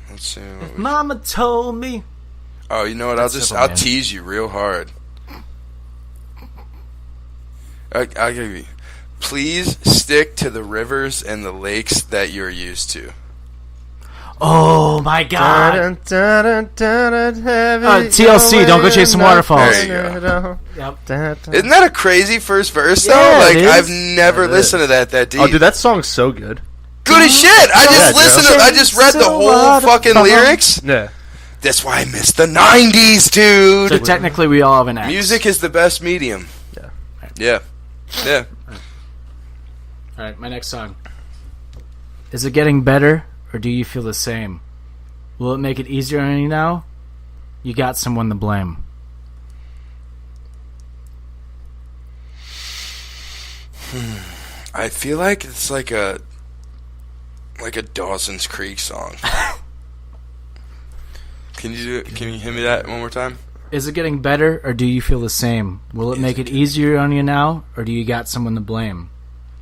Let's see. What we... Mama told me. Oh, you know what? That's I'll Simple Man. tease you real hard. I'll give you. Please stick to the rivers and the lakes that you're used to. Oh my God! TLC, TLC, don't go chasing waterfalls. There you go. Yep. Isn't that a crazy first verse, though? Yeah, Like, it is. I've never listened to that deep. Oh, dude, that song's so good. Good as shit! I just Joe. listened to I just read the whole fucking lyrics. Yeah. That's why I miss the 90s, dude! So technically, we all have an X. Music is the best medium. Yeah. Yeah. Yeah. All right, my next song. Is it getting better, or do you feel the same? Will it make it easier on you now? You got someone to blame. I feel like it's like a Dawson's Creek song. Can you hit me that one more time? Is it getting better, or do you feel the same? Will it make it easier on you now, or do you got someone to blame?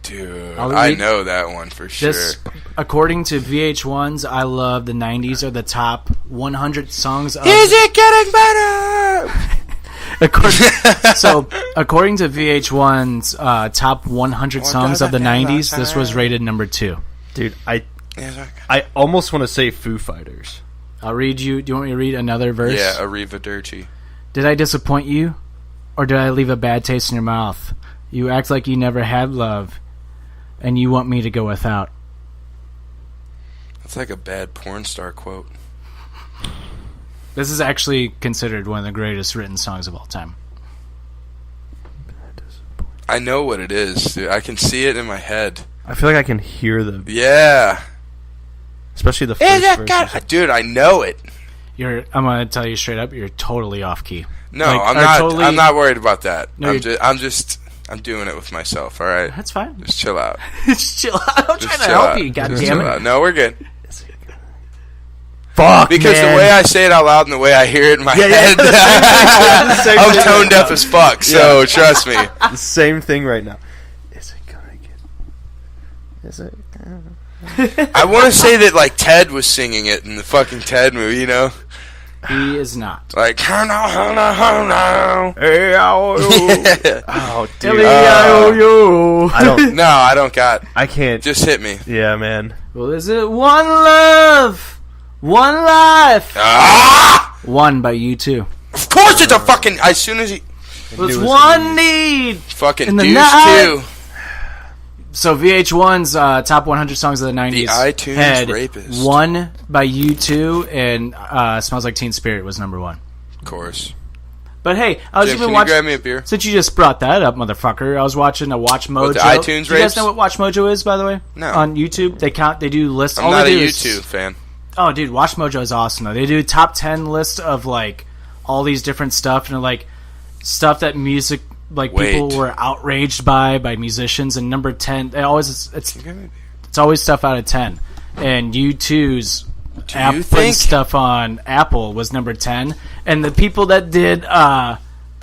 Dude, I'll I read- know that one for sure. This, according to VH1's I Love the 90s, are the top 100 songs of... Is it getting better? According to VH1's top 100 songs of the 90s, this was rated number 2. Dude, I almost want to say Foo Fighters. I'll read you... Do you want me to read another verse? Yeah, Arrivederci. Did I disappoint you? Or did I leave a bad taste in your mouth? You act like you never had love, and you want me to go without. That's like a bad porn star quote. This is actually considered one of the greatest written songs of all time. I know what it is, dude. I can see it in my head. I feel like I can hear the... Yeah. Especially the first verse. Dude, I know it. I'm gonna tell you straight up, you're totally off key. No, Like, I'm or not. totally- I'm not worried about that. No, I'm doing it with myself. All right. That's fine. Just chill out. Just chill out. I'm Just trying to chill help out. you. God Just damn chill it. out. No, we're good. Fuck, Because man. the way I say it out loud and the way I hear it in my head, Same I'm thing tone right deaf now. as fuck. So trust me. The same thing right now. Is it gonna get... Is it... I want to say that like Ted was singing it in the fucking Ted movie, you know? He is not. Like, oh no. Hey, oh, dude. I don't... No, I don't got. I can't... Just hit me. Yeah, man. Well, is it One Love, One Life? Ah! One by U2. Of course it's a fucking. As soon as he Well, it's One Need. fucking In the Deuce night. too. So VH1's top 100 songs of the 90s The iTunes had rapist. One by U2 and Smells Like Teen Spirit was number 1. Of course. But hey, I was Jim, even can you watching. grab me a beer? Since you just brought that up, motherfucker, I was watching a Watch Mojo. What, the iTunes do you guys rapes? know what Watch Mojo is, by the way? No. On YouTube, they do lists. I'm all not they a do YouTube is, fan. Oh, dude, Watch Mojo is awesome though. They do top 10 list of like all these different stuff and like stuff that music people were outraged by musicians. And number 10, it's always stuff out of 10. And U2's putting stuff on Apple was number 10. And the people that did the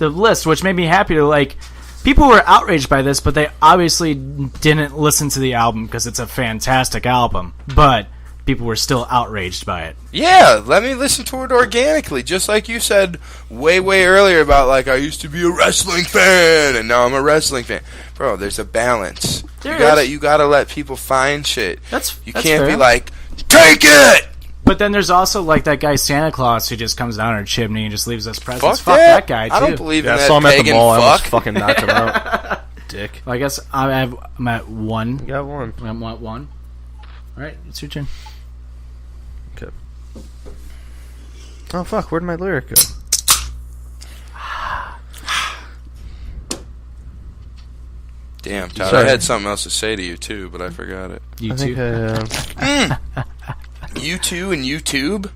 list, which made me happy to like. People were outraged by this, but they obviously didn't listen to the album because it's a fantastic album. But people were still outraged by it. Yeah, let me listen to it organically, just like you said way earlier about like I used to be a wrestling fan and now I'm a wrestling fan. Bro, there's a balance. You gotta let people find shit. You can't fair. be like, take it. But then there's also like that guy Santa Claus who just comes down our chimney and just leaves us presents. Fuck that guy too. I don't believe in I that saw him at the pagan mall. I almost fuck. fucking knocked him out. Dick. Well, I guess I'm at 1. You got one. I'm at 1. All right, it's your turn. Okay. Oh, fuck. Where'd my lyric go? Damn, Todd, Sorry. I had something else to say to you too, but I forgot it. You I too. think U2 and YouTube?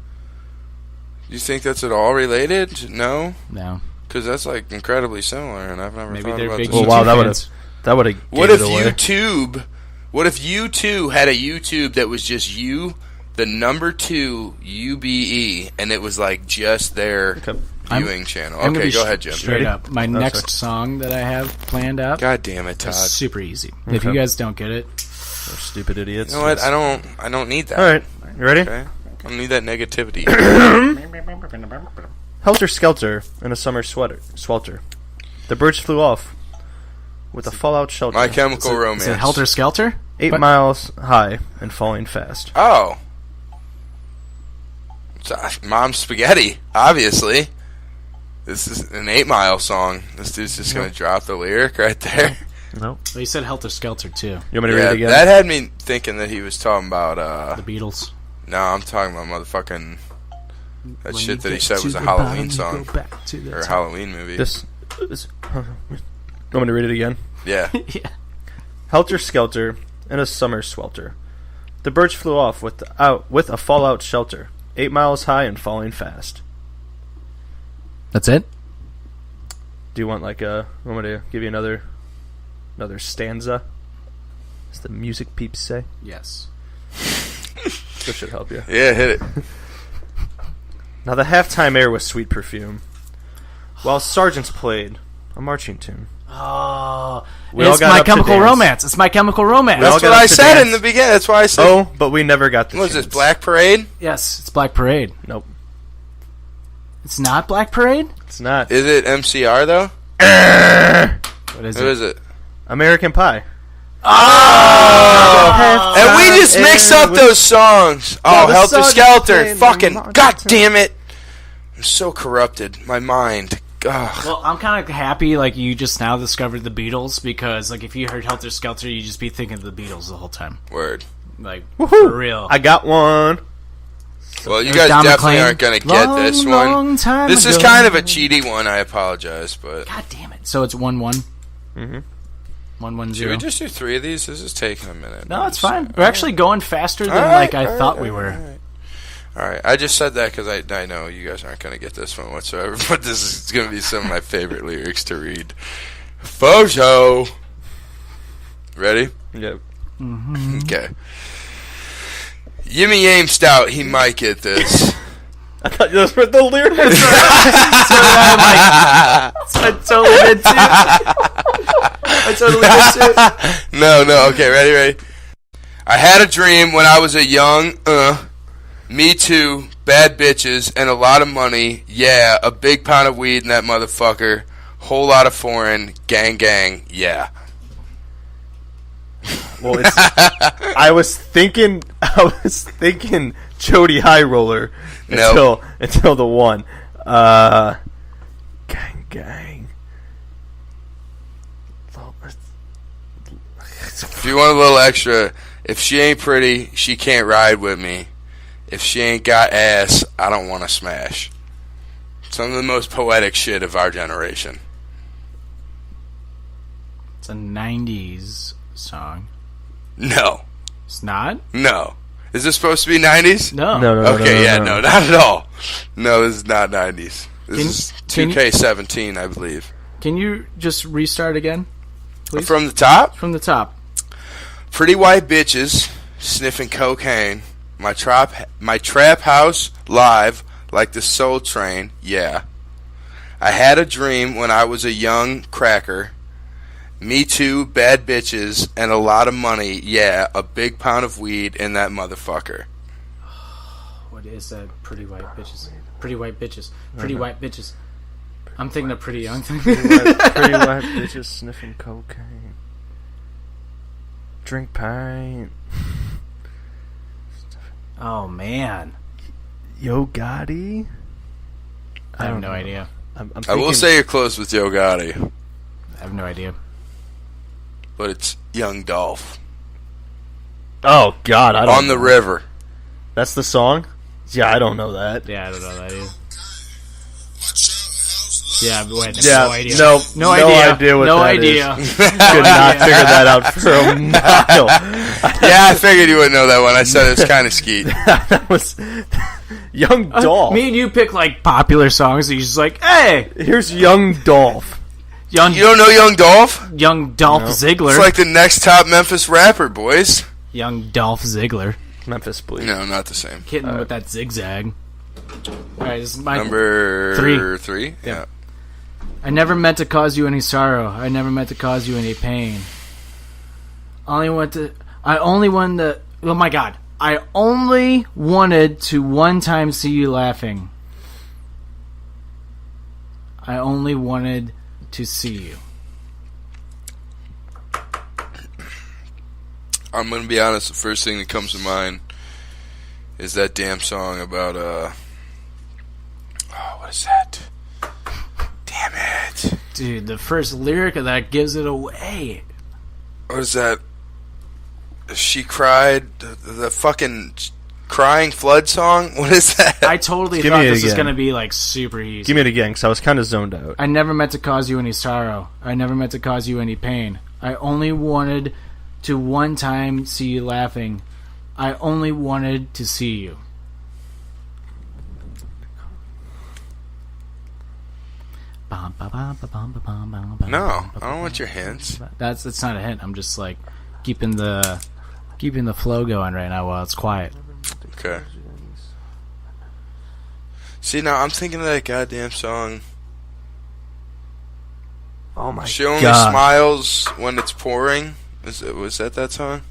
You think that's at all related? No? No. Because that's like incredibly similar, and I've never Maybe thought they're about big this. Oh, wow, U2 that would have What gave if it away. U2 had a YouTube that was just you, the number 2 UBE, and it was like just their viewing channel? I'm gonna Okay, be go ahead, Jim. Straight Ready? up. My next song that I have planned out God damn it, Todd. is super easy. If Okay. you guys don't get it, Those stupid idiots. You know what? I don't need that. All right. You ready? Okay? I don't need that negativity. Helter Skelter in a summer swelter. The birds flew off. with a fallout shelter. My Chemical Romance. Is it Helter Skelter? 8 miles high and falling fast. Oh. Mom's Spaghetti, obviously. This is an 8 Mile song. This dude's just going to drop the lyric right there. No. Well, you said Helter Skelter, too. You want me to read it again? That had me thinking that he was talking about... The Beatles. No, I'm talking about motherfucking... That When shit you that he get said to was a the Halloween bottom, you song. go back to the Or a top. Halloween movie. You want me to read it again? Yeah. Yeah. Helter Skelter in a summer swelter. The birds flew off with a fallout shelter. 8 miles high and falling fast. That's it? Do you want want me to give you another stanza? As the music peeps say. Yes. This should help you. Yeah, hit it. Now the halftime air was sweet perfume, while sergeants played a marching tune. Oh, We all it's got My up to Chemical dance. Romance. It's My Chemical Romance. all That's got what up I to said dance. in the beginning. That's why I said... Oh, but we never got the What was this, chance. Black Parade? Yes, it's Black Parade. Nope, It's not Black Parade? it's not. Is it MCR, though? What is Who it? is it? American Pie. Oh! And we just mixed up those songs. Oh, the Helter song Skelter. played Fucking... on God damn it. I'm so corrupted. My mind. Ugh. Well, I'm kind of happy like you just now discovered the Beatles because like if you heard Helter Skelter, you'd just be thinking of the Beatles the whole time. Word. Like, Woohoo! for real. I got one. Well, you There's guys Don definitely McLean. aren't going to get this one. Long time This is ago. kind of a cheaty one. I apologize, but... God damn it. So it's 1-1? Mm-hmm. 1-1-0. Should we just do 3 of these? This is taking a minute. No, it's fine. We're actually going faster than Alright, I thought we were. Alright, I just said that because I know you guys aren't going to get this one whatsoever, but this is going to be some of my favorite lyrics to read. Photo! Ready? Yep. Okay. Yimmy Aim Stout, he might get this. I thought those were the lyrics. I totally did too. No, okay, ready? I had a dream when I was a young, me too, bad bitches, and a lot of money, yeah, a big pound of weed in that motherfucker, whole lot of foreign, gang, yeah. Well, I was thinking Jody High Roller until the one. Gang. If you want a little extra, if she ain't pretty, she can't ride with me. If she ain't got ass, I don't want to smash. Some of the most poetic shit of our generation. It's a 90s song. No. It's not? No. Is this supposed to be 90s? No. No. Okay, no, not at all. No, this is not 90s. This Can- is can you- 2K17, I believe. Can you just restart again? Please? From the top? From the top. Pretty white bitches sniffing cocaine. My trap house live like the Soul Train. Yeah. I had a dream when I was a young cracker. Me too, bad bitches and a lot of money. Yeah, a big pound of weed in that motherfucker. What is that? Pretty white bitches. Pretty white bitches. Pretty white bitches. I'm thinking of pretty young. Pretty white bitches sniffing cocaine. Drink pint. Oh man, Yo Gotti. I have don't no know. idea. I'm I will thinking- say you're close with Yo Gotti, I have no idea. but it's Young Dolph. Oh God, I don't. On the know. river. That's the song. Yeah, I don't know that. Yeah, I don't know that either. Yeah, wait, Yeah, no idea. no idea what no that idea. is. Could not figure that out for a mile. Yeah, I figured you wouldn't know that one. I said it was kind of skeet. That was Young Dolph. Me and you pick like popular songs. And you're just like, hey, Here's Young Dolph. young You don't know Young Dolph? Dolph Ziggler. It's like the next top Memphis rapper, boys. Young Dolph Ziggler, Memphis Bleed. No, not the same. hitting with that zigzag. All right, this is my Number three? Yeah. I never meant to cause you any sorrow. I never meant to cause you any pain. I only wanted to one time see you laughing. I only wanted to see you. I'm gonna be honest. The first thing that comes to mind is that damn song about what is that? Damn it, Dude, the first lyric of that gives it away. what is that? She cried. The fucking crying flood song. What is that? I totally Give thought me it this was again. going to be like super easy. Give me it again, because I was kind of zoned out. I never meant to cause you any sorrow. I never meant to cause you any pain. I only wanted to one time see you laughing. I only wanted to see you. No, I don't want your hints. That's not a hint. I'm just like keeping the flow going right now while it's quiet. Okay. See, now I'm thinking of that goddamn song. Oh my She only God. smiles when it's pouring. Was that song?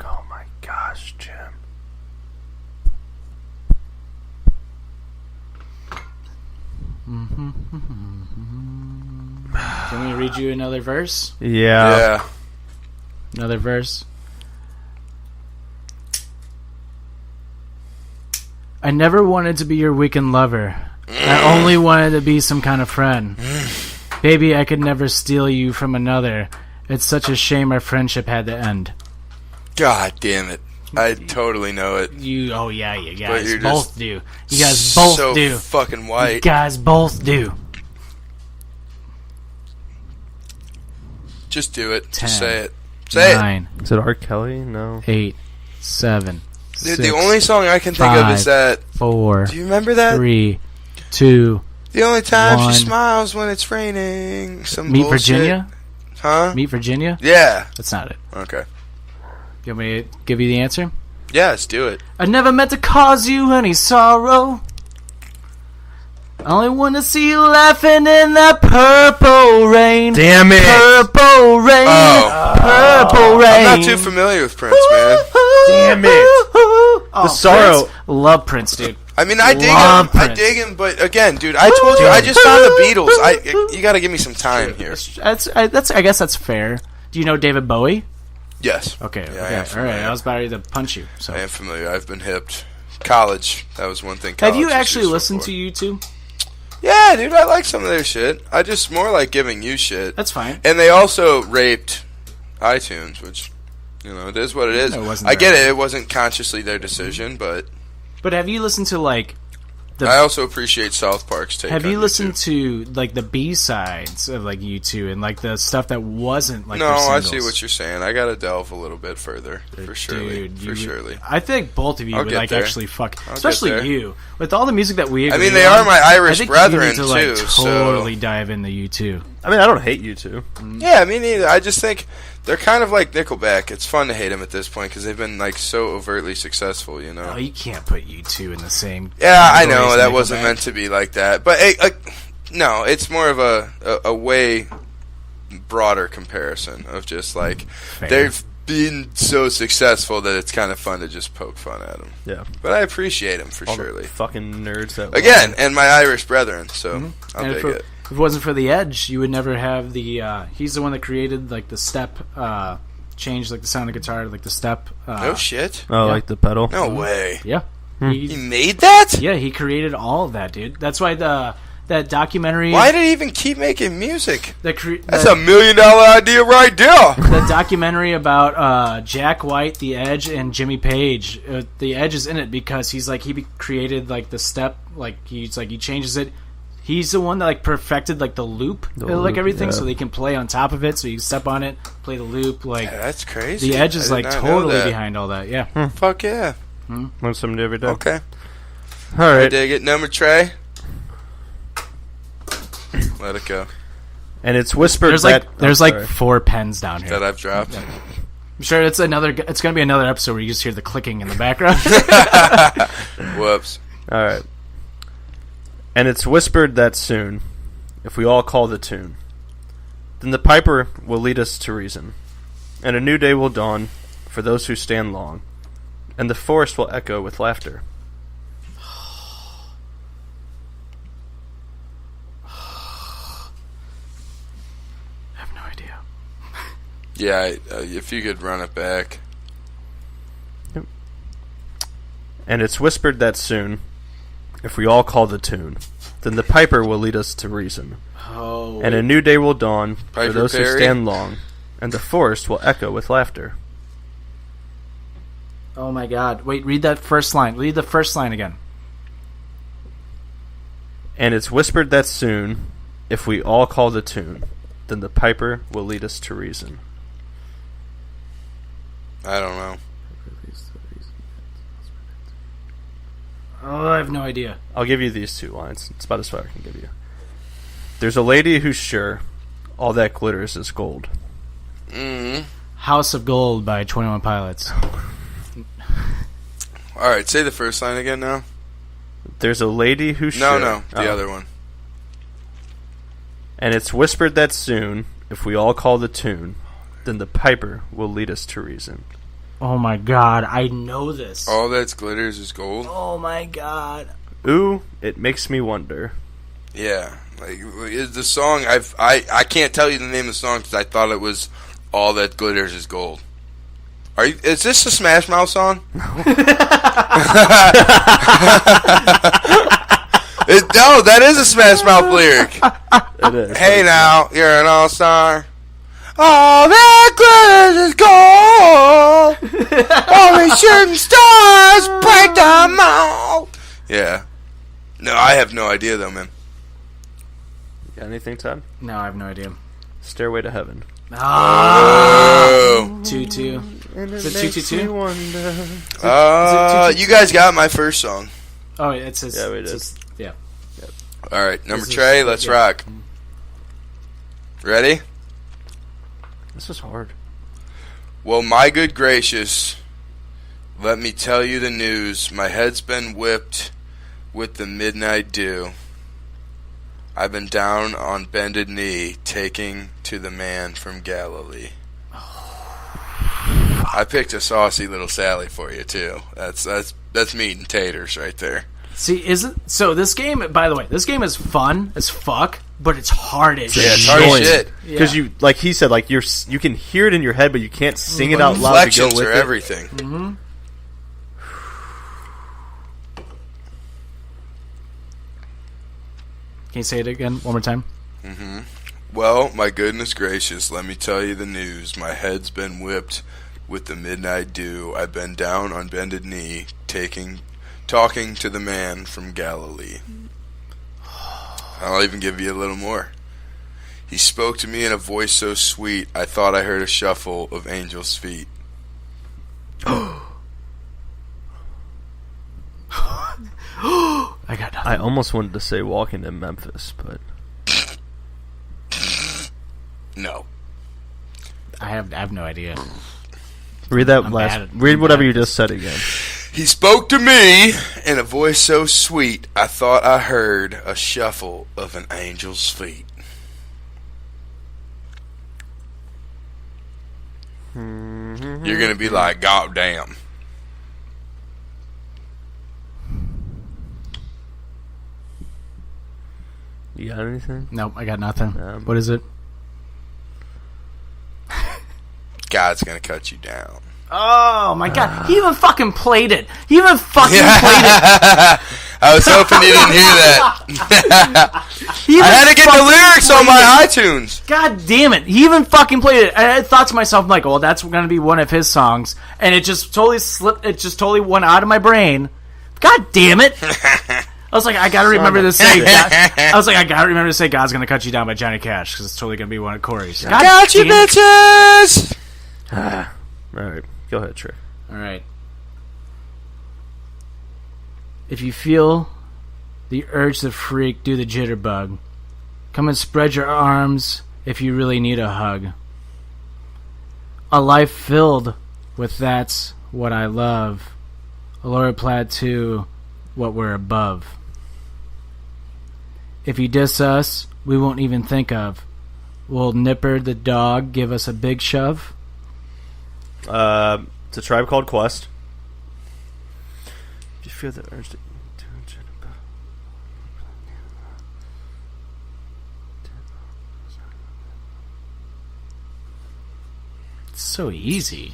Oh my gosh, Jim. Can we read you another verse? Yeah. Another verse. I never wanted to be your weekend lover. I only wanted to be some kind of friend. Baby, I could never steal you from another. It's such a shame our friendship had to end. God damn it. I totally know it. Oh yeah, you guys you're both just do. You guys both so do. fucking You white. guys both do. Just do it. 10, Just say it. Say 9, Is it R. Kelly? No. 8, 7, it. 6, The only song I can think of is 5, that. 4, Do you remember that? 3, 2. The only time 1. she smiles when it's raining. Some Meet bullshit. Virginia? Huh? Meet Virginia? Yeah. That's not it. Okay. You want me to give you the answer? Yeah, let's do it. I never meant to cause you any sorrow. I only want to see you laughing in that purple rain. Damn it! Purple rain. Purple rain. I'm not too familiar with Prince, man. Damn it! The sorrow- Prince? Love Prince, dude. I mean, I dig Love him. I Prince. dig him, but again, dude, I told you, I just found the Beatles. You got to give me some time here. I guess that's fair. Do you know David Bowie? Yes. Okay. Yeah, I am okay. All familiar. right. I was about ready to punch you. So. I am familiar. I've been hipped. College. That was one thing. Have you college was actually useful listened for. to YouTube? Yeah, dude, I like some of their shit. I just more like giving you shit. That's fine. And they also raped iTunes, which, it is what it is. It wasn't I get their- it. It wasn't consciously their decision, but But have you listened to like? I also appreciate South Park's take. Have you on listened YouTube. to like the B sides of like U2 and like the stuff that wasn't like? No, their I singles? see what you're saying. I gotta delve a little bit further, for surely. Dude, For surely. I think both of you I'll would get like there. actually fuck, I'll get especially there. you with all the music that we. I agree mean, they on, are my Irish I think brethren, you need to, like, too, so- Totally dive into U2. I mean, I don't hate you two. Yeah, me neither. I just think they're kind of like Nickelback. It's fun to hate them at this point because they've been like so overtly successful, Oh, you can't put U2 in the same. Yeah, I category know as that wasn't Nickelback. meant to be like that, but no, it's more of a way broader comparison of just like they've been so successful that it's kind of fun to just poke fun at them. Yeah. But I appreciate them for All the surely. fucking nerds that Again, and my Irish brethren, so I'll And dig if it. if it wasn't for the Edge, you would never have the. He's the one that created like the step, changed like the sound of the guitar to like the step. No shit. Oh, Yeah. like the pedal. No way. Yeah. He made that? Yeah, he created all of that, dude. That's why that documentary. Why did he even keep making music? That's the, $1 million idea right there. the documentary about Jack White, the Edge, and Jimmy Page. The Edge is in it because he's like he created like the step, like he changes it. He's the one that like perfected like the loop, like loop, everything, yeah. so they can play on top of it. So you step on it, play the loop. Like Yeah, that's crazy. the Edge is I did like not know totally that. behind all that. Yeah. Fuck yeah. Learn something new every day. Okay. All I right. dig it. Number Trey. Let it go. And it's whispered There's that like sorry. 4 pens down here. That I've dropped. I'm sure it's gonna be another episode where you just hear the clicking in the background. Whoops. All right. And it's whispered that soon, if we all call the tune, then the piper will lead us to reason, and a new day will dawn for those who stand long, and the forest will echo with laughter. I have no idea. Yeah, if you could run it back. And it's whispered that soon, if we all call the tune, then the piper will lead us to reason. Oh. And a new day will dawn Piper for those who Perry? stand long, and the forest will echo with laughter. Oh my God! Wait, read that first line. Read the first line again. And it's whispered that soon, if we all call the tune, then the piper will lead us to reason. I don't know. Oh, I have no idea. I'll give you these 2 lines. It's about as far I can give you. There's a lady who's sure all that glitters is gold. Mm-hmm. House of Gold by 21 Pilots. All right, say the first line again now. There's a lady who's sure... No, the other one. And it's whispered that soon, if we all call the tune, then the piper will lead us to reason. Oh my God, I know this. All that glitters is gold. Oh my God. Ooh, it makes me wonder. Yeah, like is the song. I can't tell you the name of the song because I thought it was All That Glitters Is Gold. Is this a Smash Mouth song? No, that is a Smash Mouth lyric. It is. Hey now, you're an all-star. All that glitters is gold. Only shooting stars break them out. Yeah. No, I have no idea though, man. Got anything, Todd? No, I have no idea. Stairway to Heaven. Oh. 2-2. Is it 2-2-2? You guys got my first song. Oh, it says. Yeah, we did. Yeah. All right, number This is- Trey, let's yeah. rock. Ready? This is hard. Well, my good gracious, let me tell you the news. My head's been whipped with the midnight dew. I've been down on bended knee, taking to the man from Galilee. I picked a saucy little Sally for you too. That's meat and taters right there. See, so this game, by the way, this game is fun as fuck, but it's hard as Yeah, it's shit. hard as shit. Because you, like he said, like you can hear it in your head, but you can't sing it out loud to Inflections go with are it. everything. Mm-hmm. Can you say it again one more time? Mm-hmm. Well, my goodness gracious, let me tell you the news. My head's been whipped with the midnight dew. I've been down on bended knee, talking to the man from Galilee. I'll even give you a little more. He spoke to me in a voice so sweet, I thought I heard a shuffle of angels' feet. I got nothing. I almost wanted to say Walking in Memphis, but No. I have no idea. read that I'm last. bad at- Read I'm whatever bad you at just said again. He spoke to me in a voice so sweet, I thought I heard a shuffle of an angel's feet. You're going to be like, God damn. You got anything? Nope, I got nothing. What is it? God's going to cut you down. Oh my God! He even fucking played it. He even fucking played it. I was hoping you didn't hear that. He even I had to get the fucking lyrics on played my it. iTunes. God damn it! He even fucking played it. And I thought to myself, I'm like, well, that's going to be one of his songs, and it just totally slipped. It just totally went out of my brain. God damn it! I was like, I gotta remember to say. I was like, I gotta remember to say, "God's gonna cut you down" by Johnny Cash because it's totally gonna be one of Corey's. God Got you, damn it. bitches! All right, go ahead, Trey. All right. If you feel the urge to freak, do the jitterbug. Come and spread your arms if you really need a hug. A life filled with that's what I love. A lower plateau, what we're above. If you diss us, we won't even think of. Will Nipper the dog give us a big shove? It's a Tribe Called Quest. Do you feel the urge to... It's so easy.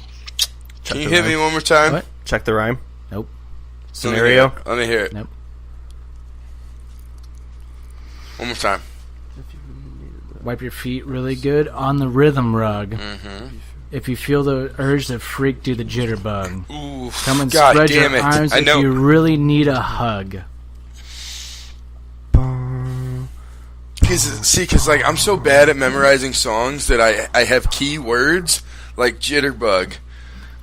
Can you hit me one more time? What? Check the rhyme. Nope. Scenario. Let me hear it. Nope. One more time. Wipe your feet really good on the rhythm rug. Mm-hmm. If you feel the urge to freak, do the jitterbug. Ooh, Come and God spread damn your it. arms I if know. you really need a hug. Because like I'm so bad at memorizing songs that I have key words like jitterbug,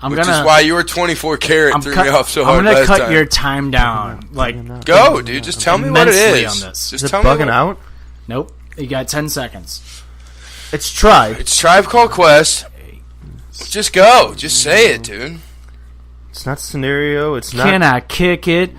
which is why your 24 karat threw me off so hard I'm gonna last cut time. your time down. Like, Go, dude. Just tell me what it immensely is. on this. Just Is it tell me bugging what out? Nope. You got 10 seconds. It's Tribe. It's Tribe Called Quest. Just go. Just say it, dude. It's not Scenario. It's not. Can I kick it?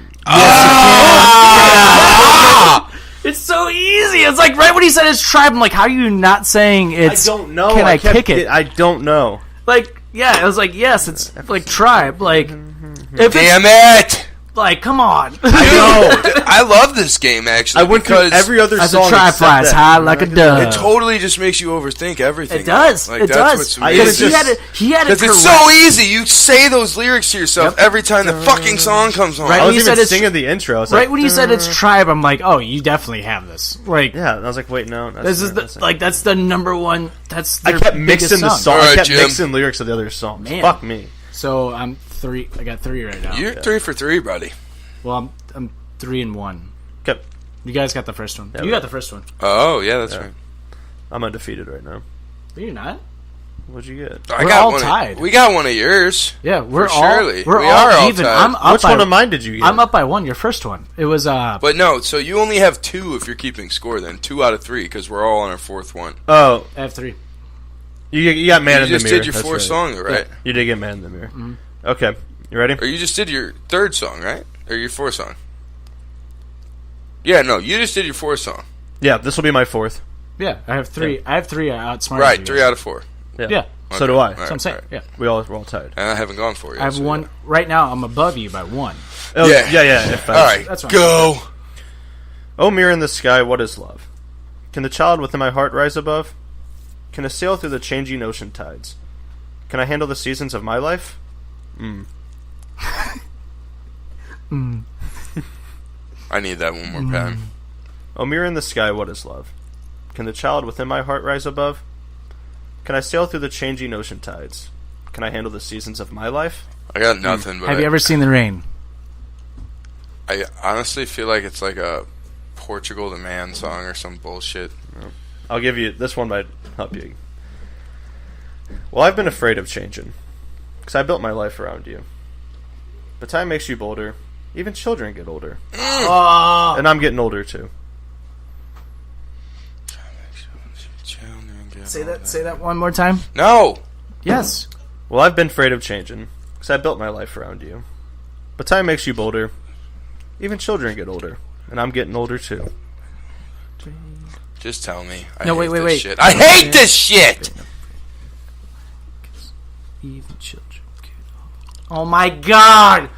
It's so easy. It's like right when he said it's Tribe, I'm like, how are you not saying it's... I don't know. Can I kept kick it? I don't know. Like, yeah, I was like, yes, it's like Tribe. Like, if Damn it's... it! Like, come on. I know. I love this game, actually. I went through because every other As song a Tribe except flies that. high like a dove. it totally just makes you overthink everything. It does. Like, It that's does. what's Because amazing. he had it Because it's correct. so easy. You say those lyrics to yourself every time the fucking song comes on. Right. I was When you even said it's- singing the intro. I was Right like, when you said it's Tribe, I'm like, oh, you definitely have this. Like, yeah. And I was like, wait, no. this is that's the number one. That's I their kept mixing the biggest song. All I right, kept Jim. mixing lyrics of the other songs. Man. Fuck me. So I'm 3. I got 3 right now. You're 3 for 3, buddy. Well, I'm 3 and 1. Okay. You guys got the first one. Yeah, You we- got the first one. Oh, yeah, that's right. I'm undefeated right now. Are you not? What'd you get? I We're got all one tied. We got one of yours. Yeah, we're For all surely. we're We all are all even. tied. I'm up Which by one of mine did you get? I'm up by 1. Your first one. It was But no, so you only have 2 if you're keeping score then. 2 out of 3 because we're all on our 4th one. Oh, I have 3. you got Man You in the just Mirror. did your That's 4th right. song, right? Yeah, you did get Man in the Mirror. Mm-hmm. Okay. You ready? Or you just did your 3rd song, right? Or your 4th song? Yeah, no, you just did your 4th song. Yeah, this will be my 4th. Yeah, I have 3. Yeah. I have 3 outsmarted. Right, you 3 guys. out of 4. Yeah, So do I. All that's what I'm saying. Yeah, We're all tied. And I haven't gone for you. I have so 1 right now. I'm above you by 1. Oh, Yeah. yeah. If I- All right, That's fine. go. Oh, mirror in the sky, what is love? Can the child within my heart rise above? Can it sail through the changing ocean tides? Can I handle the seasons of my life? I need that one more time. Oh, mirror in the sky, what is love? Can the child within my heart rise above? Can I sail through the changing ocean tides? Can I handle the seasons of my life? I got nothing, but Have you ever seen the rain? I honestly feel like it's like a Portugal the Man song or some bullshit. I'll give you this one might help you. Well, I've been afraid of changing, 'cause I built my life around you. But time makes you bolder. Even children get older. And I'm getting older too. Say that one more time. No. Yes. Well, I've been afraid of changing, 'cause I built my life around you. But time makes you bolder. Even children get older. And I'm getting older too. Just tell me. No, wait, this wait. Shit. I hate this shit. Even children. Oh my god.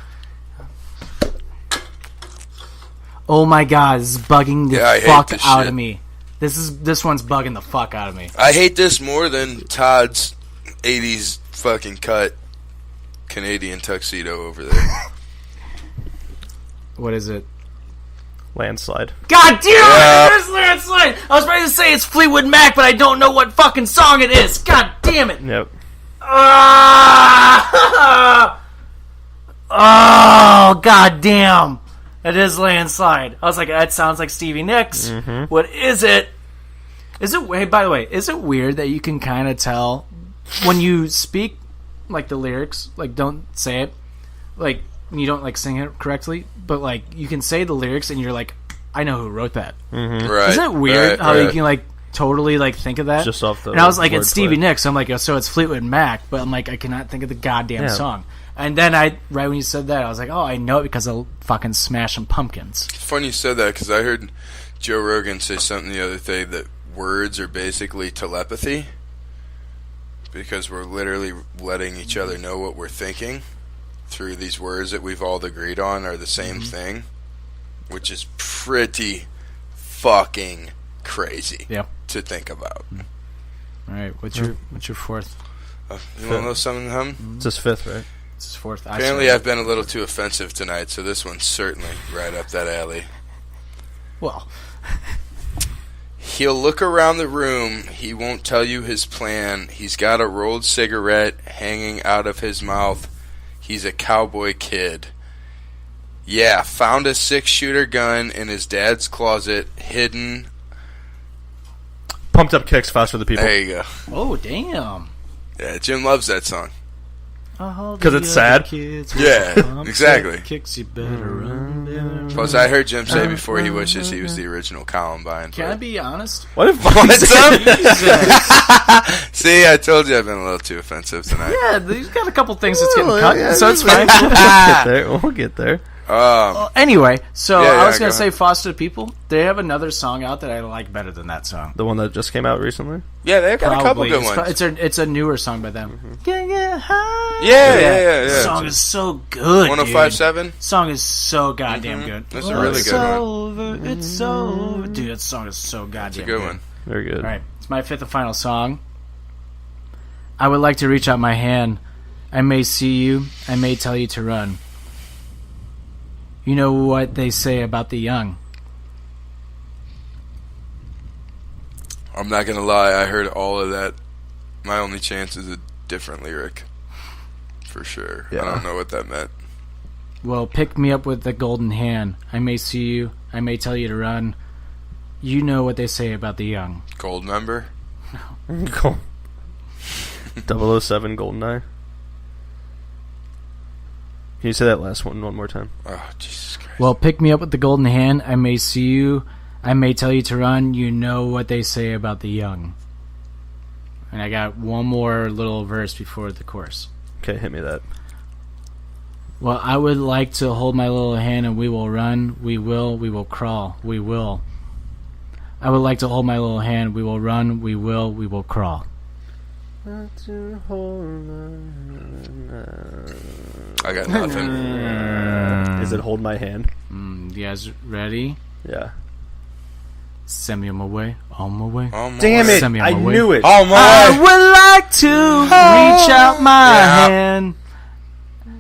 Oh my god, this is bugging the Yeah, I hate fuck this out shit. of me. This one's bugging the fuck out of me. I hate this more than Todd's 80s fucking cut Canadian tuxedo over there. What is it? Landslide. God damn Yeah. it! There's Landslide! I was ready to say it's Fleetwood Mac, but I don't know what fucking song it is. God damn it! Yep. Ah! Oh, god damn. It is Landslide. I was like, that sounds like Stevie Nicks. What is it? Is it, hey, by the way, is it weird that you can kind of tell when you speak, like, the lyrics, like, don't say it, like, you don't, like, sing it correctly, but, like, you can say the lyrics and you're like, I know who wrote that. Right. Isn't it weird right, how right. you can, like, totally, like, think of that? Just off the and I was like, it's wordplay. Stevie Nicks. So I'm like, oh, so it's Fleetwood Mac, but I'm like, I cannot think of the goddamn Yeah. song. And then right when you said that, I was like, oh, I know it because of fucking Smashing Pumpkins. It's funny you said that because I heard Joe Rogan say something the other day that words are basically telepathy because we're literally letting each other know what we're thinking through these words that we've all agreed on are the same thing, which is pretty fucking crazy Yeah. to think about. All right, what's your fourth? You want to know something, hum? It's his fifth, right? It's his fourth. Apparently, I've been a little too offensive tonight, so this one's certainly right up that alley. Well, he'll look around the room. He won't tell you his plan. He's got a rolled cigarette hanging out of his mouth. He's a cowboy kid. Yeah, found a 6-shooter gun in his dad's closet, hidden. Pumped Up Kicks, Fast for the People. There you go. oh damn. Yeah, Jim loves that song. Because it's sad? Yeah, exactly. Kicks, you better run. Plus, I heard Jim say before he wishes he was the original Columbine. Can I be honest? What if What's up? See, I told you I've been a little too offensive tonight. Yeah, he's got a couple things that's getting Well, cut, yeah, so it's fine. We'll get there. Anyway, so Yeah, I was go gonna say ahead. Foster the People. They have another song out that I like better than that song. The one that just came out recently? Yeah, they've got a couple Probably. good ones. It's a newer song by them. Yeah. Yeah. The song is so good. 105.7? Dude. Song is so goddamn good. That's a really good one. Over, it's over. Dude, that song is so goddamn It's a good one. Very good. All right, it's my fifth and final song. I would like to reach out my hand. I may see you. I may tell you to run. You know what they say about the young. I'm not going to lie, I heard all of that. My only chance is a different lyric. For sure. Yeah. I don't know what that meant. Well, pick me up with the golden hand. I may see you. I may tell you to run. You know what they say about the young. Gold member? Cool. 007 Goldeneye. Can you say that last one more time? Oh, Jesus Christ. Well, pick me up with the golden hand. I may see you. I may tell you to run. You know what they say about the young. And I got one more little verse before the chorus. Okay, hit me that. Well, I would like to hold my little hand and we will run. We will crawl. We will. I would like to hold my little hand. We will run. We will crawl. I got nothing. Is it Hold My Hand? You guys ready? Yeah. Send me on my way. On my way. Oh, my Damn way. it! Send me on I my way. knew it. Oh, my. I would like to reach out my Yeah. hand,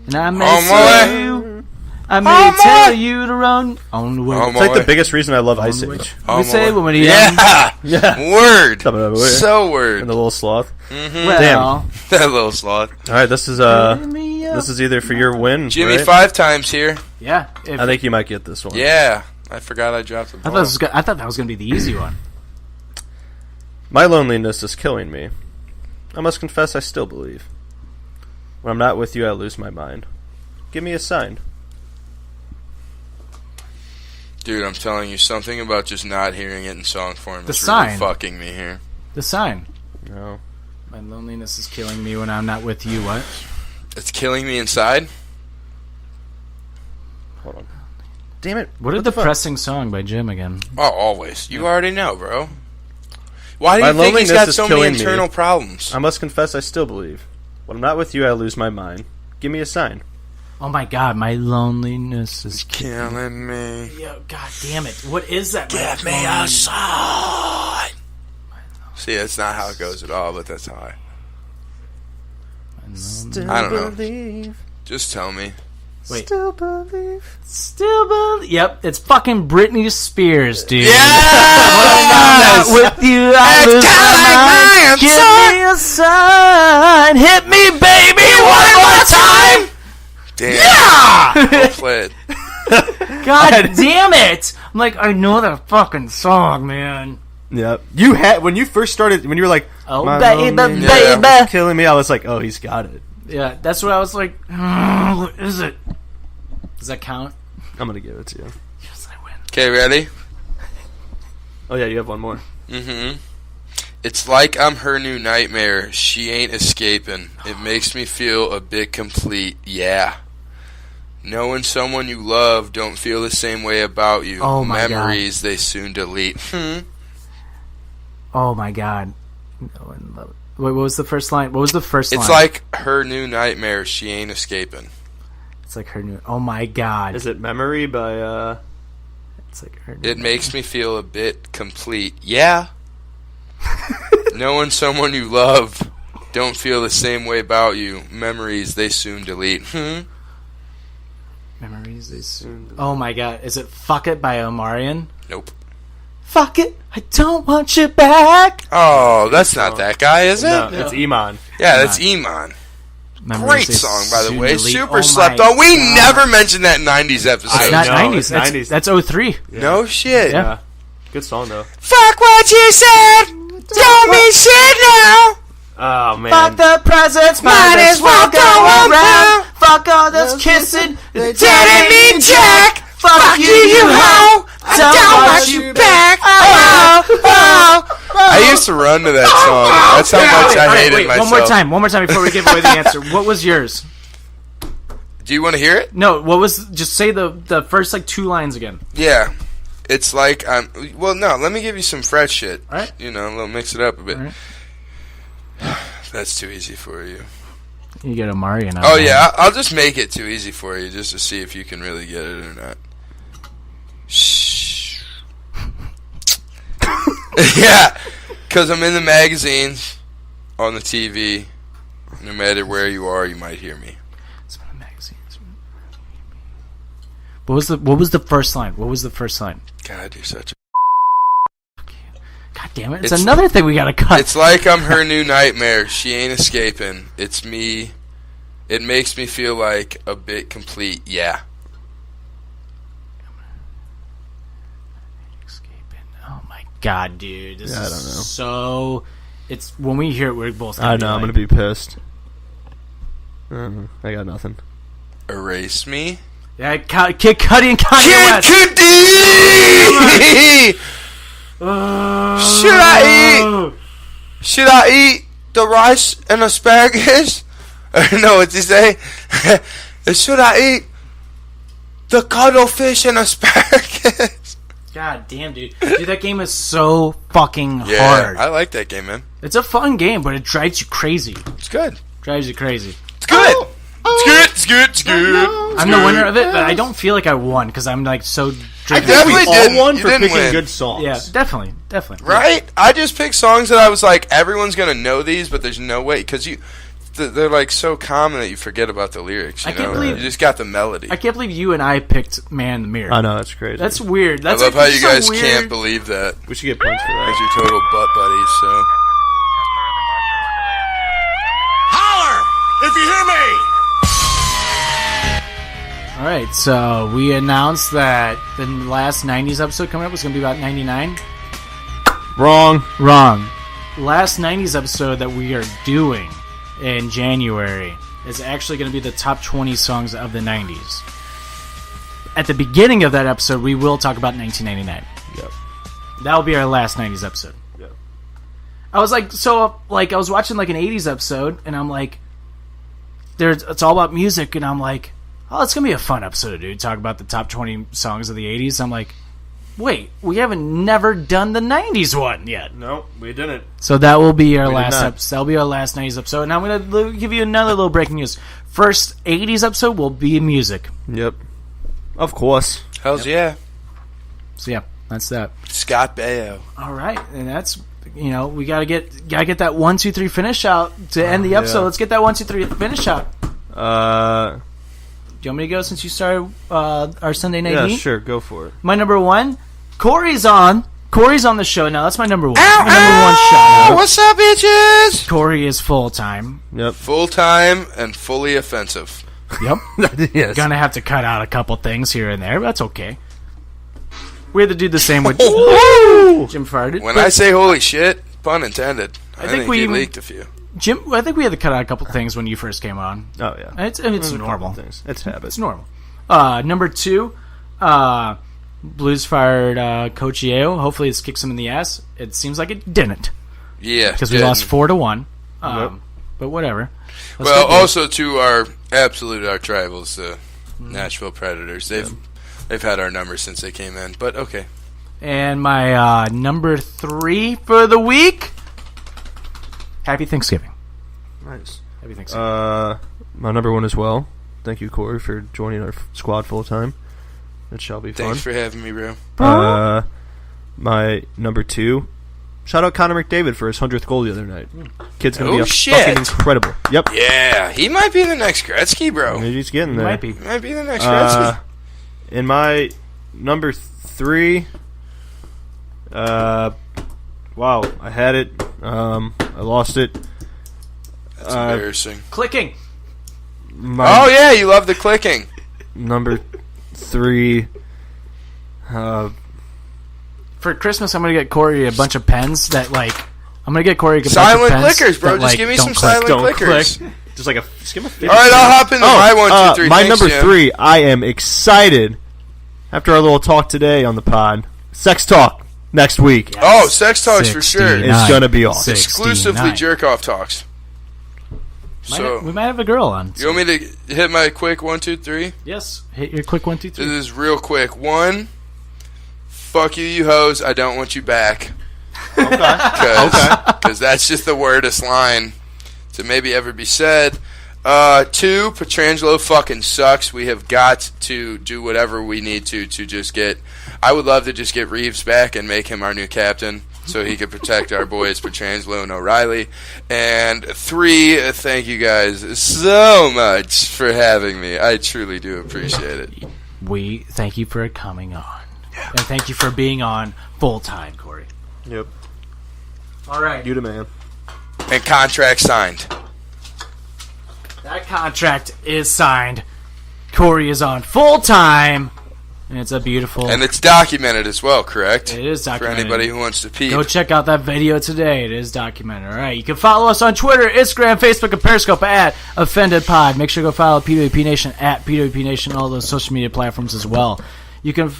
and I may On my say way. you. I may On my tell way. you to run on the way. On It's my like way. the biggest reason I love Ice Age. Oh, we my say way. when we're young. Yeah! Yeah. Word! And So word. the little sloth. Well, Damn. That little sloth. All right, this is this is either for your win. Jimmy right? 5 times here. yeah. If, I think you might get this one. Yeah. I forgot I dropped the I ball. thought that was gonna be the easy one. My loneliness is killing me. I must confess I still believe. When I'm not with you, I lose my mind. Give me a sign. Dude, I'm telling you, something about just not hearing it in song form The is sign. really fucking me here. The sign. No. My loneliness is killing me when I'm not with you. What? It's killing me inside. Hold on. Damn it. What a the fuck? depressing song by Jim again. Oh, always. You already know, bro. Why do My you think he's loneliness got is so many killing me. internal problems? I must confess I still believe. When I'm not with you, I lose my mind. Give me a sign. Oh my God, my loneliness is Killing me. Yo, God damn it! What is that? Give me a sign. See, that's not how it goes at all, but that's how I don't know. Believe. Just tell me. Wait. Still believe. Still believe. Yep, it's fucking Britney Spears, dude. Yes! With you, I lose my mind. Give me a sign. Hit me, baby, one more time. Damn. Yeah! Well played. God damn it! I'm like, I know that fucking song, man. Yep. You had when you first started when you were like, Oh, "My baby, loneliness baby." is killing me. I was like, oh, he's got it. Yeah, that's what I was like. What is it? Does that count? I'm gonna give it to you. Yes, I win. Okay, ready? Oh yeah, you have one more. Mm-hmm. It's like I'm her new nightmare. She ain't escaping. It makes me feel a bit complete. Yeah. Knowing someone you love don't feel the same way about you. Oh my God. Memories they soon delete. Oh my God. Wait, what was the first line? What was the first line? It's like her new nightmare. She ain't escaping. It's like her new. Oh my God. Is it Memory by It's like her new. It makes me feel a bit complete. Yeah. Knowing someone you love Don't feel the same way about you. Memories they soon delete. Memories they soon. Oh my god, is it "Fuck It" by Omarion? Nope. Fuck it, I don't want you back. Oh, that's not that guy, is it? No, it's Iman. Yeah, that's Iman. Memories Great they song, by the soon way. delete. Super Oh slept my on. We God. never mentioned that 90s episode. It's not No, 90s. it's 90s. That's 03. No shit. Yeah. Good song though. Fuck what you said. Don't mean shit now. Oh man. Fuck the presents, might as well go around. Fuck all this kissing, Didn't mean jack. Fuck you hoe. I Don't want you back. I used to run to that song. That's how much I hated myself. One more time before we give away the answer. What was yours? Do you want to hear it? No, what was, just say the first like 2 lines again. Yeah. It's like, well, no, let me give you some fresh shit. All right. You know, we'll mix it up a bit. All right. That's too easy for you. You get Omarion out. Oh, yeah, I'll just make it too easy for you just to see if you can really get it or not. Shh. Yeah, because I'm in the magazines, on the TV. No matter where you are, you might hear me. What was the first line? What was the first line? God, you're such a... God damn it. It's another thing we gotta cut. It's like I'm her new nightmare. She ain't escaping. It's me. It makes me feel like a bit complete. Yeah. Oh my god, dude. This I don't know. is so... It's... When we hear it, we're both I know. I'm gonna be pissed. I got nothing. Erase me? Yeah, Kid Cudi and Kanye West. Kid Cudi! Should I eat the rice and asparagus? No, what's he say? Should I eat the cuttlefish and asparagus? God damn, dude. Dude, that game is so fucking Yeah, hard. I like that game, man. It's a fun game, but it drives you crazy. It's good. Drives you crazy. It's good. It's good. It's good. It's good. I'm the winner of it, but I don't feel like I won because I'm like so driven. definitely didn't. All won You for didn't picking win. good songs. Yeah, definitely. Right? I just picked songs that I was like, everyone's gonna know these, but there's no way because they're like so common that you forget about the lyrics. You I can't know? believe- You just got the melody. I can't believe you and I picked Man in the Mirror. I know, it's crazy. That's weird. That's I love like how you so guys weird. can't believe that we should get points for as that. your total butt buddies. So Holler if you hear me. All right, so we announced that the last 90s episode coming up was going to be about 99. Wrong. Wrong. Last 90s episode that we are doing in January is actually going to be the top 20 songs of the 90s. At the beginning of that episode, we will talk about 1999. Yep. That will be our last 90s episode. Yep. I was like, I was watching like an 80s episode, and I'm like, it's all about music, and I'm like, oh, it's going to be a fun episode, dude. Talk about the top 20 songs of the 80s. I'm like, wait, we haven't never done the 90s one yet. No, we didn't. So that will be our We did last not. episode. That'll be our last 90s episode. Now I'm going to give you another little breaking news. First 80s episode will be music. Yep. Of course. hells yeah, So yeah, that's that. Scott Baio. All right, and that's, we gotta get that 1, 2, 3 finish out to end the episode. yeah. Let's get that 1, 2, 3 finish out. Do Uh, you want me to go since you started our Sunday night yeah, heat? sure, go for it. My number 1, Corey's on the show now. That's my number 1. My number 1 shout out. What's up, bitches? Corey is full time. Yep. Full time and fully offensive. Yep. Yes. Gonna have to cut out a couple things here and there, but that's okay. We had to do the same with Jim farted. When but I say holy shit, pun intended. I think we he even- leaked a few. Jim, I think we had to cut out a couple things when you first came on. Oh, yeah. It's There's a couple normal. things. It's habit. It's normal. Number 2, Blues fired Coach Yeo. Hopefully this kicks him in the ass. It seems like it didn't Yeah, because we didn't. lost 4-1. Yep. But whatever. Let's Well, go, Blues. also to our absolute archrivals, the Nashville Predators. They've had our number since they came in. But okay. And my number 3 for the week. Happy Thanksgiving. Nice. Happy Thanksgiving. My number 1 as well. Thank you, Corey, for joining our squad full time. It shall be fun. Thanks for having me, bro. My number 2. Shout out Connor McDavid for his 100th goal the other night. Kid's gonna Oh, be a shit. fucking incredible. Yep. Yeah, he might be the next Gretzky, bro. He's getting there. Might be. He might be the next Gretzky. In my number 3, wow, I had it. I lost it. That's embarrassing. Clicking. Oh, yeah, you love the clicking. Number 3. For Christmas, I'm gonna get Corey a bunch of pens that I'm gonna get Corey a bunch Silent of pens clickers, bro. that, Just give me don't some click. silent Don't clickers. click. Just like just give him a All right, I'll hop into my 1, 2, 3. My Thanks, number Jim. 3, I am excited. After our little talk today on the pod, sex talk next week Oh, sex talks for sure. is gonna be awesome. Exclusively jerk off talks. We might have a girl on. You want me to hit my quick 1, 2, 3? Yes, hit your quick 1, 2, 3. This is real quick. 1, fuck you, you hoes. I don't want you back. Okay. Because that's just the wordest line to maybe ever be said. 2, Petrangelo fucking sucks. We have got to do whatever we need to just get. I would love to just get Reeves back and make him our new captain so he could protect our boys Petrangelo and O'Reilly. And 3, thank you guys so much for having me. I truly do appreciate it. We thank you for coming on. Yeah. And thank you for being on full time, Corey. Yep. All right. You the man. And contract signed. That contract is signed. Corey is on full time. And it's a beautiful... And it's documented as well, correct? It is documented. For anybody who wants to peep. Go check out that video today. It is documented. All right. You can follow us on Twitter, Instagram, Facebook, and Periscope at OffendedPod. Make sure to go follow PWP Nation at PWP Nation, all those social media platforms as well. You can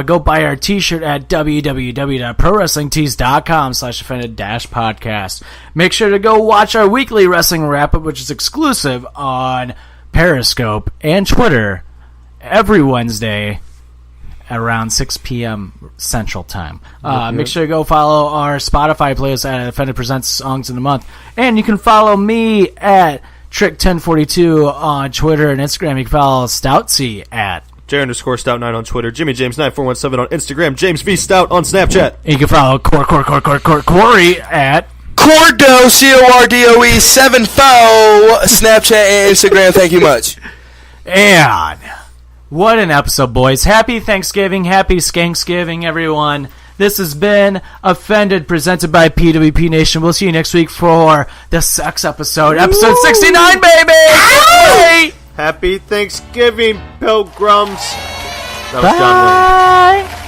go buy our t-shirt at www.prowrestlingtees.com/offended-podcast. Make sure to go watch our weekly wrestling wrap-up, which is exclusive on Periscope and Twitter every Wednesday around 6 p.m. Central Time. Make sure to go follow our Spotify playlist at Offended Presents Songs in the Month. And you can follow me at Trick1042 on Twitter and Instagram. You can follow Stoutsy at J_Stout9 on Twitter. Jimmy James 9417 on Instagram. James V Stout on Snapchat. And you can follow Corey at Cordo, CORDOE 74, Snapchat and Instagram. Thank you much. And what an episode, boys. Happy Thanksgiving. Happy Skanksgiving, everyone. This has been Offended, presented by PWP Nation. We'll see you next week for the sex episode. Episode 69, baby! Happy Thanksgiving, pilgrims. That was John Wayne. Bye!